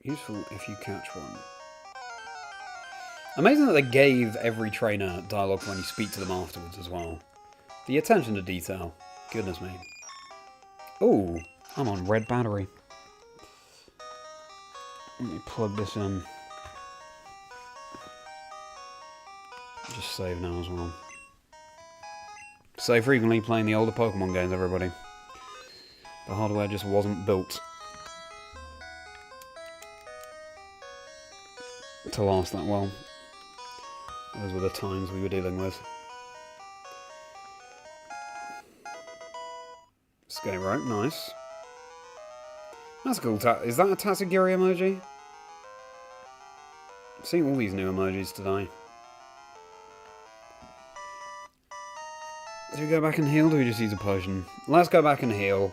[SPEAKER 1] Useful if you catch one. Amazing that they gave every trainer dialogue when you speak to them afterwards as well. The attention to detail. Goodness me. Ooh, I'm on red battery. Let me plug this in. Just save now as well. Save frequently playing the older Pokemon games, everybody. The hardware just wasn't built to last that well. Those were the times we were dealing with. Skate rope, nice. That's cool. Is that a Tatsugiri emoji? I'm seeing all these new emojis today. Do we go back and heal, or do we just use a potion? Let's go back and heal.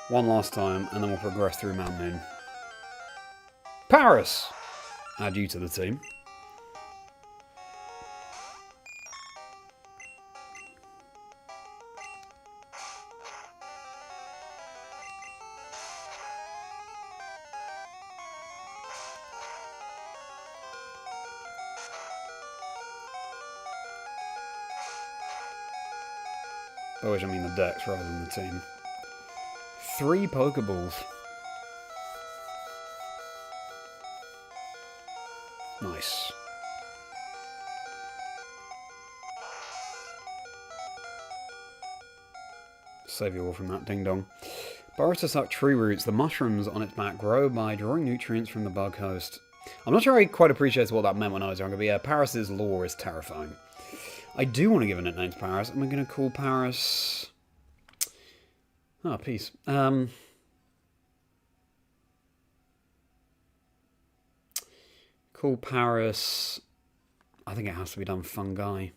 [SPEAKER 1] One last time, and then we'll progress through Mount Moon. Paris! Add you to the team. By which I mean the decks rather than the team. 3 Pokeballs. Nice. Save you all from that ding-dong. Burrow to suck tree roots. The mushrooms on its back grow by drawing nutrients from the bug host. I'm not sure I quite appreciated what that meant when I was younger, but yeah, Paris's lore is terrifying. I do want to give a nickname to Paris. Am I going to call Paris... Oh, peace. Call Paris... I think it has to be done fungi.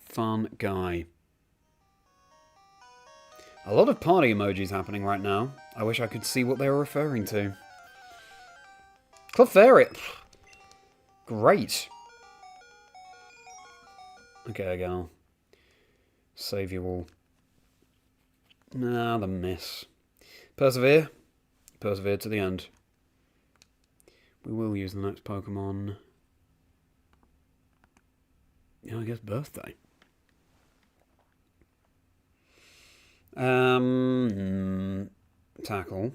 [SPEAKER 1] Fun guy. A lot of party emojis happening right now. I wish I could see what they were referring to. Clefairy! Great. Okay, again. Save you all. Nah, the miss. Persevere. Persevere to the end. We will use the next Pokemon. Yeah, I guess birthday. Tackle.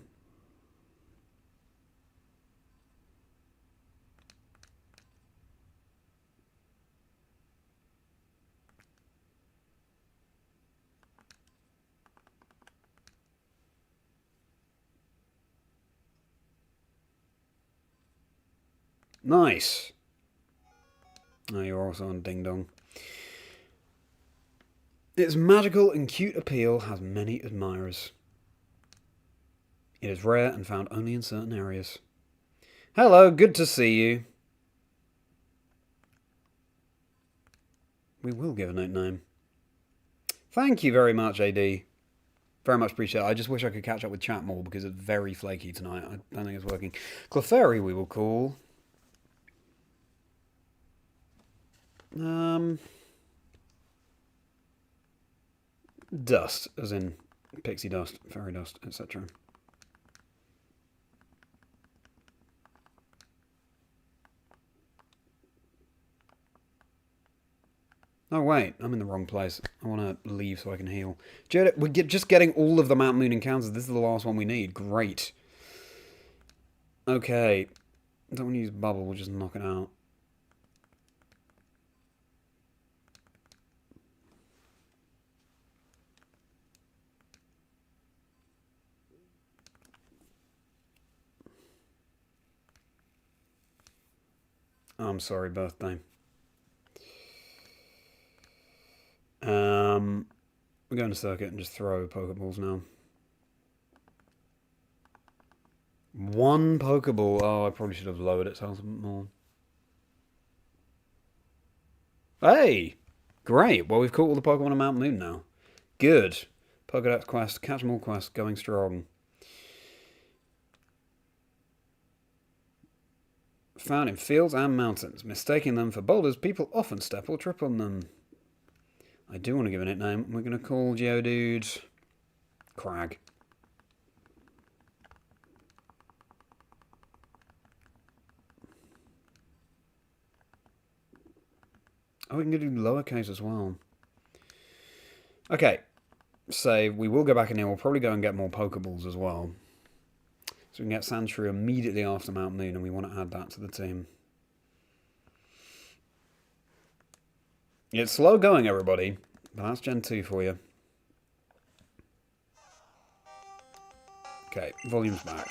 [SPEAKER 1] Nice. Oh, you're also on Ding Dong. Its magical and cute appeal has many admirers. It is rare and found only in certain areas. Hello, good to see you. We will give a nickname. Thank you very much, AD. Very much appreciate it. I just wish I could catch up with chat more because it's very flaky tonight. I don't think it's working. Clefairy we will call. Dust, as in pixie dust, fairy dust, etc. Oh wait, I'm in the wrong place. I want to leave so I can heal. We're just getting all of the Mount Moon encounters. This is the last one we need. Great. Okay. Don't want to use Bubble, we'll just knock it out. I'm sorry, birthday. We're going to circuit and just throw Pokeballs now. 1 Pokeball. Oh, I probably should have lowered its health a bit more. Hey! Great. Well, we've caught all the Pokemon on Mount Moon now. Good. Pokedex quest. Catch them all quest. Going strong. Found in fields and mountains. Mistaking them for boulders, people often step or trip on them. I do want to give a nickname. We're going to call Geodude Crag. Oh, we can do lowercase as well. Okay. So we will go back in here. We'll probably go and get more Pokeballs as well. So we can get Sandshrew immediately after Mount Moon, and we want to add that to the team. It's slow going, everybody, but that's Gen 2 for you. Okay, volume's back.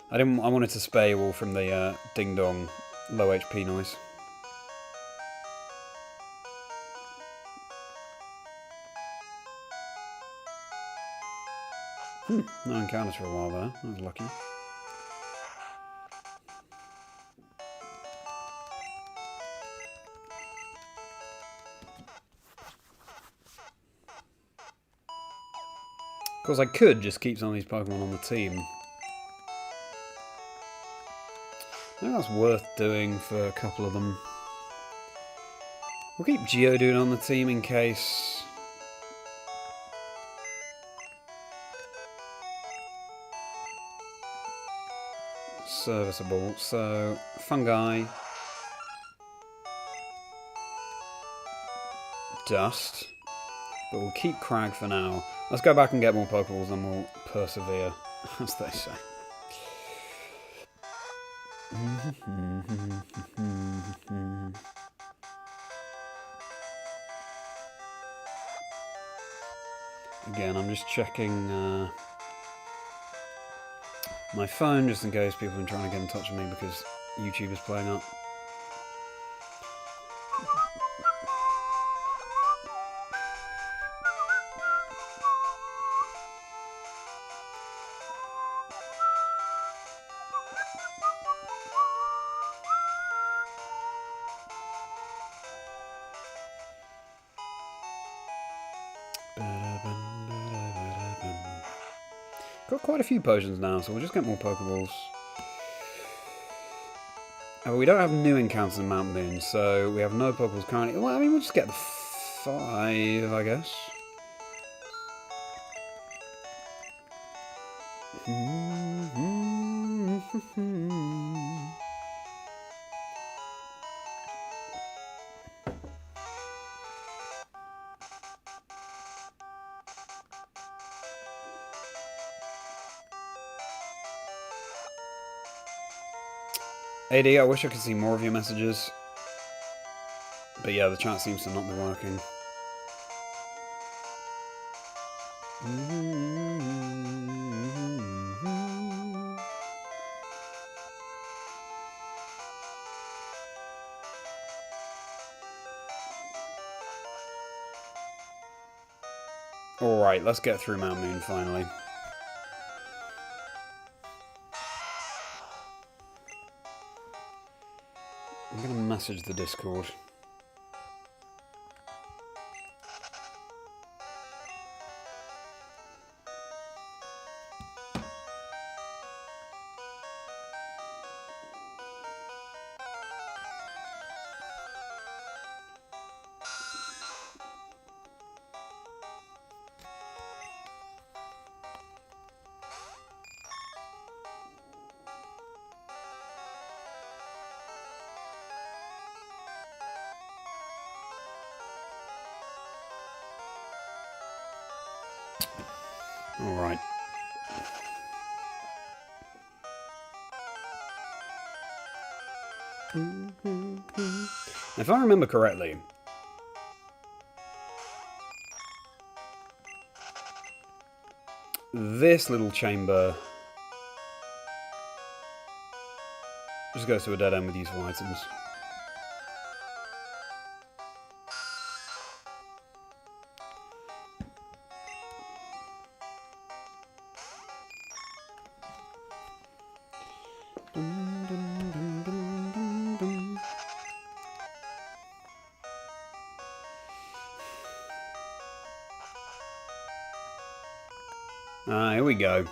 [SPEAKER 1] I wanted to spare you all from the ding dong low HP noise. No encounters for a while there. I was lucky. Of course, I could just keep some of these Pokemon on the team. I think that's worth doing for a couple of them. We'll keep Geodude on the team in case... serviceable. So, Fungi. Dust. But we'll keep Crag for now. Let's go back and get more Pokeballs and we'll persevere, as they say. Again, I'm just checking my phone just in case people have been trying to get in touch with me because YouTube is playing up. Got quite a few potions now, so we'll just get more Pokeballs. Oh, we don't have new encounters in Mount Moon, so we have no Pokeballs currently. Well, I mean, we'll just get the 5, I guess. AD, I wish I could see more of your messages. But yeah, the chat seems to not be working. Alright, let's get through Mount Moon finally. I'm going to message the Discord. Alright. If I remember correctly, this little chamber just goes to a dead end with useful items. Ah, here we go.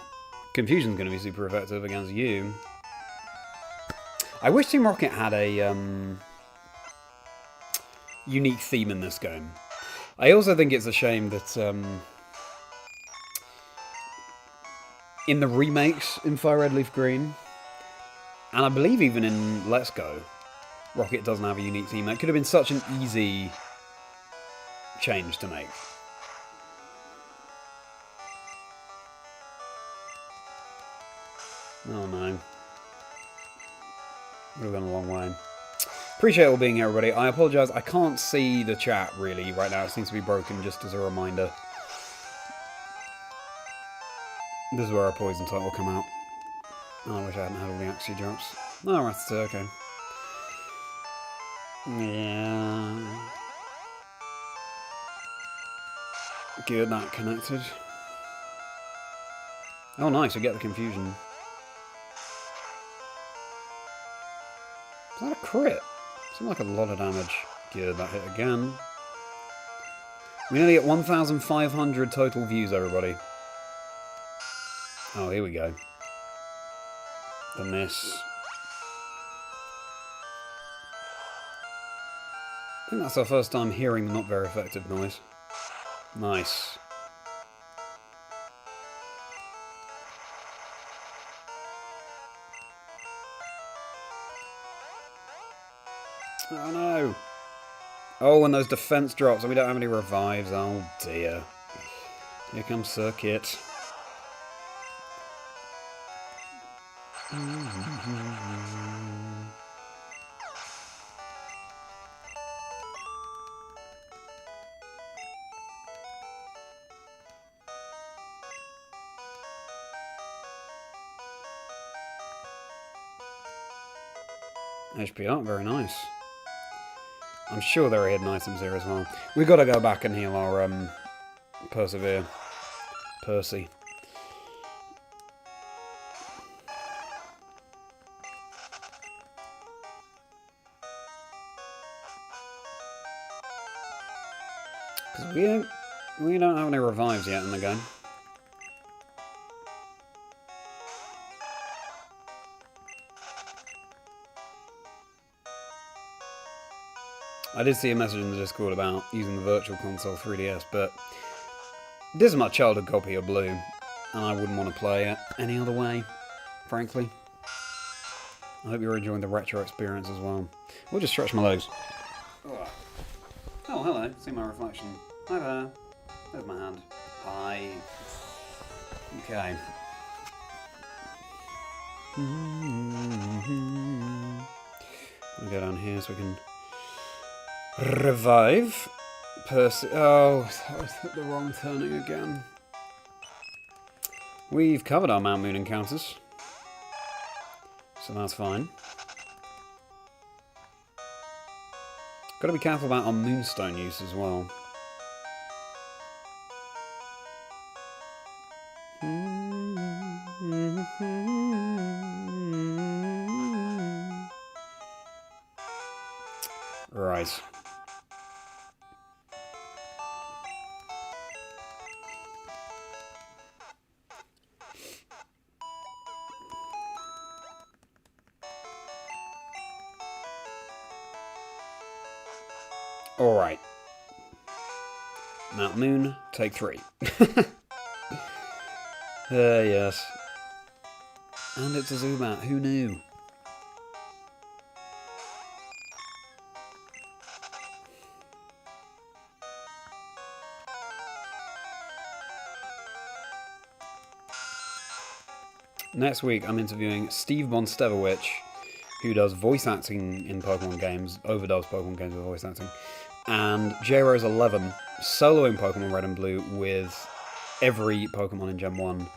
[SPEAKER 1] Confusion's going to be super effective against you. I wish Team Rocket had a unique theme in this game. I also think it's a shame that in the remakes in FireRed LeafGreen, and I believe even in Let's Go, Rocket doesn't have a unique theme. That could have been such an easy change to make. Oh no. Would have gone a long way. Appreciate all being here, everybody. I apologise, I can't see the chat really right now. It seems to be broken, just as a reminder. This is where our poison type will come out. Oh, I wish I hadn't had all the Axie drops. Oh, that's okay. Yeah. Good, that connected. Oh, nice, we get the confusion. Is that a crit? Seemed like a lot of damage. Good, that hit again. We nearly get 1,500 total views, everybody. Oh, here we go. The miss. I think that's our first time hearing the not very effective noise. Nice. Oh no! Oh, and those defense drops, and we don't have any revives. Oh dear. Here comes Circuit. HP up, very nice. I'm sure there are hidden items here as well. We've got to go back and heal our Persevere. Percy. Because we don't have any revives yet in the game. I did see a message in the Discord about using the Virtual Console 3DS, but this is my childhood copy of Blue, and I wouldn't want to play it any other way, frankly. I hope you're enjoying the retro experience as well. We'll just stretch my legs. Oh, hello. See my reflection. Hi there. There's my hand. Hi. Okay. We'll go down here so we can revive Percy. Oh, I hit the wrong turning again. We've covered our Mount Moon encounters, so that's fine. Got to be careful about our Moonstone use as well. Right. Alright. Mount Moon, take 3. Yes. And it's a Zubat, who knew? Next week I'm interviewing Steve Bonstevowicz, who does voice acting in Pokemon games, overdubs Pokemon games with voice acting, and J-Rose11 soloing Pokemon Red and Blue with every Pokemon in Gen 1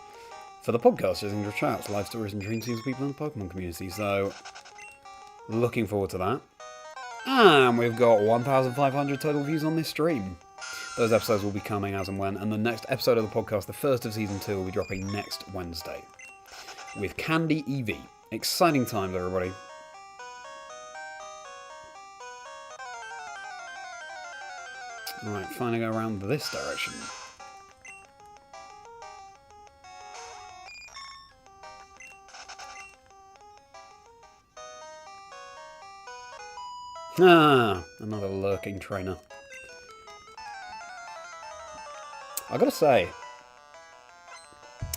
[SPEAKER 1] for the podcast, Chazingdra Chats, live stories and dream teams of people in the Pokemon community. So, looking forward to that. And we've got 1,500 total views on this stream. Those episodes will be coming as and when, and the next episode of the podcast, the first of Season 2, will be dropping next Wednesday with Candy Eevee. Exciting times, everybody. Alright, finally go around this direction. Ah, another lurking trainer. I gotta say,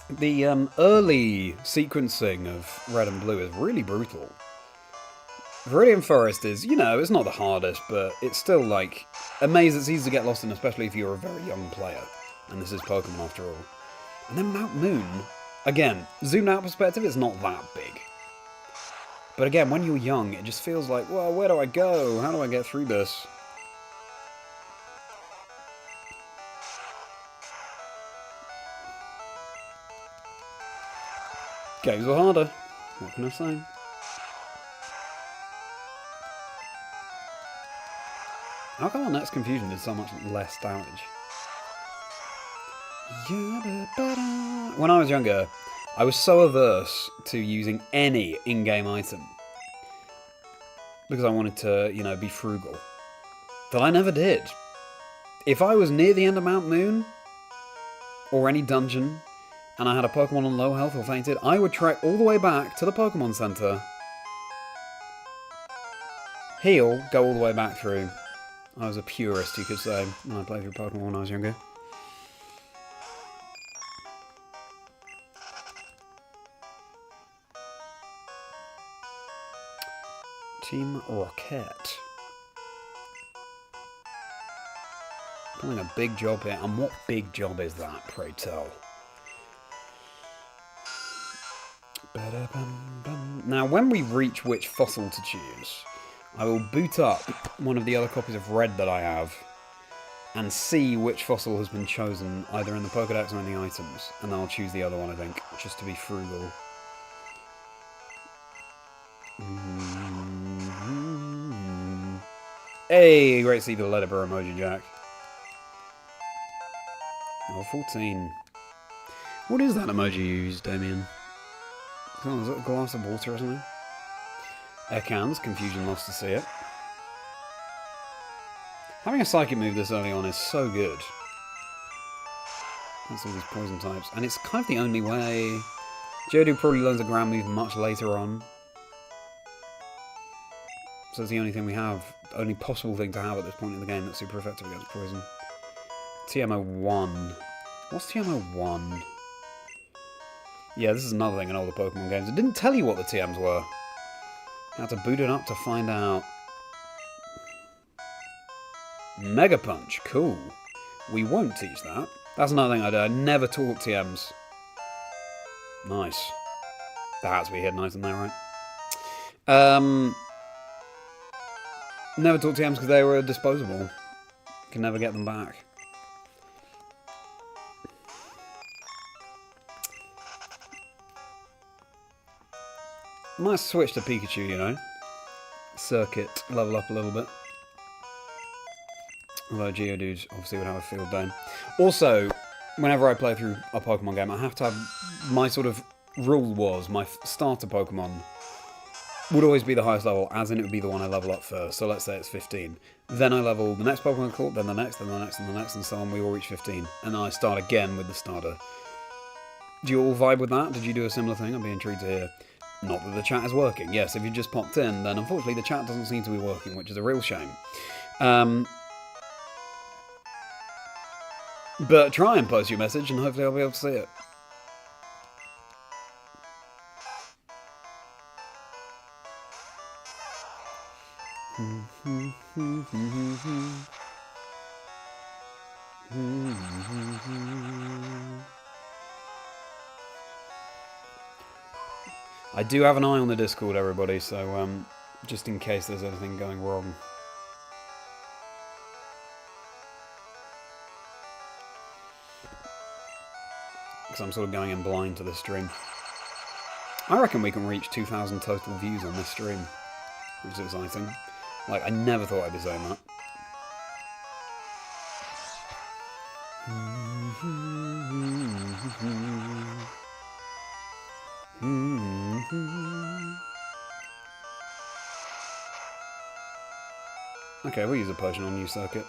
[SPEAKER 1] the early sequencing of Red and Blue is really brutal. Viridian Forest is, you know, it's not the hardest, but it's still, like, a maze that's easy to get lost in, especially if you're a very young player. And this is Pokemon after all. And then Mount Moon, again, zoomed out perspective, it's not that big. But again, when you're young, it just feels like, well, where do I go? How do I get through this? Games were harder. What can I say? How come our next Confusion did so much less damage? When I was younger, I was so averse to using any in-game item because I wanted to, you know, be frugal, that I never did. If I was near the end of Mount Moon or any dungeon and I had a Pokemon on low health or fainted, I would trek all the way back to the Pokemon Center, heal, go all the way back through. I was a purist, you could say, when I played through Pokemon when I was younger. Team Rocket. Pulling a big job here, and what big job is that, pray tell? Now, when we reach which fossil to choose, I will boot up one of the other copies of Red that I have and see which fossil has been chosen, either in the Pokédex or in the items, and then I'll choose the other one, I think, just to be frugal. Hey, great to see the Letterber emoji, Jack. Oh, 14. What is that emoji you used, Damien? Oh, is it a glass of water or something? Air cans, Confusion loves to see it. Having a psychic move this early on is so good. That's all these poison types. And it's kind of the only way. Geodude probably learns a ground move much later on. So it's the only thing we have, the only possible thing to have at this point in the game that's super effective against poison. TMO1. What's TMO1? Yeah, this is another thing in older Pokemon games. It didn't tell you what the TMs were. You had to boot it up to find out. Mega Punch, cool. We won't teach that. That's another thing I do. I never taught TMs. Nice. That has to be hidden item there, right? Never taught TMs because they were disposable. Can never get them back. Might switch to Pikachu, you know. Circuit, level up a little bit. Although Geodude obviously would have a field day. Also, whenever I play through a Pokemon game, I have to have my sort of rule was my starter Pokemon would always be the highest level, as in it would be the one I level up first. So let's say it's 15. Then I level the next Pokemon I caught, then the next, then the next, and the next, and so on. We all reach 15. And then I start again with the starter. Do you all vibe with that? Did you do a similar thing? I'd be intrigued to hear. Not that the chat is working. Yes, if you just popped in, then unfortunately the chat doesn't seem to be working, which is a real shame. But try and post your message, and hopefully I'll be able to see it. I do have an eye on the Discord, everybody, so just in case there's anything going wrong. Because I'm sort of going in blind to the stream. I reckon we can reach 2,000 total views on this stream, which is exciting. Like, I never thought I'd be saying that. Okay, we'll use a potion on new circuit.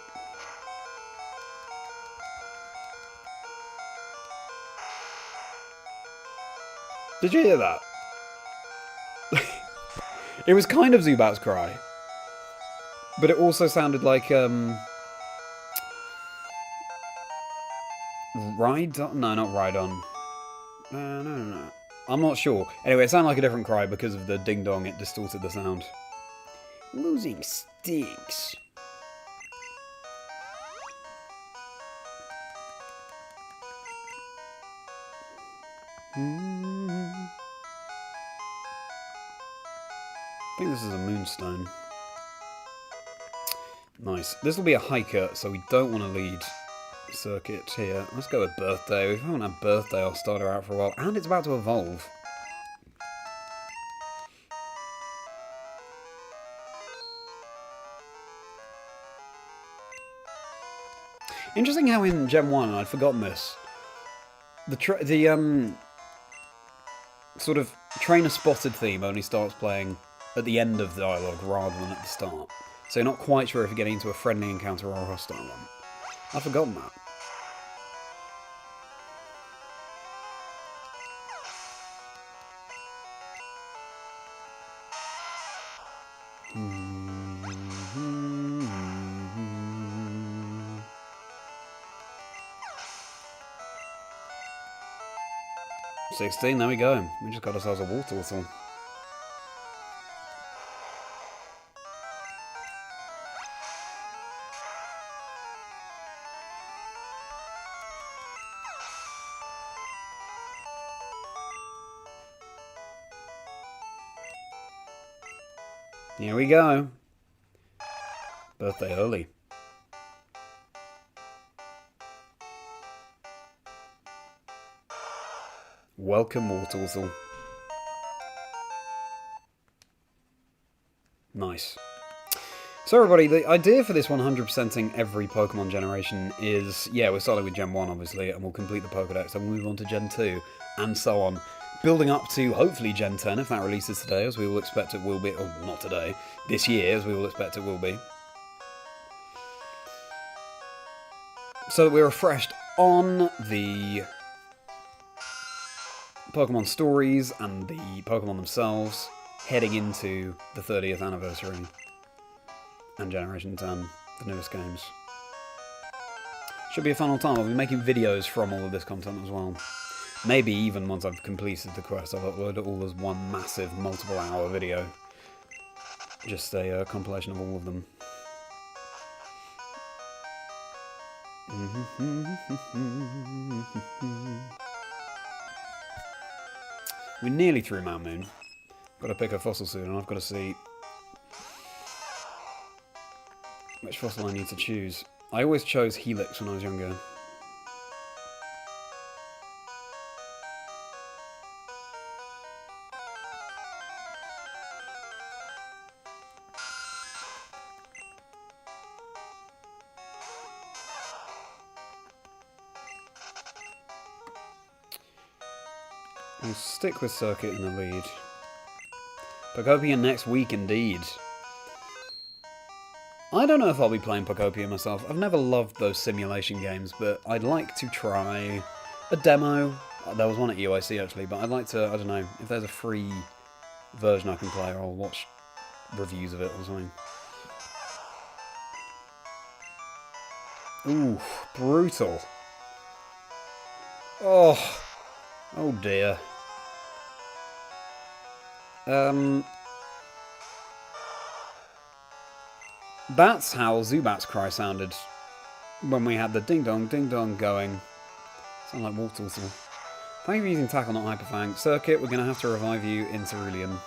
[SPEAKER 1] Did you hear that? It was kind of Zubat's cry. But it also sounded like, Rhydon? No, not Rhydon. No. I'm not sure. Anyway, it sounded like a different cry because of the ding-dong, it distorted the sound. Losing stinks. I think this is a moonstone. Nice. This will be a hiker, so we don't want to lead circuit here. Let's go with birthday. We haven't had birthday or starter out for a while, and it's about to evolve. Interesting how in Gen 1, and I'd forgotten this, the sort of trainer spotted theme only starts playing at the end of the dialogue rather than at the start. So you're not quite sure if you're getting into a friendly encounter or a hostile one. I'd forgotten that. Hmm. 16, there we go. We just got ourselves a Wartortle. Here we go. Birthday early. Welcome, Wartortle. Nice. So everybody, the idea for this 100%ing every Pokemon generation is, yeah, we're starting with Gen 1 obviously, and we'll complete the Pokedex, and we'll move on to Gen 2, and so on. Building up to, hopefully, Gen 10, if that releases today, as we will expect it will be, or not today, this year, as we will expect it will be. So that we're refreshed on the Pokemon stories and the Pokemon themselves, heading into the 30th anniversary and Generation 10, the newest games. Should be a fun old time. I'll be making videos from all of this content as well. Maybe even once I've completed the quest, I'll upload it all as one massive multiple-hour video. Just a compilation of all of them. We're nearly through Mount Moon. Got to pick a fossil soon, and I've got to see which fossil I need to choose. I always chose Helix when I was younger. We'll stick with Circuit in the lead. Pokopia next week, indeed. I don't know if I'll be playing Pokopia myself. I've never loved those simulation games, but I'd like to try a demo. There was one at UIC, actually, but I'd like to, I don't know, if there's a free version I can play, or I'll watch reviews of it or something. Ooh, brutal. Oh dear. That's how Zubat's cry sounded when we had the ding-dong, ding-dong going. Sound like Wartortle. Thank you for using Tackle, not Hyperfang. Circuit, we're going to have to revive you in Cerulean.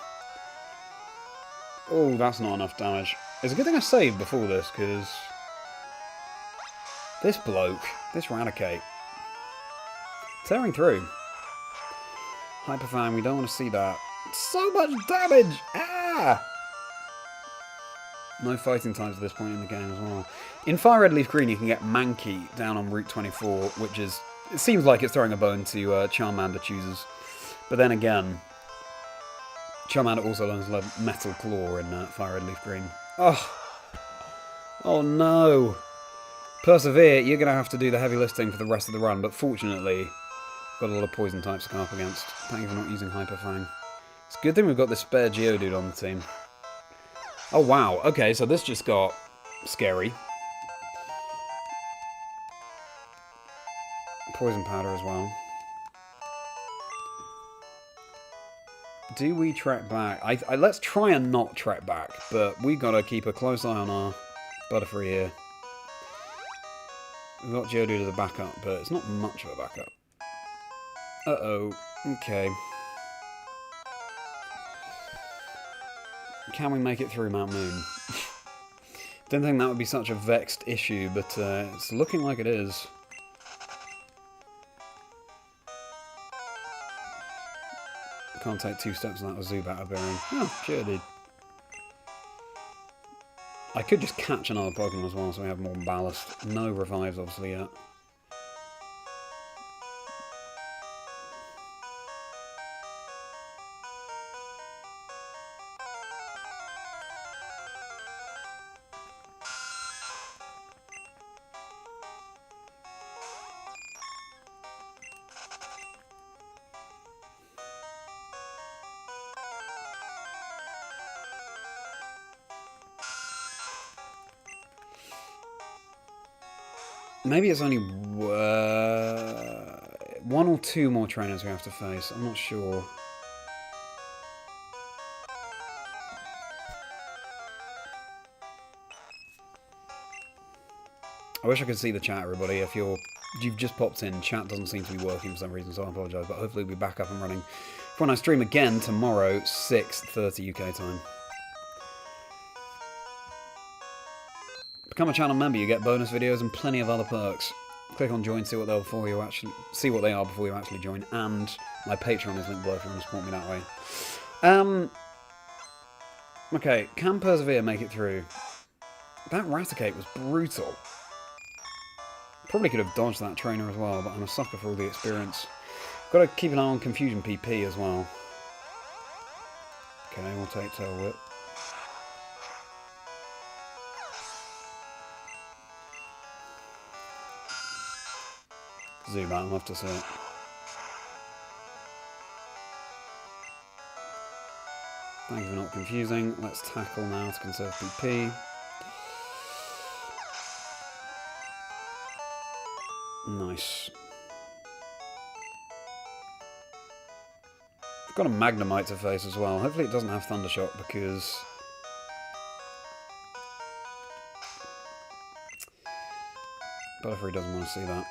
[SPEAKER 1] Oh, that's not enough damage. It's a good thing I saved before this, because this bloke, this Raticate, tearing through. Hyperfang, we don't want to see that. So much damage! Ah! No fighting times at this point in the game as well. In FireRed LeafGreen, you can get Mankey down on Route 24, which is... It seems like it's throwing a bone to Charmander choosers. But then again, Charmander also learns Metal Claw in FireRed LeafGreen. Oh no! Persevere, you're going to have to do the heavy lifting for the rest of the run, but fortunately, got a lot of poison types to come up against. Thank you for not using Hyperfang. It's a good thing we've got this spare Geodude on the team. Oh wow, okay, so this just got scary. Poison powder as well. Do we trek back? Let's try and not trek back, but we gotta keep a close eye on our Butterfree here. We've got Geodude as a backup, but it's not much of a backup. Uh-oh. Okay. Can we make it through Mount Moon? Didn't think that would be such a vexed issue, but it's looking like it is. Can't take 2 steps without a Zubat appearing. Oh, sure did. I could just catch another Pokemon as well, so we have more ballast. No revives, obviously, yet. Maybe it's only 1 or 2 more trainers we have to face. I'm not sure. I wish I could see the chat, everybody. If you've just popped in, chat doesn't seem to be working for some reason, so I apologise. But hopefully we'll be back up and running for when I stream again tomorrow, 6:30 UK time. Become a channel member, you get bonus videos and plenty of other perks. Click on join, see what they are before you actually join, and my Patreon is linked below if you want to support me that way. Okay, can Persevere make it through? That Raticate was brutal. Probably could have dodged that trainer as well, but I'm a sucker for all the experience. Got to keep an eye on Confusion PP as well. Okay, we'll take Tail Whip. Zubat, I'll have to see it. Thank you for not confusing. Let's tackle now to conserve PP. Nice. I've got a Magnemite to face as well. Hopefully it doesn't have Thundershock because... Butterfree doesn't want to see that.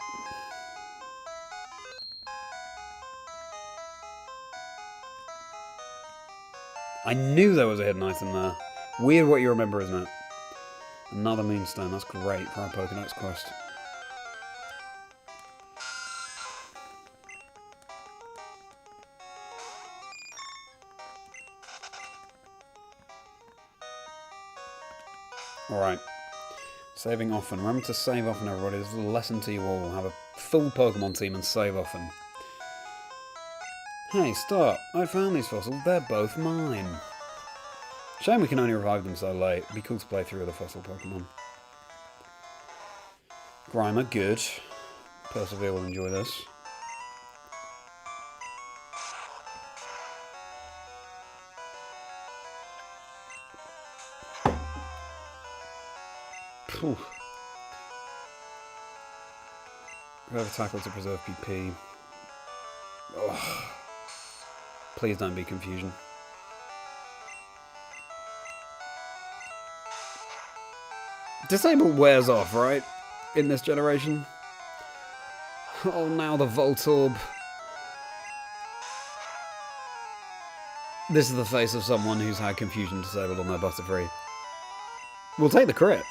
[SPEAKER 1] I knew there was a hidden item there. Weird what you remember, isn't it? Another Moonstone. That's great for our Pokédex quest. Alright. Saving often. Remember to save often, everybody. This is a lesson to you all. Have a full Pokemon team and save often. Hey, stop. I found these fossils. They're both mine. Shame we can only revive them so late. It'd be cool to play through with a fossil Pokemon. Grimer, good. Persevere will enjoy this. Phew. Whoever tackle to preserve PP. Oh. Please don't be Confusion. Disable wears off, right? In this generation. Oh, now the Voltorb. This is the face of someone who's had Confusion disabled on their Butterfree. We'll take the crit.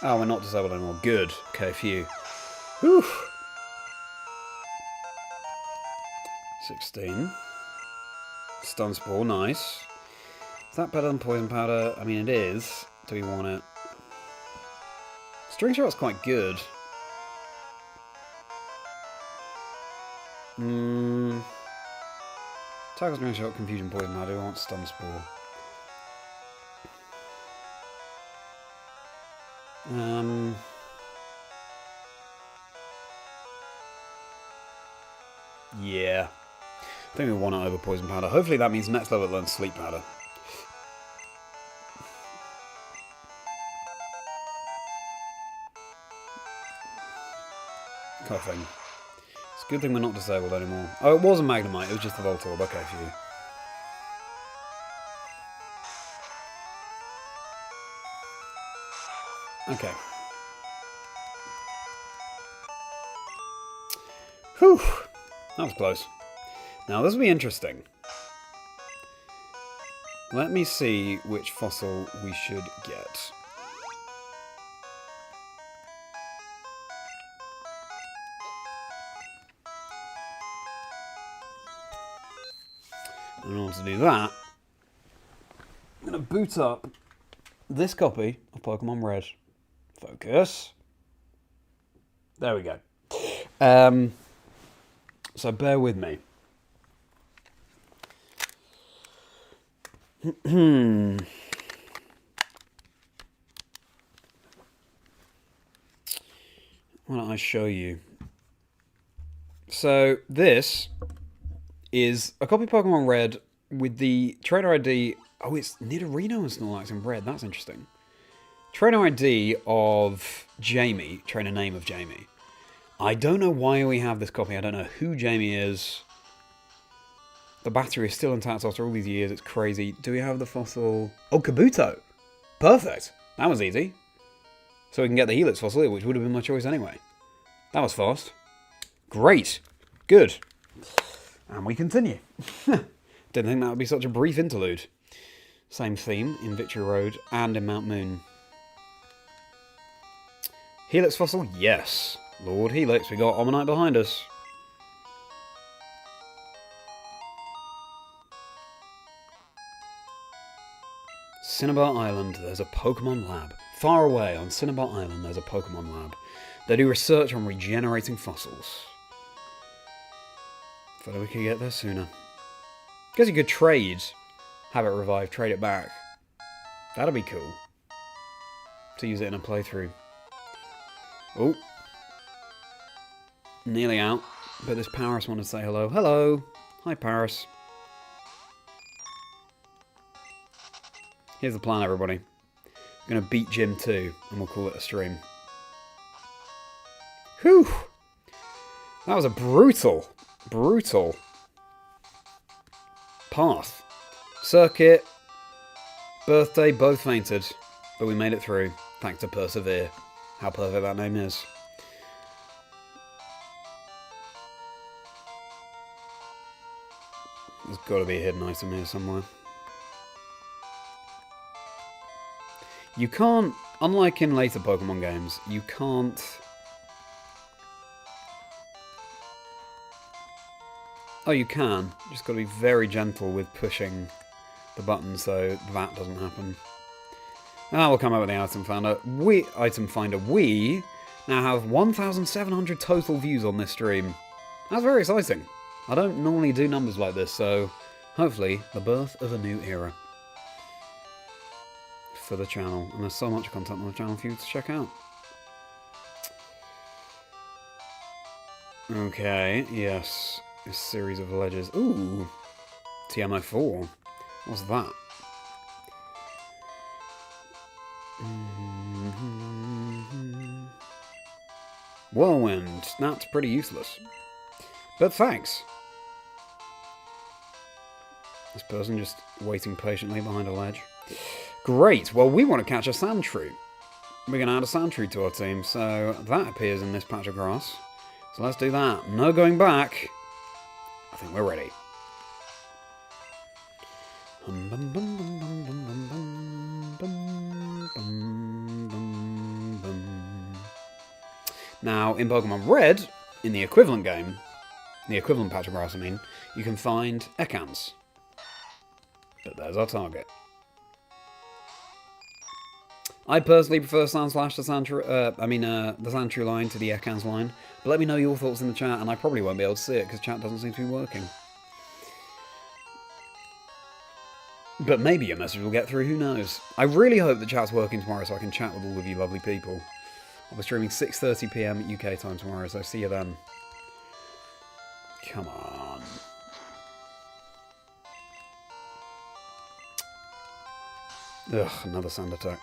[SPEAKER 1] Oh, we're not disabled anymore. Good. Okay, phew. Whew. 16. Stun Spore, nice. Is that better than Poison Powder? I mean, it is. Do we want it? String Shot's quite good. Tackles me shot, confusion, poison. I do want stun spore. Yeah. I think we want it over poison powder. Hopefully that means next level it learns sleep powder. Coughing. It's a good thing we're not disabled anymore. Oh, it was a Magnemite. It was just the Voltorb. Okay, phew. Okay. Whew. That was close. Now, this will be interesting. Let me see which fossil we should get. In order to do that, I'm going to boot up this copy of Pokemon Red. Focus. There we go. So bear with me. Why don't I show you? So this is a copy of Pokemon Red with the trainer ID. Oh, it's Nidorino and Snorlax in red. That's interesting. Trainer ID of Jamie. Trainer name of Jamie. I don't know why we have this copy. I don't know who Jamie is. The battery is still intact after all these years. It's crazy. Do we have the fossil? Oh, Kabuto. Perfect. That was easy. So we can get the Helix fossil, which would have been my choice anyway. That was fast. Great. Good. And we continue. Didn't think that would be such a brief interlude. Same theme in Victory Road and in Mount Moon. Helix fossil? Yes. Lord Helix. We got Omanyte behind us. Cinnabar Island, there's a Pokemon lab. Far away on Cinnabar Island, there's a Pokemon lab. They do research on regenerating fossils. Thought we could get there sooner. Guess you could trade. Have it revive, trade it back. That'd be cool. To use it in a playthrough. Oh. Nearly out. But this Paris wanted to say hello. Hello. Hi, Paris. Here's the plan, everybody. I'm going to beat Gym 2, and we'll call it a stream. Whew! That was a brutal path. Circuit, birthday, both fainted, but we made it through, thanks to Persevere. How perfect that name is. There's got to be a hidden item here somewhere. You can't, unlike in later Pokemon games, you can't... Oh, you can. You just got to be very gentle with pushing the button so that doesn't happen. Now we'll come up with the item finder. We now have 1,700 total views on this stream. That's very exciting. I don't normally do numbers like this, so hopefully the birth of a new era for the channel. And there's so much content on the channel for you to check out. Okay, yes. This series of ledges. Ooh! TMO4. What's that? Whirlwind. That's pretty useless. But thanks. This person just waiting patiently behind a ledge. Great. Well, we want to catch a Sandshrew. We're going to add a Sandshrew to our team, so that appears in this patch of grass. So let's do that. No going back. I think we're ready. Now, in Pokemon Red, in the equivalent game, the equivalent patch of grass, I mean, you can find Ekans. But there's our target. I personally prefer Sandslash to the Sandshrew line to the Ekans line. But let me know your thoughts in the chat, and I probably won't be able to see it because chat doesn't seem to be working. But maybe your message will get through, who knows. I really hope the chat's working tomorrow so I can chat with all of you lovely people. I'll be streaming 6:30 PM UK time tomorrow, so see you then. Come on. Ugh, another sand attack.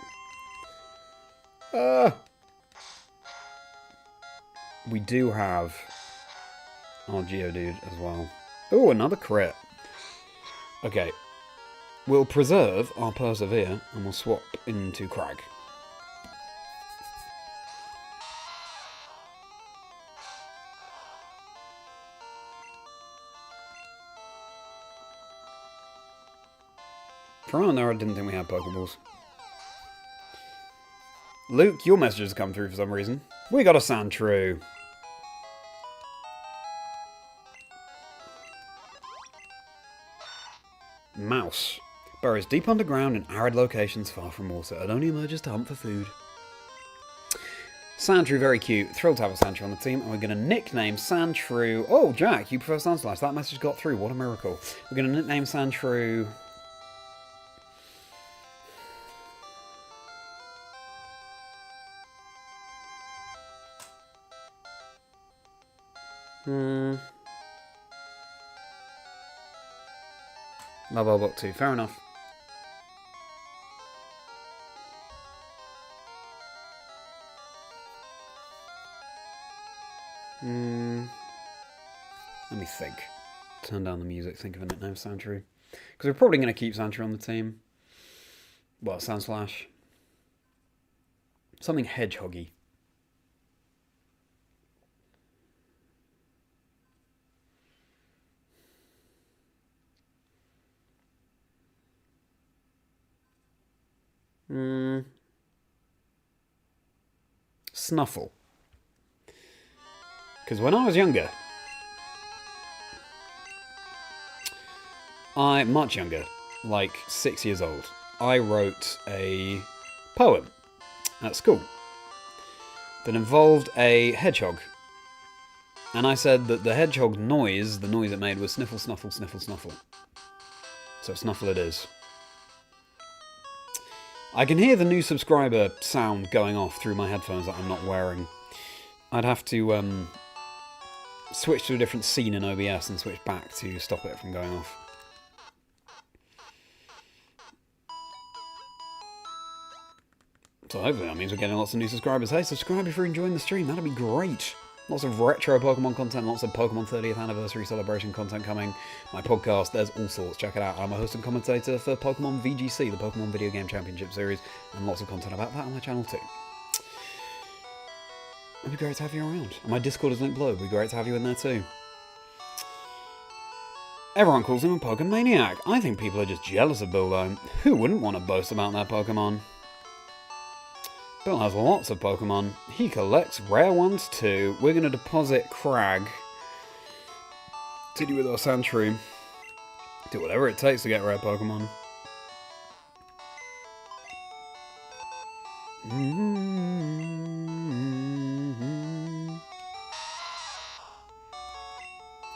[SPEAKER 1] We do have our Geodude as well. Oh, another crit. Okay. We'll preserve our Persevere and we'll swap into Crag. For a moment there, I didn't think we had Pokeballs. Luke, your message has come through for some reason. We got a Sandshrew. Mouse. Burrows deep underground in arid locations far from water and only emerges to hunt for food. Sandshrew, very cute. Thrilled to have a Sandshrew on the team, and we're going to nickname Sandshrew... Oh, Jack, you prefer Sandslash. That message got through. What a miracle. We're going to nickname Sandshrew... Level Book 2, fair enough. Let me think. Turn down the music, think of a nickname for Sandshrew. Because we're probably going to keep Sandshrew on the team. Well, Sandslash. Something hedgehoggy. Snuffle. Because when I was younger, much younger, like 6 years old, I wrote a poem at school that involved a hedgehog. And I said that the hedgehog noise, the noise it made was sniffle, snuffle, sniffle, snuffle. So Snuffle it is. I can hear the new subscriber sound going off through my headphones that I'm not wearing. I'd have to switch to a different scene in OBS and switch back to stop it from going off. So hopefully that means we're getting lots of new subscribers. Hey, subscribe if you're enjoying the stream. That'd be great. Lots of retro Pokemon content, lots of Pokemon 30th anniversary celebration content coming. My podcast, there's all sorts. Check it out. I'm a host and commentator for Pokemon VGC, the Pokemon Video Game Championship Series, and lots of content about that on my channel too. It'd be great to have you around. And my Discord is linked below. It'd be great to have you in there too. Everyone calls him a Pokemaniac. I think people are just jealous of Bill though. Who wouldn't want to boast about their Pokemon? Bill has lots of Pokemon. He collects rare ones too. We're going to deposit Crag. Continue with our Sandshrew. Do whatever it takes to get rare Pokemon.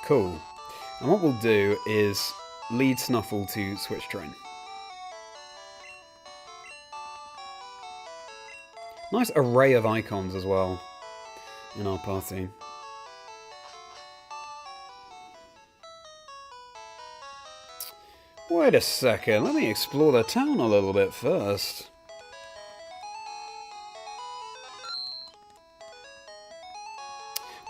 [SPEAKER 1] Cool. And what we'll do is lead Snuffle to Switch Train. Nice array of icons as well in our party. Wait a second, let me explore the town a little bit first.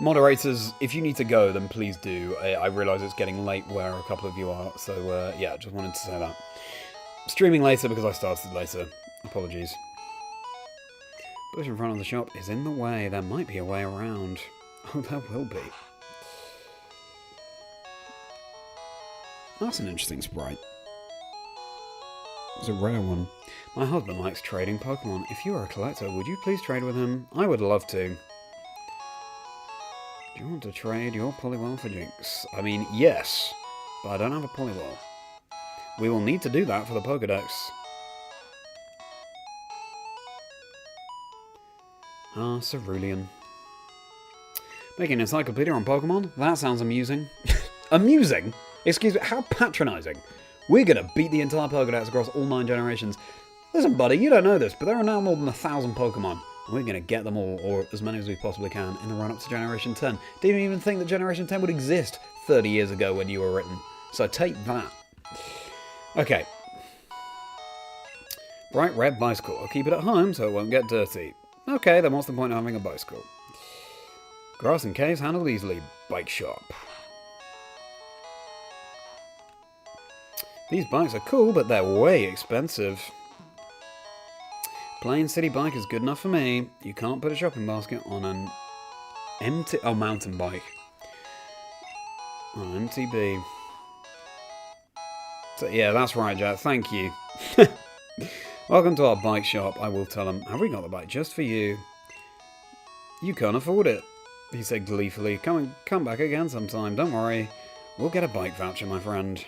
[SPEAKER 1] Moderators, if you need to go, then please do. I realise it's getting late where a couple of you are, so yeah, just wanted to say that. Streaming later because I started later. Apologies. Bush in front of the shop is in the way. There might be a way around. Oh, there will be. That's an interesting sprite. It's a rare one. My husband likes trading Pokemon. If you are a collector, would you please trade with him? I would love to. Do you want to trade your Poliwhirl for Jinx? I mean, yes, but I don't have a Poliwhirl. We will need to do that for the Pokedex. Ah, Cerulean. Making an encyclopedia on Pokemon? That sounds amusing. Amusing? Excuse me, how patronising. We're gonna beat the entire Pokédex across all 9 generations. Listen, buddy, you don't know this, but there are now more than 1,000 Pokemon. And we're gonna get them all, or as many as we possibly can, in the run-up to Generation 10. Didn't even think that Generation 10 would exist 30 years ago when you were written. So take that. Okay. Bright red bicycle. I'll keep it at home so it won't get dirty. Okay, then what's the point of having a bicycle? Grass and caves handled easily. Bike shop. These bikes are cool, but they're way expensive. Plain city bike is good enough for me. You can't put a shopping basket on an mountain bike. On MTB. So, yeah, that's right, Jack. Thank you. Welcome to our bike shop. I will tell them. Have we got the bike just for you? You can't afford it, he said gleefully. Come back again sometime. Don't worry. We'll get a bike voucher, my friend.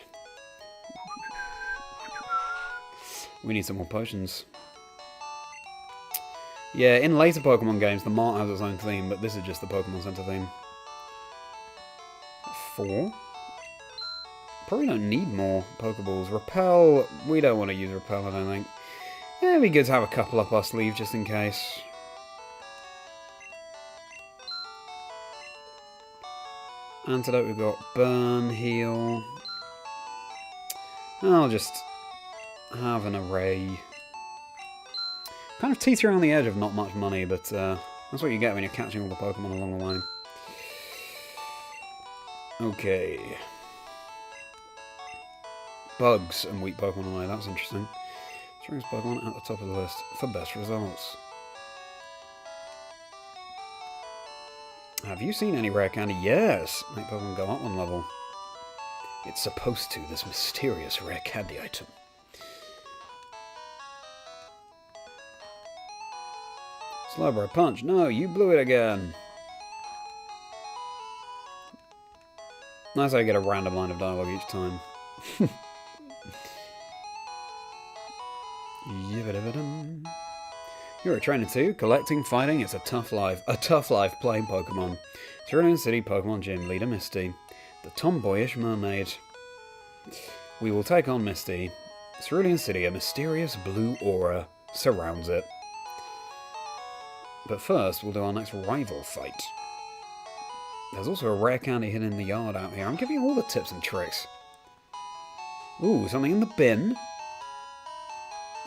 [SPEAKER 1] We need some more potions. Yeah, in later Pokemon games, the mart has its own theme, but this is just the Pokemon Center theme. 4. Probably don't need more Pokeballs. Repel, we don't want to use Repel, I don't think. Yeah, it'd be good to have a couple up our sleeve just in case. Antidote, we've got Burn, Heal. I'll just have an array. Kind of teetering on the edge of not much money, but that's what you get when you're catching all the Pokemon along the way. Okay. Bugs and weak Pokemon away, that's interesting. Strongest Pokemon at the top of the list for best results. Have you seen any rare candy? Yes! Make Pokemon go up one level. It's supposed to, this mysterious rare candy item. Slowbro punch. No, you blew it again. Nice how you get a random line of dialogue each time. You're a trainer too? Collecting, fighting, it's a tough life. A tough life playing Pokemon. Cerulean City Pokemon Gym Leader Misty. The tomboyish mermaid. We will take on Misty. Cerulean City, a mysterious blue aura surrounds it. But first, we'll do our next rival fight. There's also a rare candy hidden in the yard out here. I'm giving you all the tips and tricks. Ooh, something in the bin.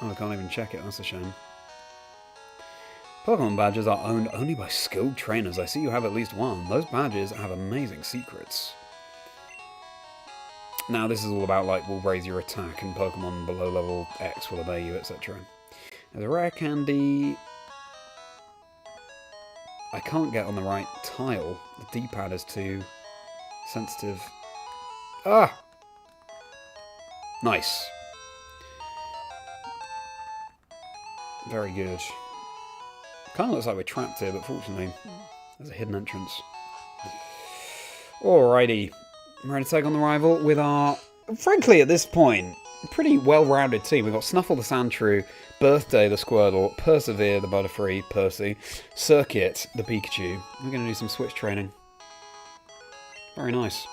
[SPEAKER 1] Oh, I can't even check it. That's a shame. Pokemon badges are owned only by skilled trainers. I see you have at least one. Those badges have amazing secrets. Now, this is all about, like, we'll raise your attack and Pokemon below level X will obey you, etc. There's a rare candy I can't get on the right tile. The D-pad is too sensitive. Ah! Nice. Very good. Kind of looks like we're trapped here, but fortunately, there's a hidden entrance. Alrighty. I'm ready to take on the rival with our, frankly, at this point, pretty well-rounded team. We've got Snuffle the Sandshrew, Birthday the Squirtle, Persevere the Butterfree, Percy, Circuit the Pikachu. We're going to do some switch training. Very nice.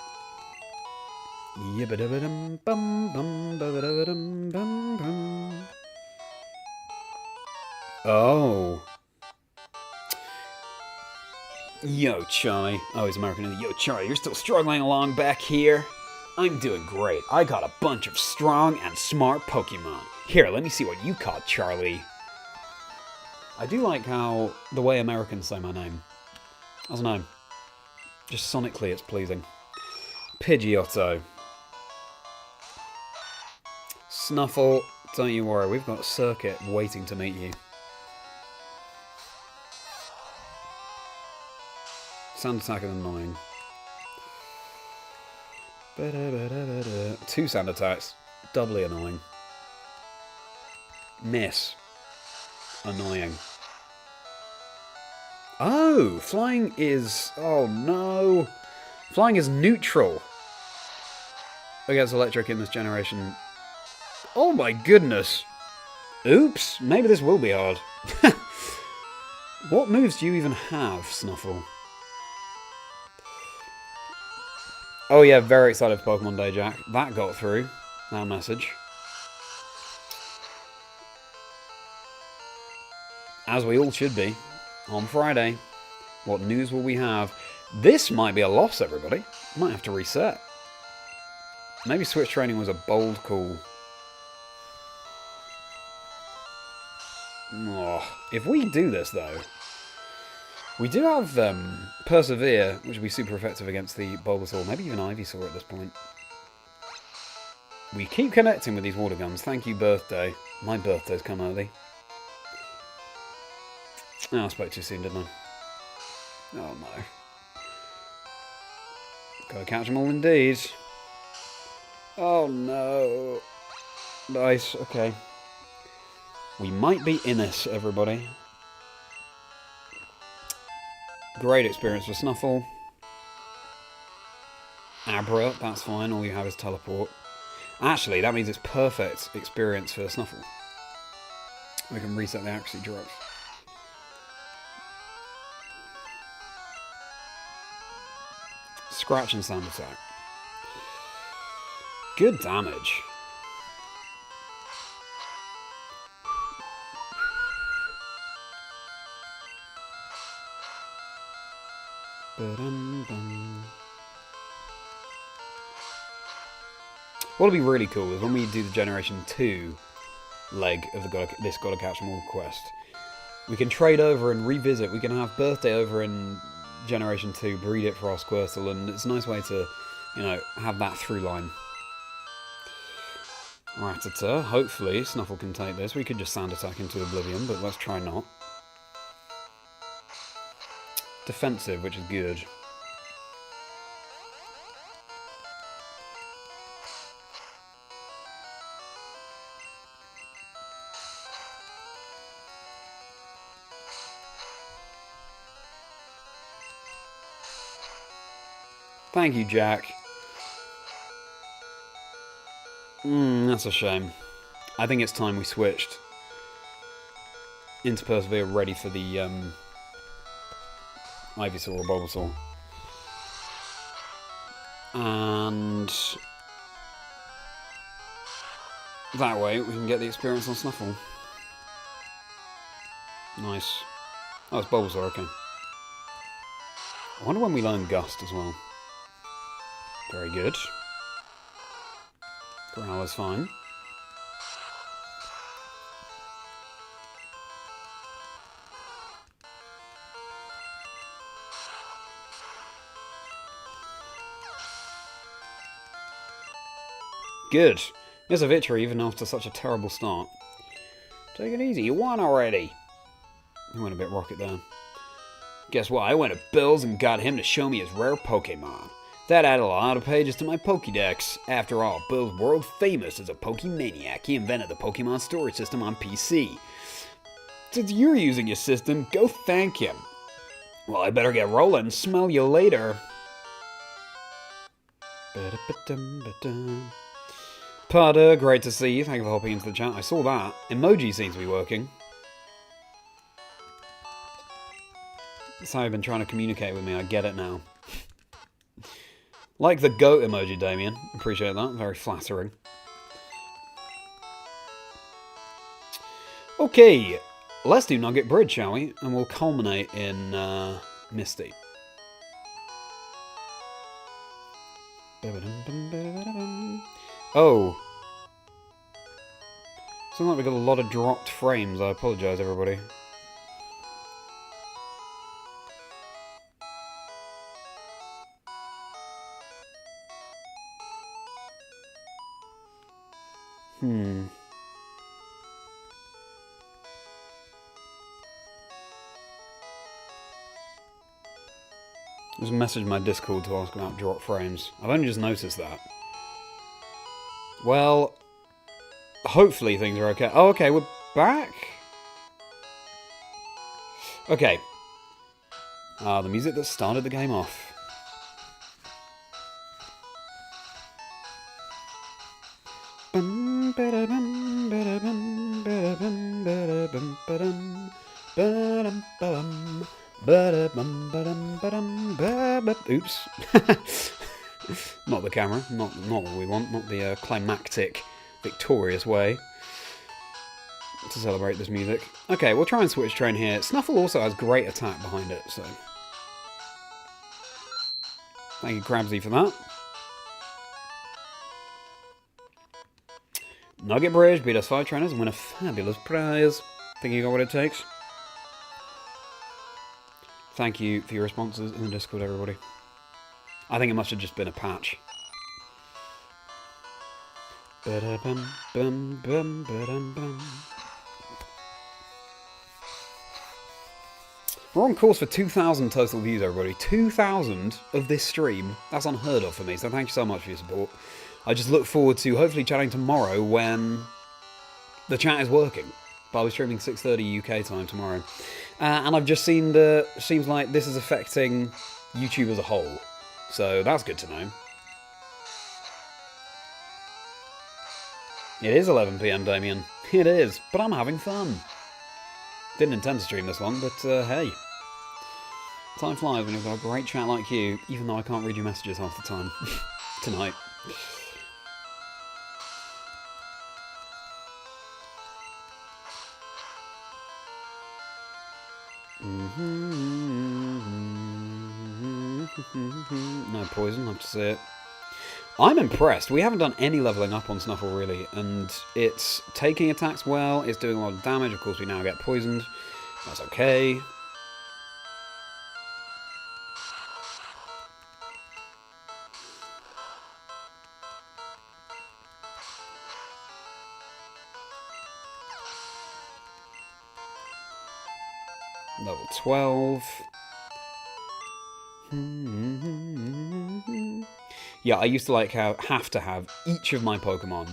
[SPEAKER 1] Oh. Yo, Charlie. Oh, he's American. Yo, Charlie, you're still struggling along back here? I'm doing great. I got a bunch of strong and smart Pokemon. Here, let me see what you caught, Charlie. I do like how the way Americans say my name. I don't know. Just sonically, it's pleasing. Pidgeotto. Snuffle, don't you worry. We've got a Circuit waiting to meet you. Sound attack is annoying. 2 sound attacks. Doubly annoying. Miss. Annoying. Oh! Flying is... Oh no! Flying is neutral against electric in this generation. Oh my goodness! Oops! Maybe this will be hard. What moves do you even have, Snuffle? Oh yeah, very excited for Pokemon Day, Jack. That got through. that message. As we all should be. On Friday. What news will we have? This might be a loss, everybody. Might have to reset. Maybe switch training was a bold call. Oh, if we do this, though, we do have Persevere, which will be super effective against the Bulbasaur, maybe even Ivysaur at this point. We keep connecting with these water guns. Thank you, birthday. My birthday's come early. Oh, I spoke too soon, didn't I? Oh, no. Gotta catch them all indeed. Oh, no. Nice, okay. We might be in this, everybody. Great experience for Snuffle. Abra, that's fine. All you have is Teleport. Actually, that means it's perfect experience for Snuffle. We can reset the accuracy drops. Scratch and Sound Attack. Good damage. What'll be really cool is when we do the Generation 2 leg of the this Gotta Catch 'em All quest, we can trade over and revisit. We can have Birthday over in Generation 2, breed it for our Squirtle, and it's a nice way to, you know, have that through line. Rattata, hopefully Snuffle can take this. We could just Sand Attack into Oblivion, but let's try not. Defensive, which is good. Thank you, Jack. That's a shame. I think it's time we switched into Persevere, ready for the Ivysaur or Bulbasaur. And that way we can get the experience on Snuffle. Nice. Oh, it's Bulbasaur, okay. I wonder when we learn Gust as well. Very good. Growler's fine. Good. There's a victory even after such a terrible start. Take it easy, you won already. You went a bit rocket there. Guess what? I went to Bill's and got him to show me his rare Pokemon. That added a lot of pages to my Pokédex. After all, Bill's world famous as a Pokemaniac. He invented the Pokemon storage system on PC. Since you're using his system, go thank him. Well, I better get rolling. Smell you later. Pada, great to see you. Thank you for hopping into the chat. I saw that. Emoji seems to be working. That's how you've been trying to communicate with me. I get it now. Like the goat emoji, Damien. Appreciate that. Very flattering. Okay, let's do Nugget Bridge, shall we? And we'll culminate in Misty. Oh. Seems like we got a lot of dropped frames. I apologise, everybody. Just messaged my Discord to ask about drop frames. I've only just noticed that. Well, hopefully things are okay. Oh, okay, we're back? Okay. The music that started the game off. Oops. Not the camera, not what we want, not the climactic, victorious way to celebrate this music. Okay, we'll try and switch train here. Snuffle also has great attack behind it, so... Thank you, Crabsy, for that. Nugget Bridge, beat us 5 trainers and win a fabulous prize. Think you got what it takes? Thank you for your responses in the Discord, everybody. I think it must have just been a patch. We're on course for 2,000 total views, everybody. 2,000 of this stream. That's unheard of for me, so thank you so much for your support. I just look forward to hopefully chatting tomorrow when the chat is working. But I'll be streaming 6:30 UK time tomorrow. And I've just seen that it seems like this is affecting YouTube as a whole. So that's good to know. It is 11 PM, Damien. It is, but I'm having fun. Didn't intend to stream this long, but hey. Time flies when you've got a great chat like you, even though I can't read your messages half the time. Tonight. No poison, love to see it. I'm impressed. We haven't done any leveling up on Snuffle, really, and it's taking attacks well, it's doing a lot of damage. Of course, we now get poisoned. That's okay. Level 12. Yeah, I used to have to have each of my Pokemon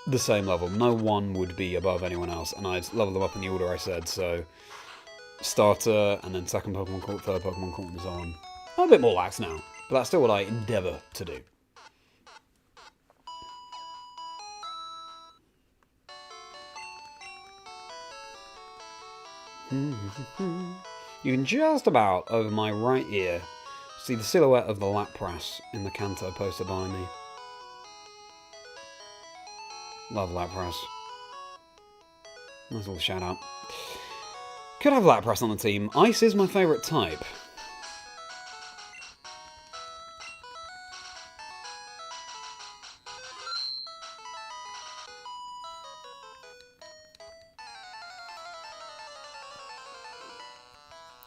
[SPEAKER 1] the same level. No one would be above anyone else, and I'd level them up in the order I said, so starter, and then second Pokemon Court, third Pokemon Court, and so on. I'm a bit more lax now, but that's still what I endeavour to do. You can just about, over my right ear, see the silhouette of the Lapras in the Kanto poster behind me. Love Lapras. Nice little shout out. Could have Lapras on the team. Ice is my favourite type.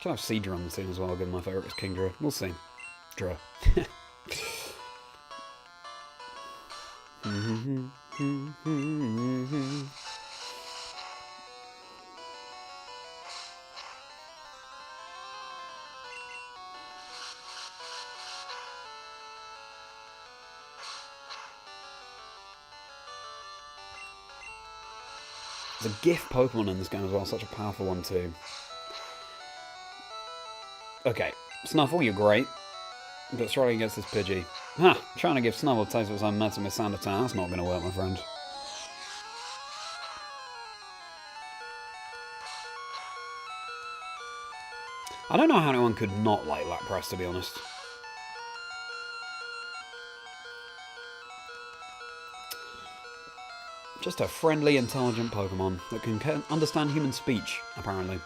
[SPEAKER 1] Could have Cerulean on the team as well, given my favourite is Chazingdra. We'll see. Dra. There's a gift Pokemon in this game as well, such a powerful one too. Okay, Snuffle, you're great, but struggling against this Pidgey. Ha! Trying to give Snuffle a taste of its own medicine with Sand Attack, that's not going to work, my friend. I don't know how anyone could not like Lapras, to be honest. Just a friendly, intelligent Pokemon that can understand human speech, apparently.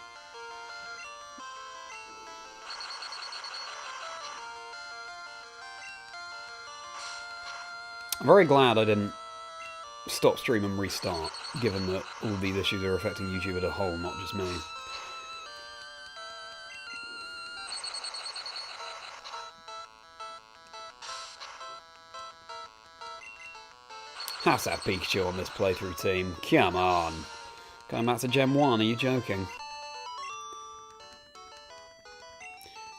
[SPEAKER 1] I'm very glad I didn't stop stream and restart, given that all these issues are affecting YouTube as a whole, not just me. Has to have Pikachu on this playthrough team. Come on. Going back to Gen 1, are you joking?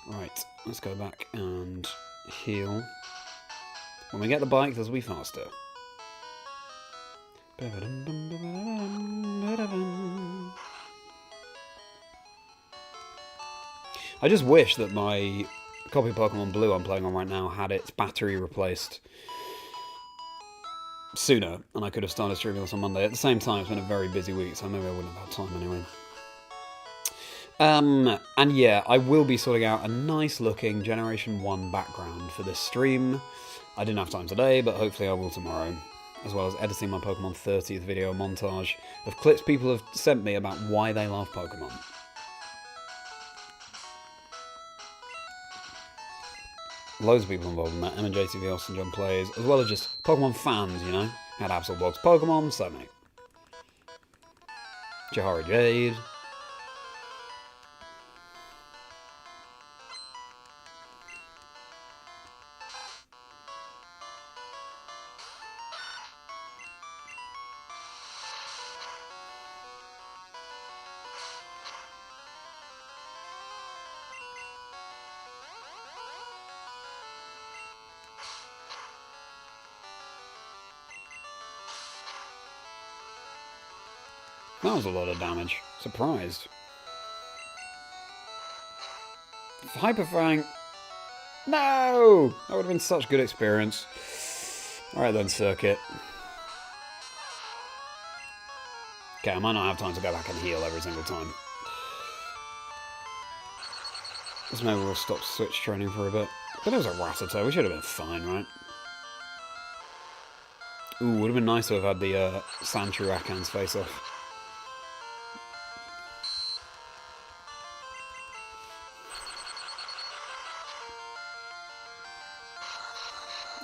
[SPEAKER 1] Right, let's go back and heal. When we get the bike, this will be faster. I just wish that my copy of Pokémon Blue I'm playing on right now had its battery replaced sooner, and I could have started streaming this on Monday. At the same time, it's been a very busy week, so maybe I wouldn't have had time anyway. And yeah, I will be sorting out a nice looking Generation 1 background for this stream. I didn't have time today, but hopefully I will tomorrow. As well as editing my Pokemon 30th video montage of clips people have sent me about why they love Pokemon. Loads of people involved in that. MJTV Austin John plays, as well as just Pokemon fans, you know? Had Absolbox Pokemon, so many. Jahari Jade. That was a lot of damage. Surprised. Hyper Fang. No! That would have been such good experience. Alright then, Circuit. Okay, I might not have time to go back and heal every single time. So maybe we'll stop switch training for a bit. But it was a Rattata. We should have been fine, right? Ooh, would have been nice to have had the Sandshrew Rakan's face off.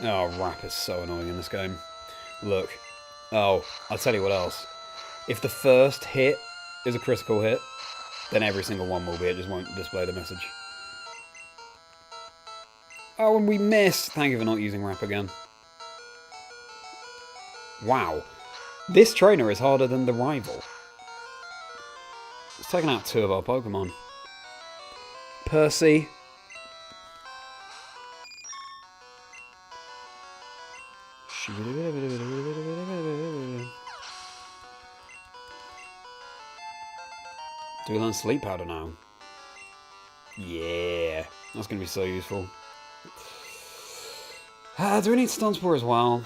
[SPEAKER 1] Oh, Rap is so annoying in this game. Look. Oh, I'll tell you what else. If the first hit is a critical hit, then every single one will be. It just won't display the message. Oh, and we missed. Thank you for not using Rap again. Wow. This trainer is harder than the rival. It's taken out 2 of our Pokemon. Percy. Do we learn Sleep Powder now? Yeah, that's going to be so useful. Do we need Stun Spore as well?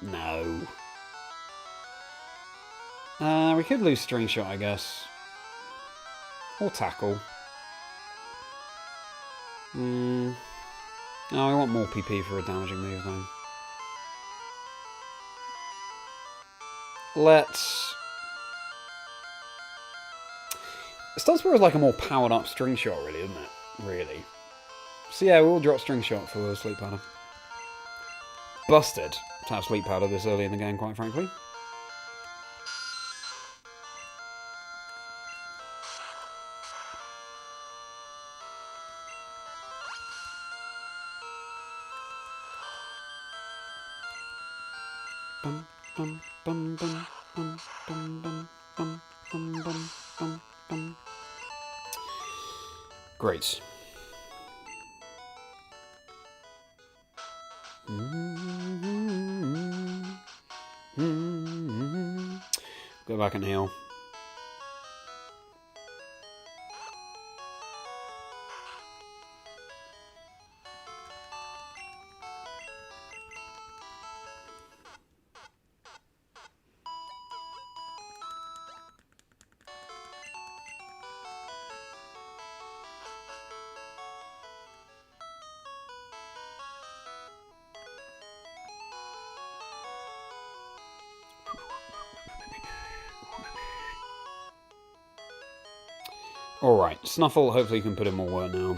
[SPEAKER 1] No. We could lose String Shot, I guess. Or Tackle. No, I want more PP for a damaging move, though. Let's... Stun Spore is like a more powered up String Shot, really, isn't it? Really. So yeah, we'll drop String Shot for Sleep Powder. Busted to have Sleep Powder this early in the game, quite frankly. Great. Go back and heal. Alright, Snuffle, hopefully you can put in more work now.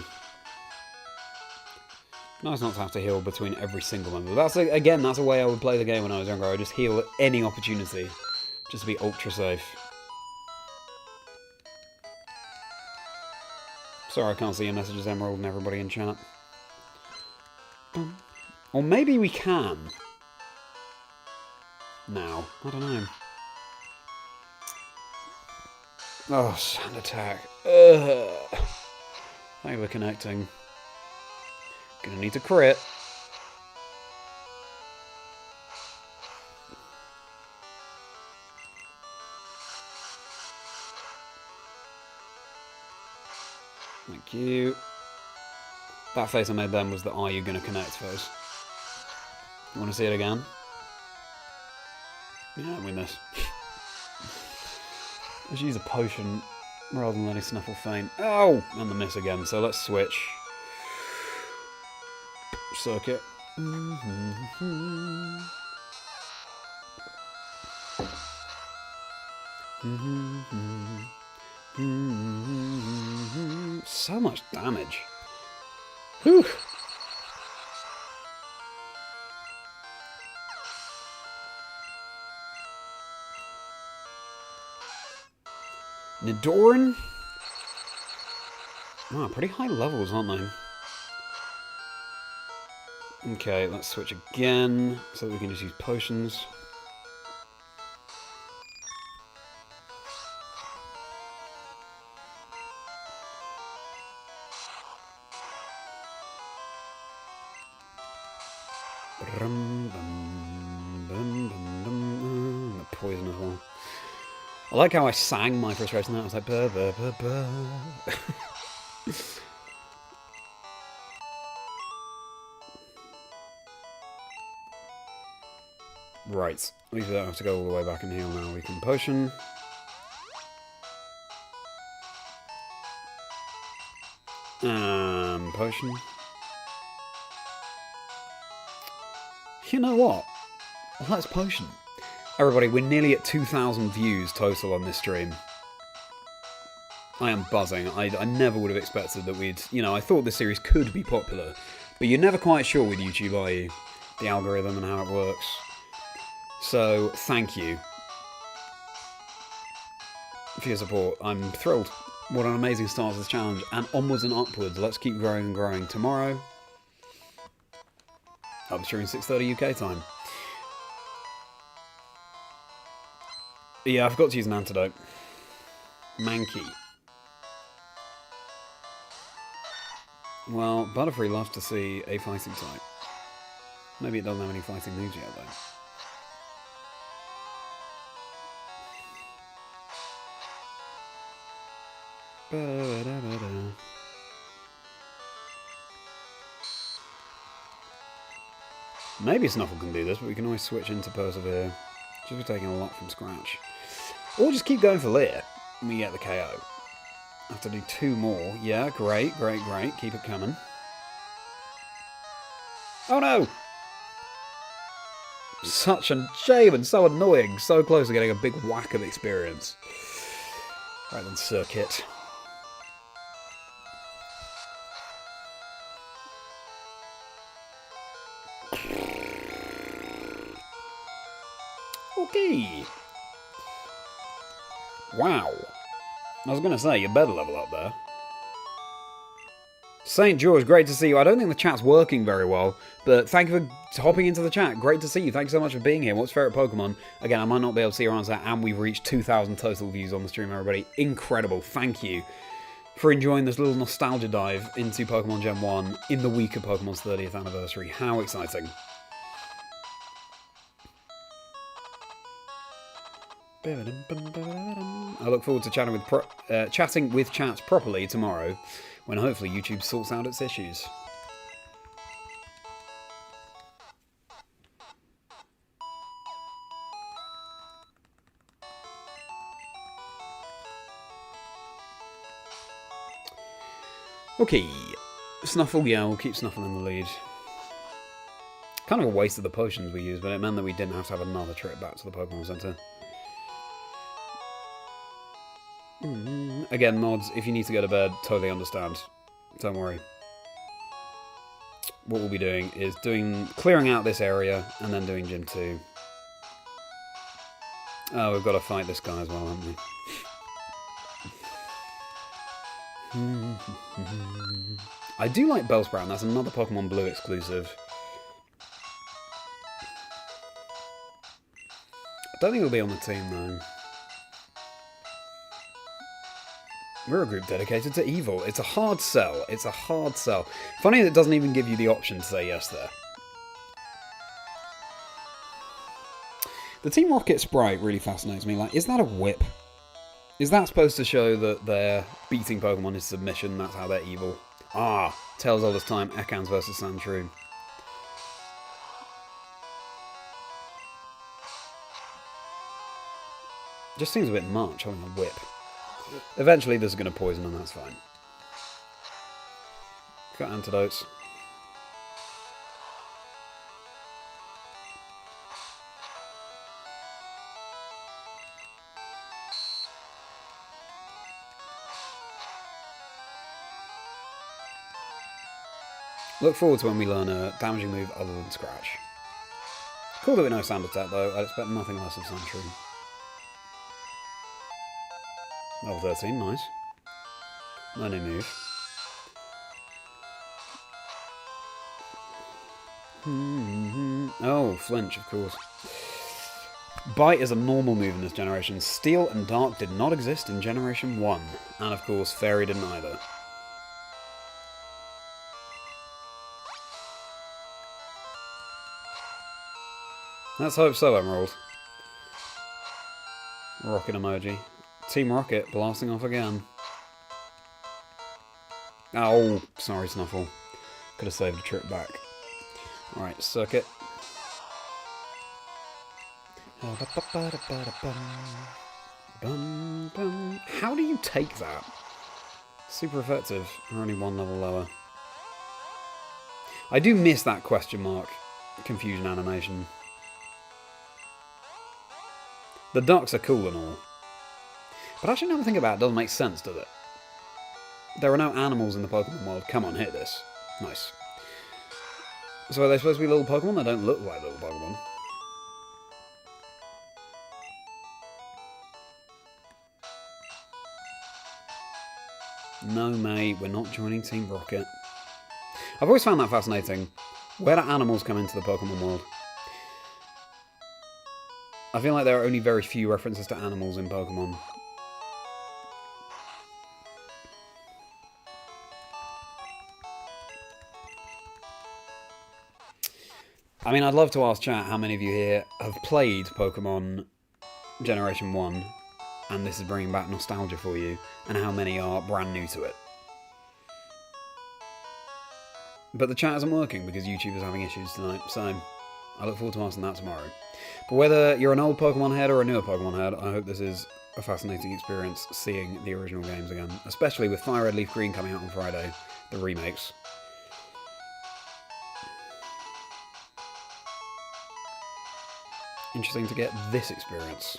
[SPEAKER 1] Nice not to have to heal between every single member. That's again, that's a way I would play the game when I was younger. I would just heal at any opportunity, just to be ultra safe. Sorry I can't see your messages, Emerald, and everybody in chat. Or maybe we can. Now, I don't know. Oh, Sand Attack. Ugh. Thank you for connecting. Gonna need to crit. Thank you. That face I made then was the "Are you gonna connect" face. You wanna see it again? Yeah, we missed. Let's use a potion rather than letting Snuffle faint. Oh! And the miss again, so let's switch. Circuit. So much damage. Whew. Nidoran? Wow, pretty high levels, aren't they? Okay, let's switch again so that we can just use potions. Poison as well. I like how I sang my frustration there. I was like, bah, bah, bah, bah. Right. At least we don't have to go all the way back and heal now. We can potion. Potion. You know what? Let's potion. Everybody, we're nearly at 2,000 views total on this stream. I am buzzing. I never would have expected that we'd... You know, I thought this series could be popular, but you're never quite sure with YouTube, are you? The algorithm and how it works. So, thank you for your support. I'm thrilled. What an amazing start to this challenge. And onwards and upwards. Let's keep growing and growing. Tomorrow, I'll be streaming 6:30 UK time. Yeah, I forgot to use an antidote. Mankey. Well, Butterfree loves to see a fighting type. Maybe it doesn't have any fighting moves yet, though. Maybe Snuffle can do this, but we can always switch into Persevere. Just be taking a lot from scratch. Or just keep going for Leer and we get the KO. I have to do 2 more. Yeah, great, great, great. Keep it coming. Oh no! Such a shame and so annoying. So close to getting a big whack of experience. Right then, Circuit. Okay. Wow. I was going to say, you better level up there. St. George, great to see you. I don't think the chat's working very well, but thank you for hopping into the chat. Great to see you. Thanks so much for being here. What's your favourite Pokemon? Again, I might not be able to see your answer, and we've reached 2,000 total views on the stream, everybody. Incredible. Thank you for enjoying this little nostalgia dive into Pokemon Gen 1 in the week of Pokemon's 30th anniversary. How exciting. I look forward to chatting with chat properly tomorrow, when hopefully YouTube sorts out its issues. Okay, Snuffle, yeah, we'll keep Snuffle in the lead. Kind of a waste of the potions we used, but it meant that we didn't have to have another trip back to the Pokemon Center. Again, mods, if you need to go to bed, totally understand. Don't worry. What we'll be doing is clearing out this area and then doing Gym 2. Oh, we've got to fight this guy as well, haven't we? I do like Bellsprout, and that's another Pokemon Blue exclusive. I don't think he'll be on the team, though. We're a group dedicated to evil. It's a hard sell. It's a hard sell. Funny that it doesn't even give you the option to say yes there. The Team Rocket sprite really fascinates me. Like, is that a whip? Is that supposed to show that they're beating Pokemon in submission? That's how they're evil. Ah, Tales all this time. Ekans versus Sandshrew. Just seems a bit much having a whip. Eventually this is going to poison and that's fine. Got antidotes. Look forward to when we learn a damaging move other than Scratch. Cool that we know Sand Attack though, I'd expect nothing less of Sandshrew. Level 13, nice. No new move. Oh, Flinch, of course. Bite is a normal move in this generation. Steel and Dark did not exist in Generation 1. And of course, Fairy didn't either. Let's hope so, Emerald. Rocket emoji. Team Rocket blasting off again. Oh, sorry, Snuffle. Could have saved a trip back. Alright, Circuit. How do you take that? Super effective. We're only one level lower. I do miss that question mark confusion animation. The ducks are cool and all. But actually, now I think about it, it doesn't make sense, does it? There are no animals in the Pokemon world. Come on, hit this. Nice. So are they supposed to be little Pokemon? They don't look like little Pokemon. No, mate, we're not joining Team Rocket. I've always found that fascinating. Where do animals come into the Pokemon world? I feel like there are only very few references to animals in Pokemon. I mean, I'd love to ask chat how many of you here have played Pokemon Generation 1 and this is bringing back nostalgia for you, and how many are brand new to it. But the chat isn't working because YouTube is having issues tonight, so I look forward to asking that tomorrow. But whether you're an old Pokemon head or a newer Pokemon head, I hope this is a fascinating experience seeing the original games again, especially with FireRed LeafGreen coming out on Friday, the remakes. Interesting to get this experience.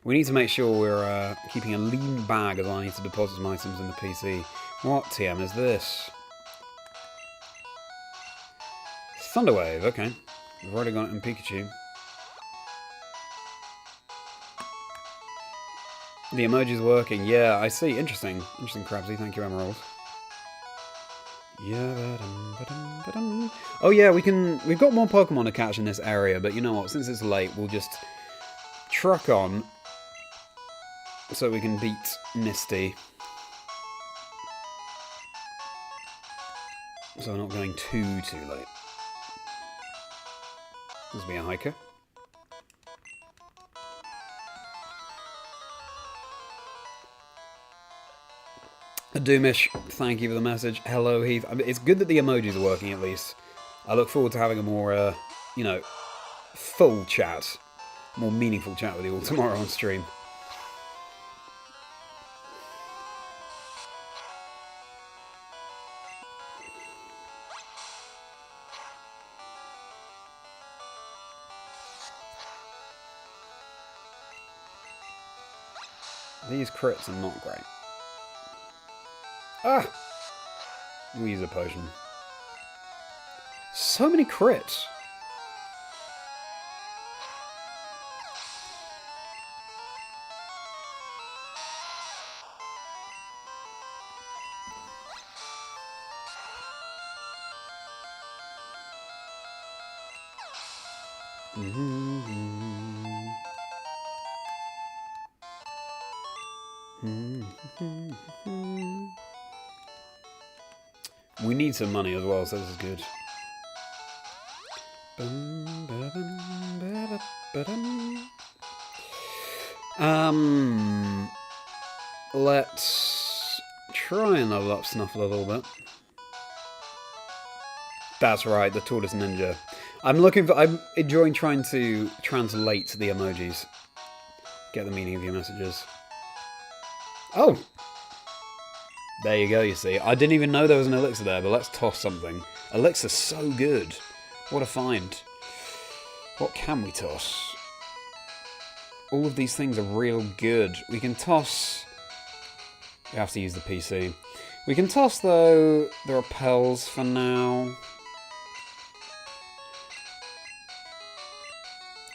[SPEAKER 1] We need to make sure we're keeping a lean bag as I need to deposit some items in the PC. What TM is this? Thunderwave, okay. We've already got it in Pikachu. The emoji's working, yeah, I see. Interesting. Interesting, Crabsy. Thank you, Emerald. Yeah, oh yeah, we've got more Pokemon to catch in this area, but you know what, since it's late, we'll just truck on so we can beat Misty. So we're not going too late. This will be a hiker. Doomish, thank you for the message. Hello, Heath. I mean, it's good that the emojis are working, at least. I look forward to having a more, you know, full chat, more meaningful chat with you all tomorrow on stream. These crits are not great. Ah! We'll use a potion. So many crits! We need some money as well, so this is good. Let's try and level up Snuffle a little bit. That's right, the Tortoise Ninja. I'm enjoying trying to translate the emojis. get the meaning of your messages. Oh! There you go, you see. I didn't even know there was an elixir there, but let's toss something. Elixir's so good. What a find. What can we toss? All of these things are real good. We can toss... We have to use the PC. We can toss, though, the repels for now.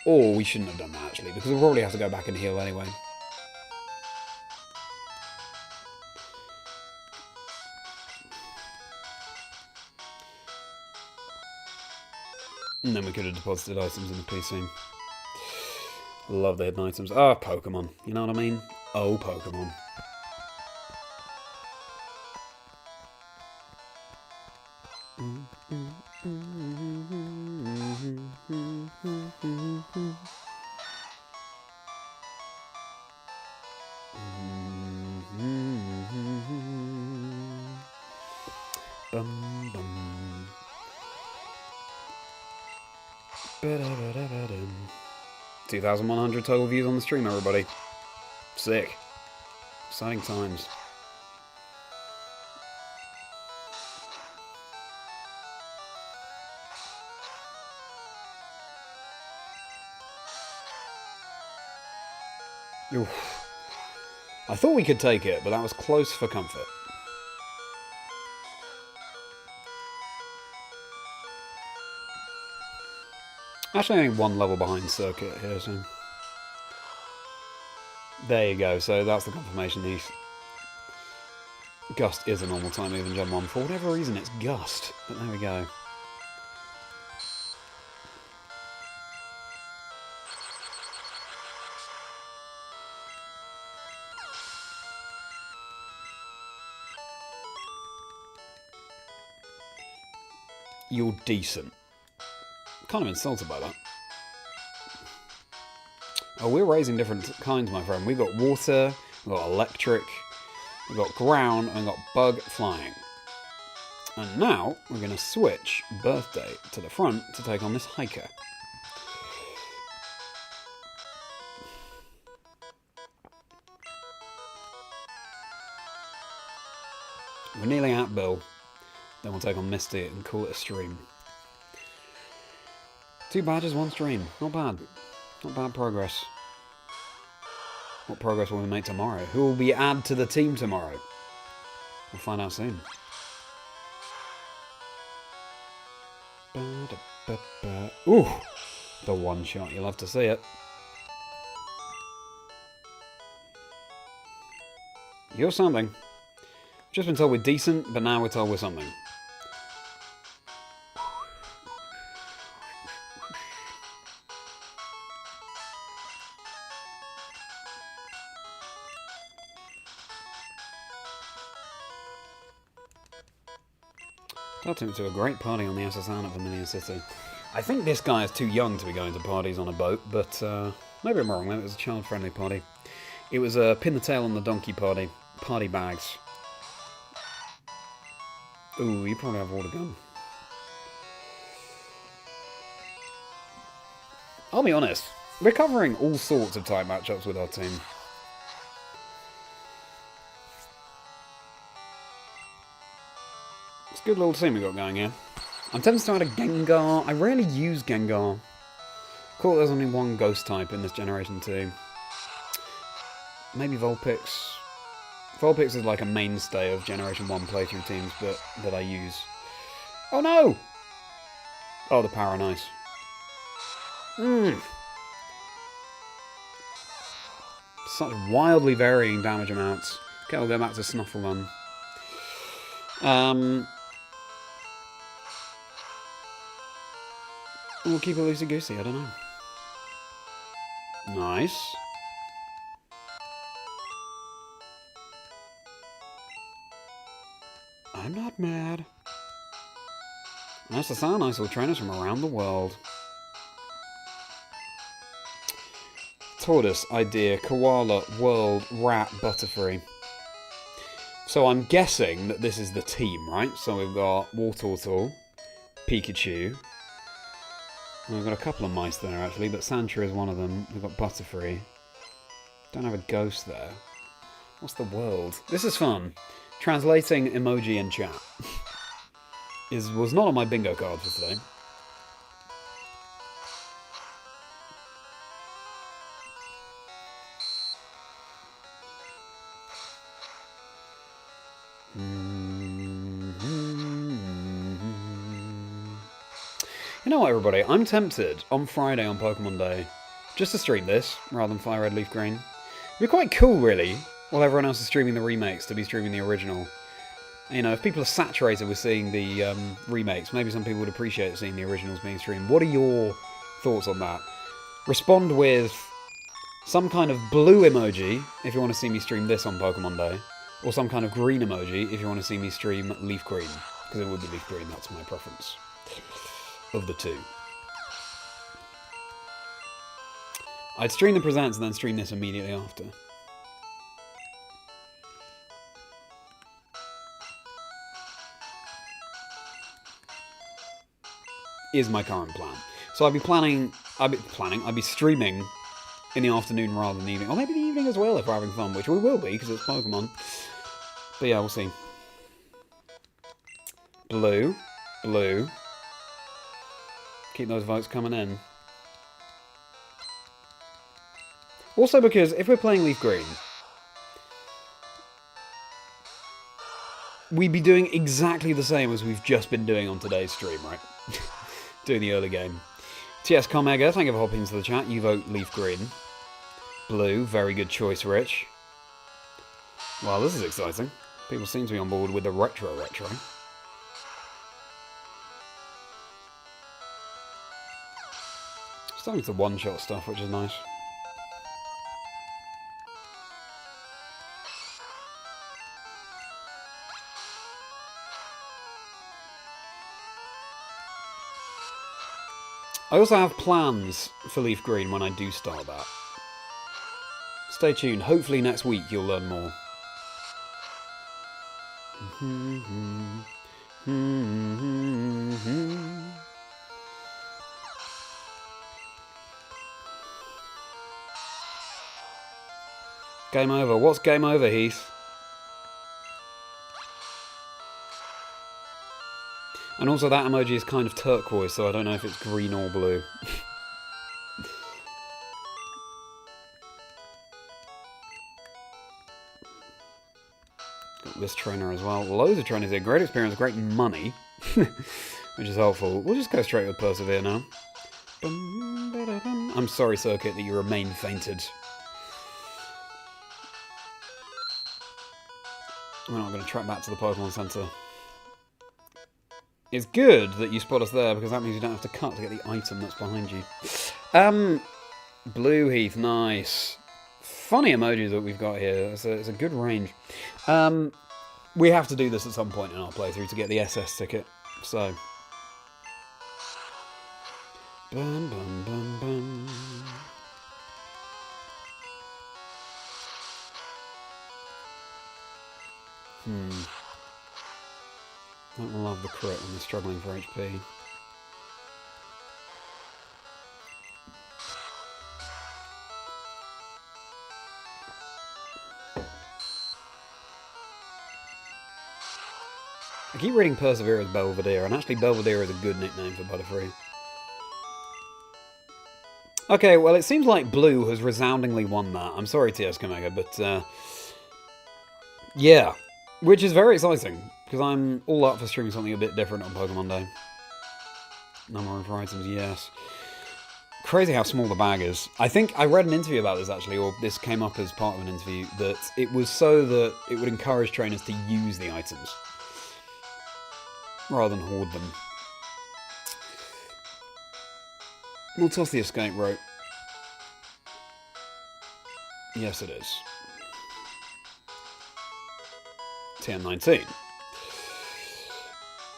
[SPEAKER 1] Or we shouldn't have done that, actually, because we'll probably have to go back and heal anyway. And then we could have deposited items in the PC. Love the hidden items. Ah, Pokemon. You know what I mean? Oh, Pokemon. Bum, bum. 2,100 total views on the stream, everybody. Sick. Exciting times. Oof. I thought we could take it, but that was close for comfort. Actually, only one level behind Circuit here, so... There you go, so that's the confirmation Leaf. Gust is a normal type move in Gen 1. For whatever reason, it's Gust. But there we go. You're decent. Kind of insulted by that. Oh, we're raising different kinds, my friend. We've got water, we've got electric, we've got ground, and we've got bug flying. And now we're going to switch birthday to the front to take on this hiker. We're nearly at Bill. Then we'll take on Misty and call it a stream. 2 badges, 1 stream. Not bad. Not bad progress. What progress will we make tomorrow? Who will we add to the team tomorrow? We'll find out soon. Ooh! The one shot. You'll have to see it. You're something. Just been told we're decent, but now we're told we're something. That took me to a great party on the SSN at Viridian City. I think this guy is too young to be going to parties on a boat, but maybe I'm wrong. Maybe it was a child-friendly party. It was a pin the tail on the donkey party. Party bags. Ooh, you probably have water gun. I'll be honest. We're covering all sorts of type matchups with our team. It's a good little team we got going here. I'm tempted to add a Gengar. I rarely use Gengar. Cool, there's only one ghost type in this generation too. Maybe Vulpix. Vulpix is like a mainstay of Generation 1 playthrough teams that I use. Oh no! Oh, the power, nice. Such wildly varying damage amounts. Okay, we'll go back to Snufflegun. We'll keep it loosey-goosey, I don't know. Nice. I'm not mad. Nice to sound nice little trainers from around the world. Tortoise, idea, koala, world, rat, butterfree. So I'm guessing that this is the team, right? So we've got Wartortle, Pikachu. We've got a couple of mice there actually, but Santra is one of them. We've got Butterfree. Don't have a ghost there. What's the world? This is fun. Translating emoji in chat was not on my bingo card for today. You know what, everybody? I'm tempted on Friday on Pokemon Day just to stream this rather than FireRed LeafGreen. It'd be quite cool, really, while everyone else is streaming the remakes, to be streaming the original. You know, if people are saturated with seeing the remakes, maybe some people would appreciate seeing the originals being streamed. What are your thoughts on that? Respond with some kind of blue emoji if you want to see me stream this on Pokemon Day, or some kind of green emoji if you want to see me stream Leaf Green, because it would be Leaf Green, that's my preference of the two. I'd stream the presents and then stream this immediately after. Is my current plan. So I'd be streaming in the afternoon rather than the evening. Or maybe the evening as well if we're having fun, which we will be because it's Pokemon. But yeah, we'll see. Blue. Blue. Keep those votes coming in. Also because if we're playing Leaf Green, we'd be doing exactly the same as we've just been doing on today's stream, right? Doing the early game. TS Comega, thank you for hopping into the chat. You vote Leaf Green. Blue, very good choice, Rich. Wow, this is exciting. People seem to be on board with the retro. Starting to one-shot stuff, which is nice. I also have plans for Leaf Green when I do start that. Stay tuned. Hopefully next week you'll learn more. Game over. What's game over, Heath? And also that emoji is kind of turquoise, so I don't know if it's green or blue. Got this trainer as well. Loads of trainers here. Great experience, great money. Which is helpful. We'll just go straight with Persevere now. I'm sorry, Circuit, that you remain fainted. We're not going to track back to the Pokemon Center. It's good that you spot us there, because that means you don't have to cut to get the item that's behind you. Blue Heath, nice. Funny emoji that we've got here. It's a good range. We have to do this at some point in our playthrough to get the SS ticket. So. Bum, bum, bum, bum. Don't love the crit when they're struggling for HP. I keep reading Persevere as Belvedere, and actually Belvedere is a good nickname for Butterfree. Okay, well it seems like Blue has resoundingly won that. I'm sorry, TS Kamega, but yeah. Which is very exciting, because I'm all up for streaming something a bit different on Pokemon Day. Number of items, yes. Crazy how small the bag is. I think I read an interview about this, actually, or this came up as part of an interview, that it was so that it would encourage trainers to use the items, rather than hoard them. We'll toss the escape rope. Yes, it is. TM19.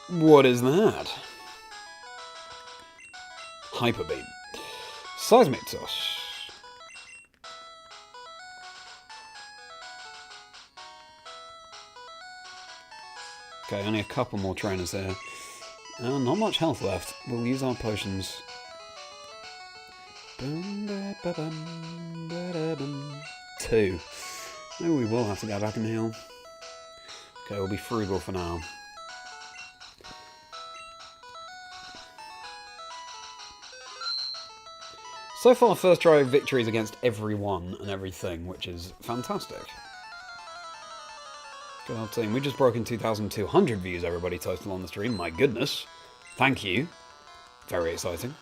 [SPEAKER 1] What is that? Hyper Beam. Seismic Toss. Okay, only a couple more trainers there. Not much health left. We'll use our potions. 2. Maybe we will have to go back and heal. Okay, we'll be frugal for now. So far, first try victories against everyone and everything, which is fantastic. Good old team. We just broken 2,200 views, everybody, total on the stream. My goodness. Thank you. Very exciting.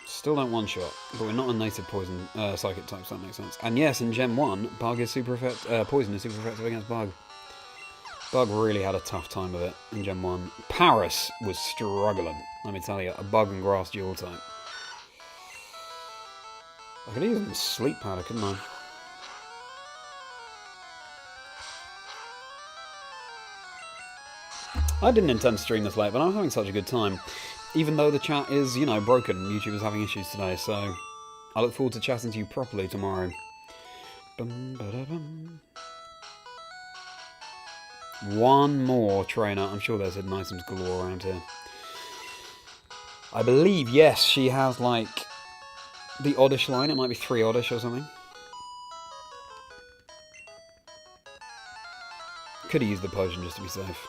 [SPEAKER 1] Still don't one-shot, but we're not a native poison psychic type, so that makes sense. And yes, in Gen 1, Bug is super effective, poison is super effective against Bug. Bug really had a tough time with it in Gen 1. Paris was struggling, let me tell you. A Bug and Grass dual type. I could even Sleep Powder, couldn't I? I didn't intend to stream this late, but I'm having such a good time. Even though the chat is, you know, broken. YouTube is having issues today, so I look forward to chatting to you properly tomorrow. One more trainer. I'm sure there's hidden items galore around here. I believe, yes, she has, like, the oddish line. It might be 3 oddish or something. Could have used the potion just to be safe.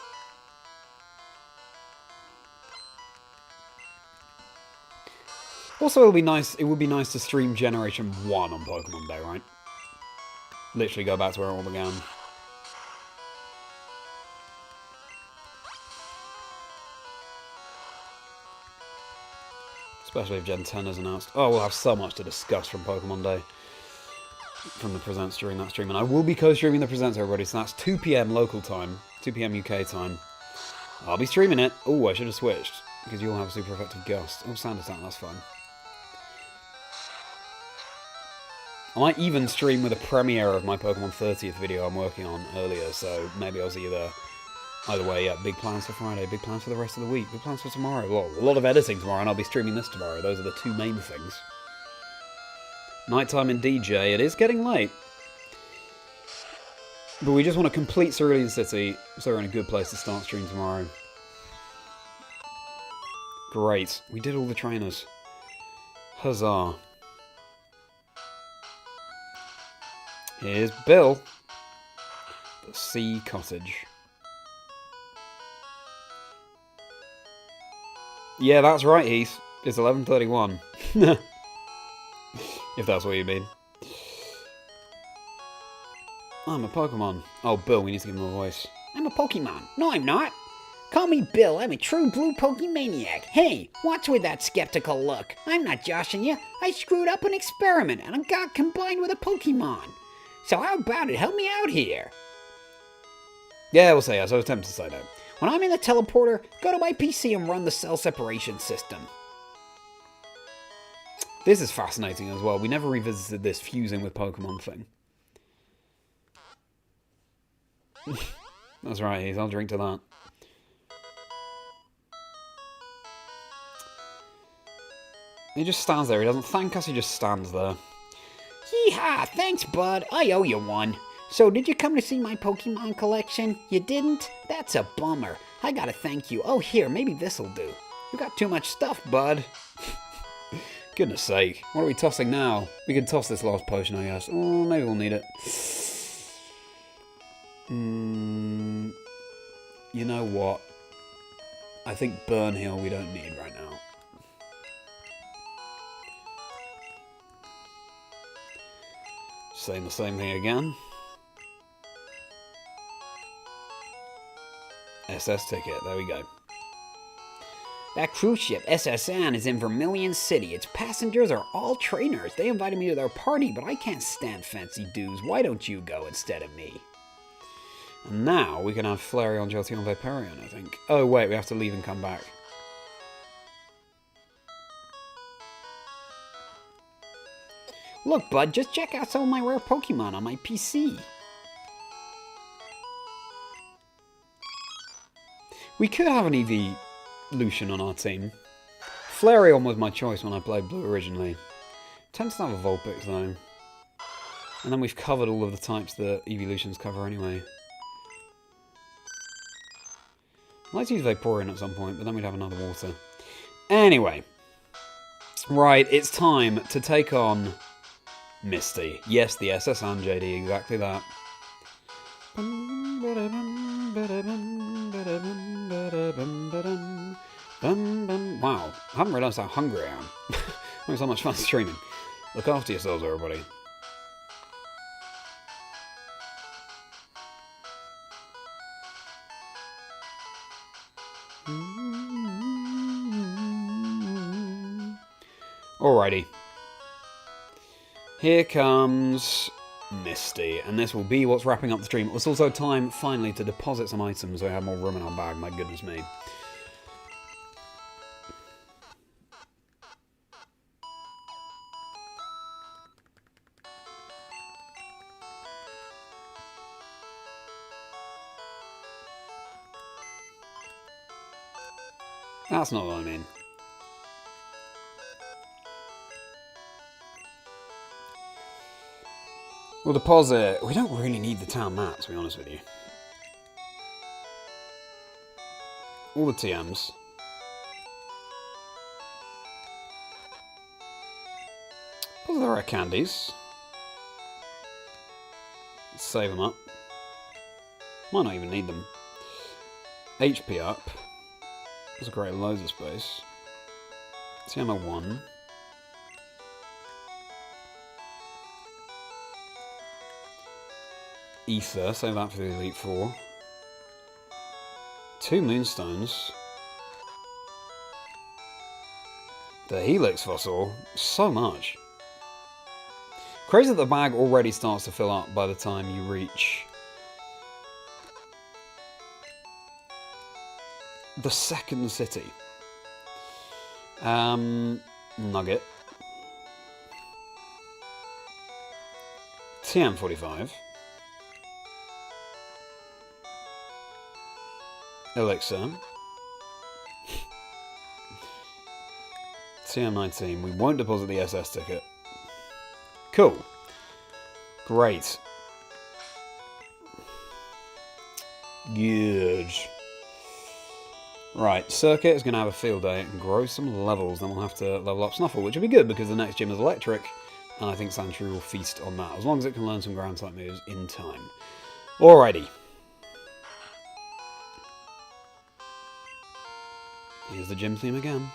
[SPEAKER 1] Also, it would be nice to stream Generation 1 on Pokemon Day, right? Literally go back to where it all began. Especially if Gen 10 is announced. Oh, we'll have so much to discuss from Pokemon Day. From the presents during that stream. And I will be co-streaming the presents, everybody. So that's 2 PM local time. 2 PM UK time. I'll be streaming it. Oh, I should have switched. Because you'll have a super effective Gust. Oh, Sand Attack, that's fine. I might even stream with a premiere of my Pokemon 30th video I'm working on earlier, so maybe I'll see you there. Either way, yeah, big plans for Friday, big plans for the rest of the week, big plans for tomorrow. Well, a lot of editing tomorrow, and I'll be streaming this tomorrow. Those are the 2 main things. Nighttime in DJ, it is getting late. But we just want to complete Cerulean City, so we're in a good place to start streaming tomorrow. Great, we did all the trainers. Huzzah. Here's Bill. The Sea Cottage. Yeah, that's right, Heath. It's 11:31. If that's what you mean. I'm a Pokemon. Oh, Bill, we need to give him a voice.
[SPEAKER 2] I'm a Pokemon. No, I'm not. Call me Bill. I'm a true blue Pokemaniac. Hey, what's with that skeptical look? I'm not joshing you. I screwed up an experiment and I got combined with a Pokemon. So how about it? Help me out here.
[SPEAKER 1] Yeah, we'll say yes. I was tempted to say no.
[SPEAKER 2] When I'm in the teleporter, go to my PC and run the cell separation system.
[SPEAKER 1] This is fascinating as well. We never revisited this fusing with Pokemon thing. That's right, Heath. I'll drink to that. He just stands there. He doesn't thank us. He just stands there.
[SPEAKER 2] Yeehaw! Thanks, bud. I owe you one. So, did you come to see my Pokemon collection? You didn't? That's a bummer. I gotta thank you. Oh, here, maybe this'll do. You got too much stuff, bud.
[SPEAKER 1] Goodness sake. What are we tossing now? We can toss this last potion, I guess. Oh, maybe we'll need it. You know what? I think Burn Heal we don't need right now. Saying the same thing again. SS ticket, there we go.
[SPEAKER 2] That cruise ship, SSN, is in Vermilion City. Its passengers are all trainers. They invited me to their party, but I can't stand fancy dues. Why don't you go instead of me?
[SPEAKER 1] And now we can have Flareon, Jolteon, Vaporeon, I think. Oh wait, we have to leave and come back.
[SPEAKER 2] Look, bud, just check out some of my rare Pokemon on my PC.
[SPEAKER 1] We could have an evolution on our team. Flareon was my choice when I played Blue originally. Tends to have a Vulpix though. And then we've covered all of the types that evolutions cover anyway. I'd use Vaporeon at some point, but then we'd have another water. Anyway. Right, it's time to take on Misty. Yes, the SS and JD, exactly that. Wow, I haven't realised how hungry I am. It was so much fun streaming. Look after yourselves, everybody. Alrighty. Here comes Misty, and this will be what's wrapping up the stream. It's also time, finally, to deposit some items so I have more room in our bag. My goodness me. That's not what I mean. We'll deposit. We don't really need the town map, to be honest with you. All the TMs. Deposit the rare candies. Let's save them up. Might not even need them. HP up. That's a great loads of space. TM 1. Ether, save that for the Elite Four. 2 Moonstones. The Helix Fossil. So much. Crazy that the bag already starts to fill up by the time you reach the second city. Nugget. TM45. Elixir. TM19. We won't deposit the SS ticket. Cool. Great. Good. Right, Circuit is going to have a field day and grow some levels, then we'll have to level up Snuffle, which will be good because the next gym is electric, and I think Sandshrew will feast on that, as long as it can learn some ground type moves in time. Alrighty. Here's the gym theme again.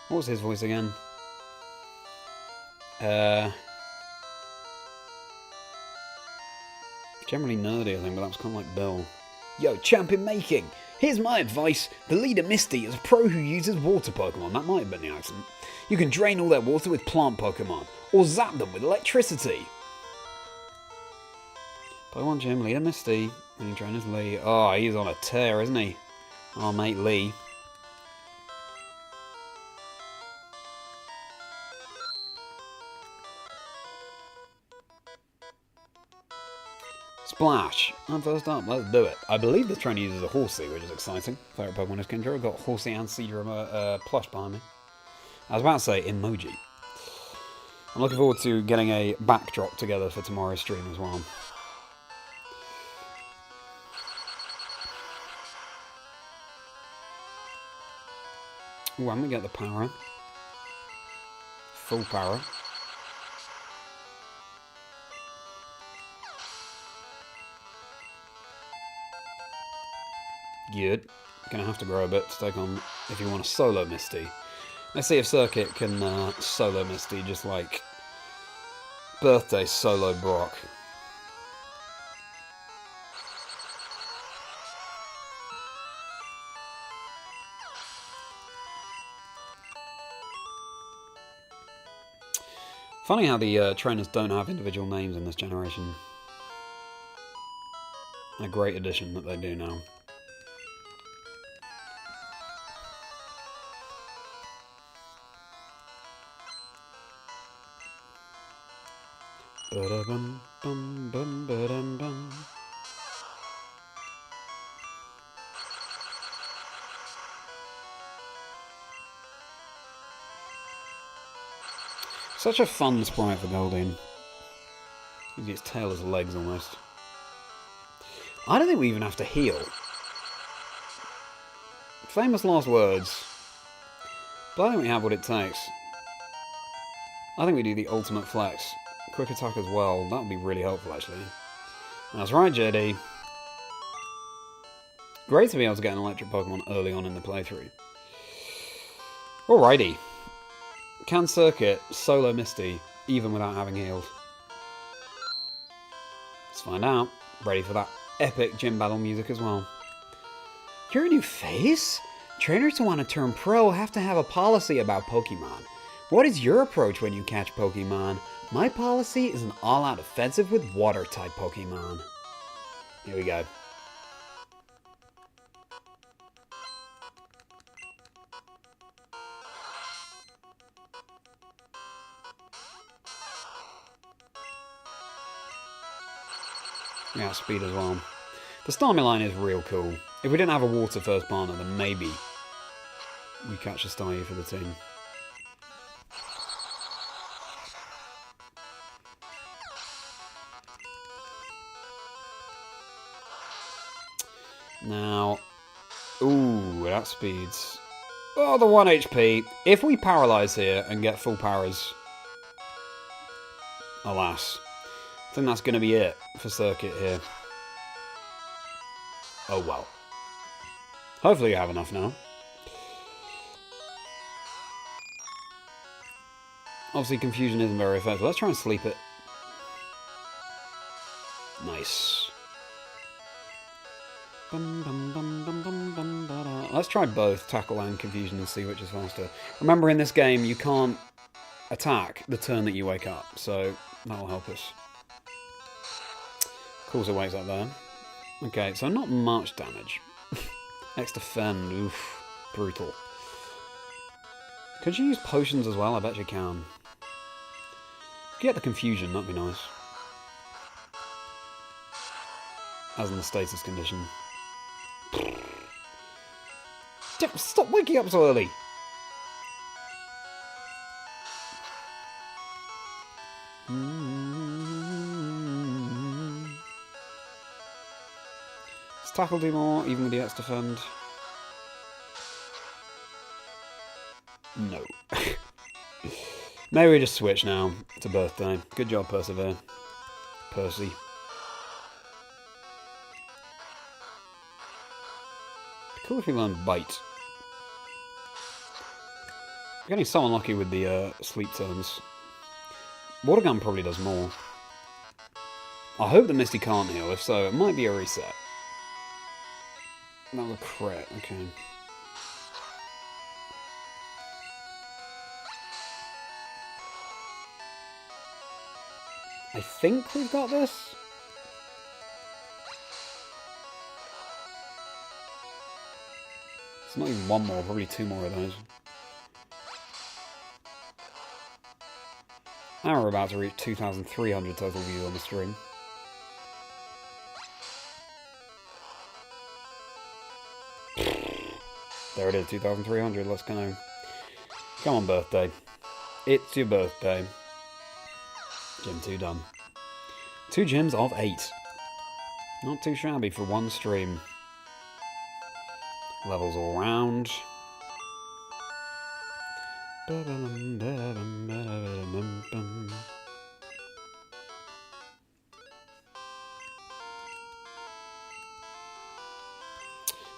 [SPEAKER 1] What was his voice again? Generally nerdy, I think, but that was kind of like Bill. Yo, champion making! Here's my advice. The leader Misty is a pro who uses water Pokemon. That might have been the accent. You can drain all their water with plant Pokemon, or zap them with electricity. Pokemon Gym, leader Misty. Winning trainers Lee. Oh, he's on a tear, isn't he? Our mate Lee. Splash! I'm first up, let's do it. I believe this trainer uses a Horsey, which is exciting. Favourite Pokemon is Kendra. I've got Horsey and Cedra plush behind me. I was about to say emoji. I'm looking forward to getting a backdrop together for tomorrow's stream as well. Ooh, I'm gonna get the power. Full power. Good. Gonna have to grow a bit to take on if you want to solo Misty. Let's see if Circuit can solo Misty just like birthday solo Brock. Funny how the trainers don't have individual names in this generation. A great addition that they do now. Ba-da-bum, bum, bum, ba-dum, bum. Such a fun sprite for Goldeen. Use its tail as legs almost. I don't think we even have to heal. Famous last words. But I think we have what it takes. I think we do the ultimate flex. Quick attack as well. That would be really helpful, actually. That's right, JD. Great to be able to get an electric Pokemon early on in the playthrough. Alrighty. Can Circuit solo Misty even without having healed? Let's find out. Ready for that epic gym battle music as well. You're a new face? Trainers who want to turn pro have to have a policy about Pokemon. What is your approach when you catch Pokemon? My policy is an all-out offensive with water-type Pokemon. Here we go. Yeah, speed as well. The Starmie line is real cool. If we didn't have a water first partner, then maybe we catch a Starmie for the team. Now, ooh, that speeds. Oh, the 1 HP. If we paralyze here and get full powers, alas, I think that's going to be it for Circuit here. Oh well. Hopefully you have enough now. Obviously Confusion isn't very effective. Let's try and sleep it. Nice. Let's try both Tackle and Confusion and see which is faster. Remember, in this game you can't attack the turn that you wake up, so that'll help us. Of course it wakes up there. Okay, so not much damage. X defend, oof, brutal. Could you use potions as well? I bet you can. Get the Confusion, that'd be nice. As in the status condition. Stop waking up so early! Does Tackle do more, even with the X defend? No. Maybe we just switch now to Birthday. Good job, Persevere. Percy. Cool if we learn Bite. We're getting so unlucky with the sleep turns. Water Gun probably does more. I hope that Misty can't heal. If so, it might be a reset. That was a crit. Okay. I think we've got this. It's not even one more, probably two more of those. Now we're about to reach 2,300 total views on the stream. There it is, 2,300, let's go. Come on, Birthday. It's your birthday. Gym 2 done. 2 gyms of 8. Not too shabby for one stream. Levels all round.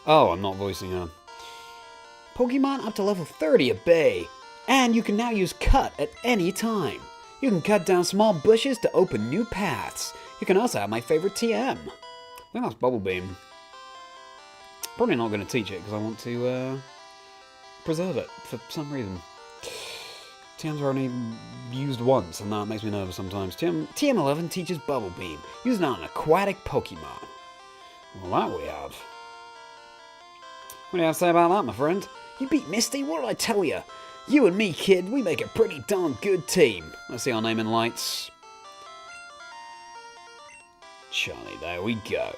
[SPEAKER 1] Oh, I'm not voicing her.
[SPEAKER 2] Pokemon up to level 30 obey, and you can now use Cut at any time. You can cut down small bushes to open new paths. You can also have my favorite TM.
[SPEAKER 1] I think that's Bubble Beam. Probably not going to teach it because I want to preserve it for some reason. TMs are only used once and that makes me nervous sometimes.
[SPEAKER 2] TM11 teaches Bubble Beam, used on an aquatic Pokemon.
[SPEAKER 1] Well, that we have. What do you have to say about that, my friend?
[SPEAKER 2] You beat Misty? What did I tell you? You and me, kid, we make a pretty darn good team.
[SPEAKER 1] Let's see our name in lights. Charlie, there we go.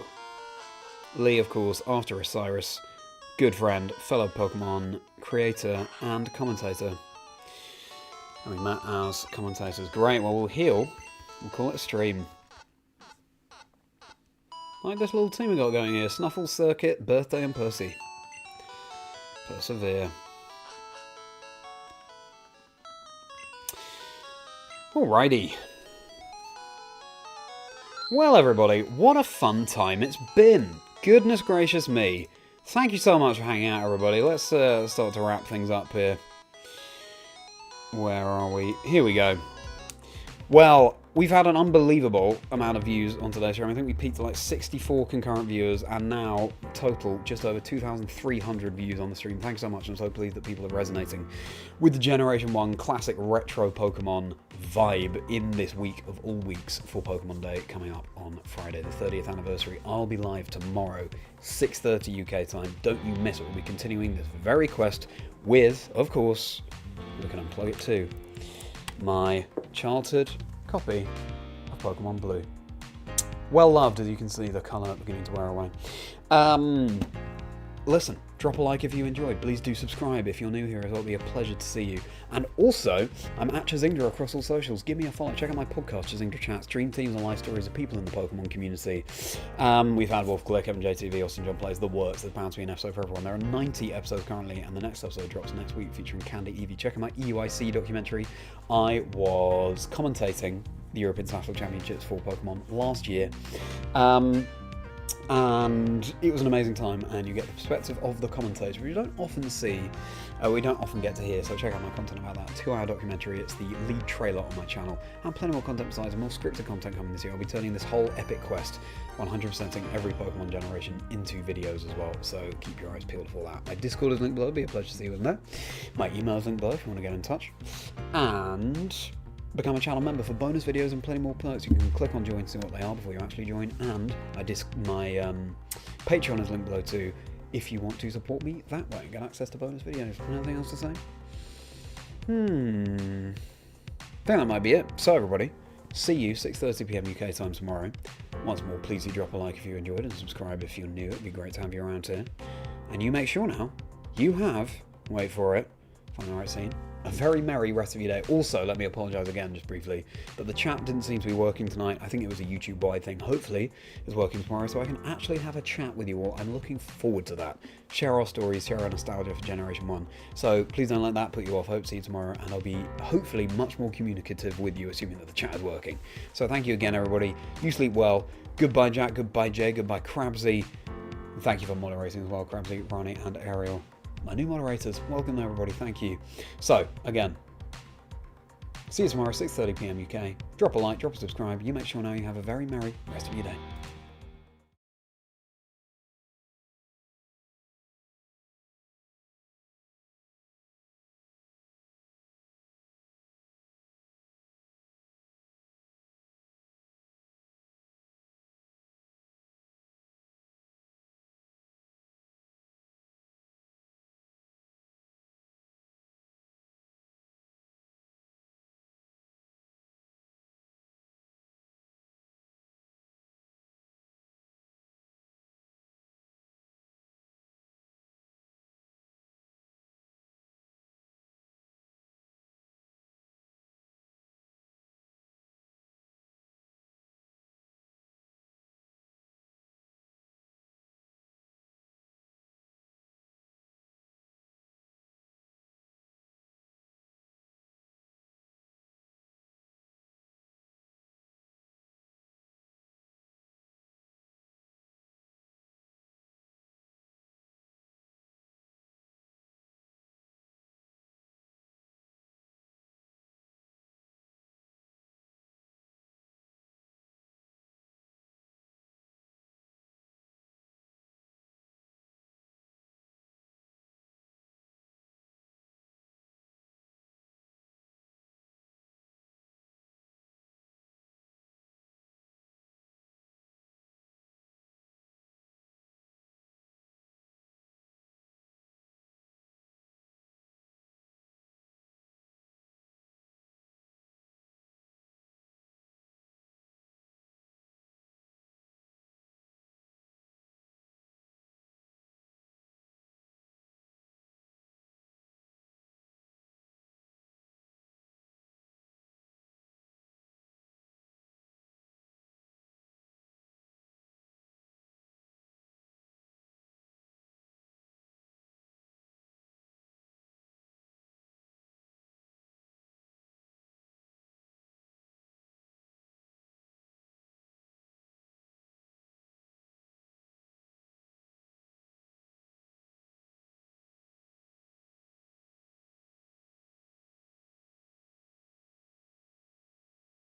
[SPEAKER 1] Lee, of course, after Osiris. Good friend, fellow Pokemon creator and commentator. Having Matt as commentators. Great, well, we'll heal. We'll call it a stream. I like this little team we got going here. Snuffle, Circuit, Birthday, and Percy. Persevere. Alrighty. Well, everybody, what a fun time it's been. Goodness gracious me. Thank you so much for hanging out, everybody. Let's start to wrap things up here. Where are we? Here we go. Well, we've had an unbelievable amount of views on today's stream. I think we peaked at like 64 concurrent viewers, and now total just over 2,300 views on the stream. Thanks so much. I'm so pleased that people are resonating with the Generation 1 classic retro Pokemon vibe in this week of all weeks for Pokemon Day coming up on Friday, the 30th anniversary. I'll be live tomorrow, 6:30 UK time. Don't you miss it. We'll be continuing this very quest with, of course, we can unplug it too, my childhood copy of Pokemon Blue. Well loved, as you can see, the colour beginning to wear away. Listen, drop a like if you enjoyed. Please do subscribe if you're new here. It'll be a pleasure to see you. And also, I'm at Chazingdra across all socials. Give me a follow. Check out my podcast, Chazingdra Chats, dream themes and life stories of people in the Pokemon community. We've had Wolf Click, Kevin JTV, Austin John Plays, The Works. There's bound to be an episode for everyone. There are 90 episodes currently, and the next episode drops next week featuring Candy Eevee. Check out my EUIC documentary. I was commentating the European International Championships for Pokemon last year. And it was an amazing time, and you get the perspective of the commentators, which you don't often see, we don't often get to hear, so check out my content about that. 2-hour documentary. It's the lead trailer on my channel, and plenty more content besides, and more scripted content coming this year. I'll be turning this whole epic quest, 100%ing every Pokemon generation, into videos as well, so keep your eyes peeled for that. My Discord is linked below. It'll be a pleasure to see you in there. My email is linked below if you want to get in touch. And become a channel member for bonus videos and plenty more perks. You can click on join to see what they are before you actually join, and my Patreon is linked below too if you want to support me that way and get access to bonus videos. Anything else to say? I think that might be it. So everybody, see you 6:30 PM UK time tomorrow. Once more, please do drop a like if you enjoyed and subscribe if you're new. It'd be great to have you around here. And you make sure now you have, wait for it, find the right scene, a very merry rest of your day. Also, let me apologise again, just briefly, that the chat didn't seem to be working tonight. I think it was a YouTube-wide thing. Hopefully, it's working tomorrow, so I can actually have a chat with you all. I'm looking forward to that. Share our stories, share our nostalgia for Generation 1. So please don't let that put you off. Hope to see you tomorrow, and I'll be hopefully much more communicative with you, assuming that the chat is working. So thank you again, everybody. You sleep well. Goodbye, Jack. Goodbye, Jay. Goodbye, Crabsy. And thank you for moderating as well, Crabsy, Ronnie, and Ariel. My new moderators, welcome everybody, thank you. So, again, see you tomorrow, 6:30 PM UK. Drop a like, drop a subscribe. You make sure now you have a very merry rest of your day.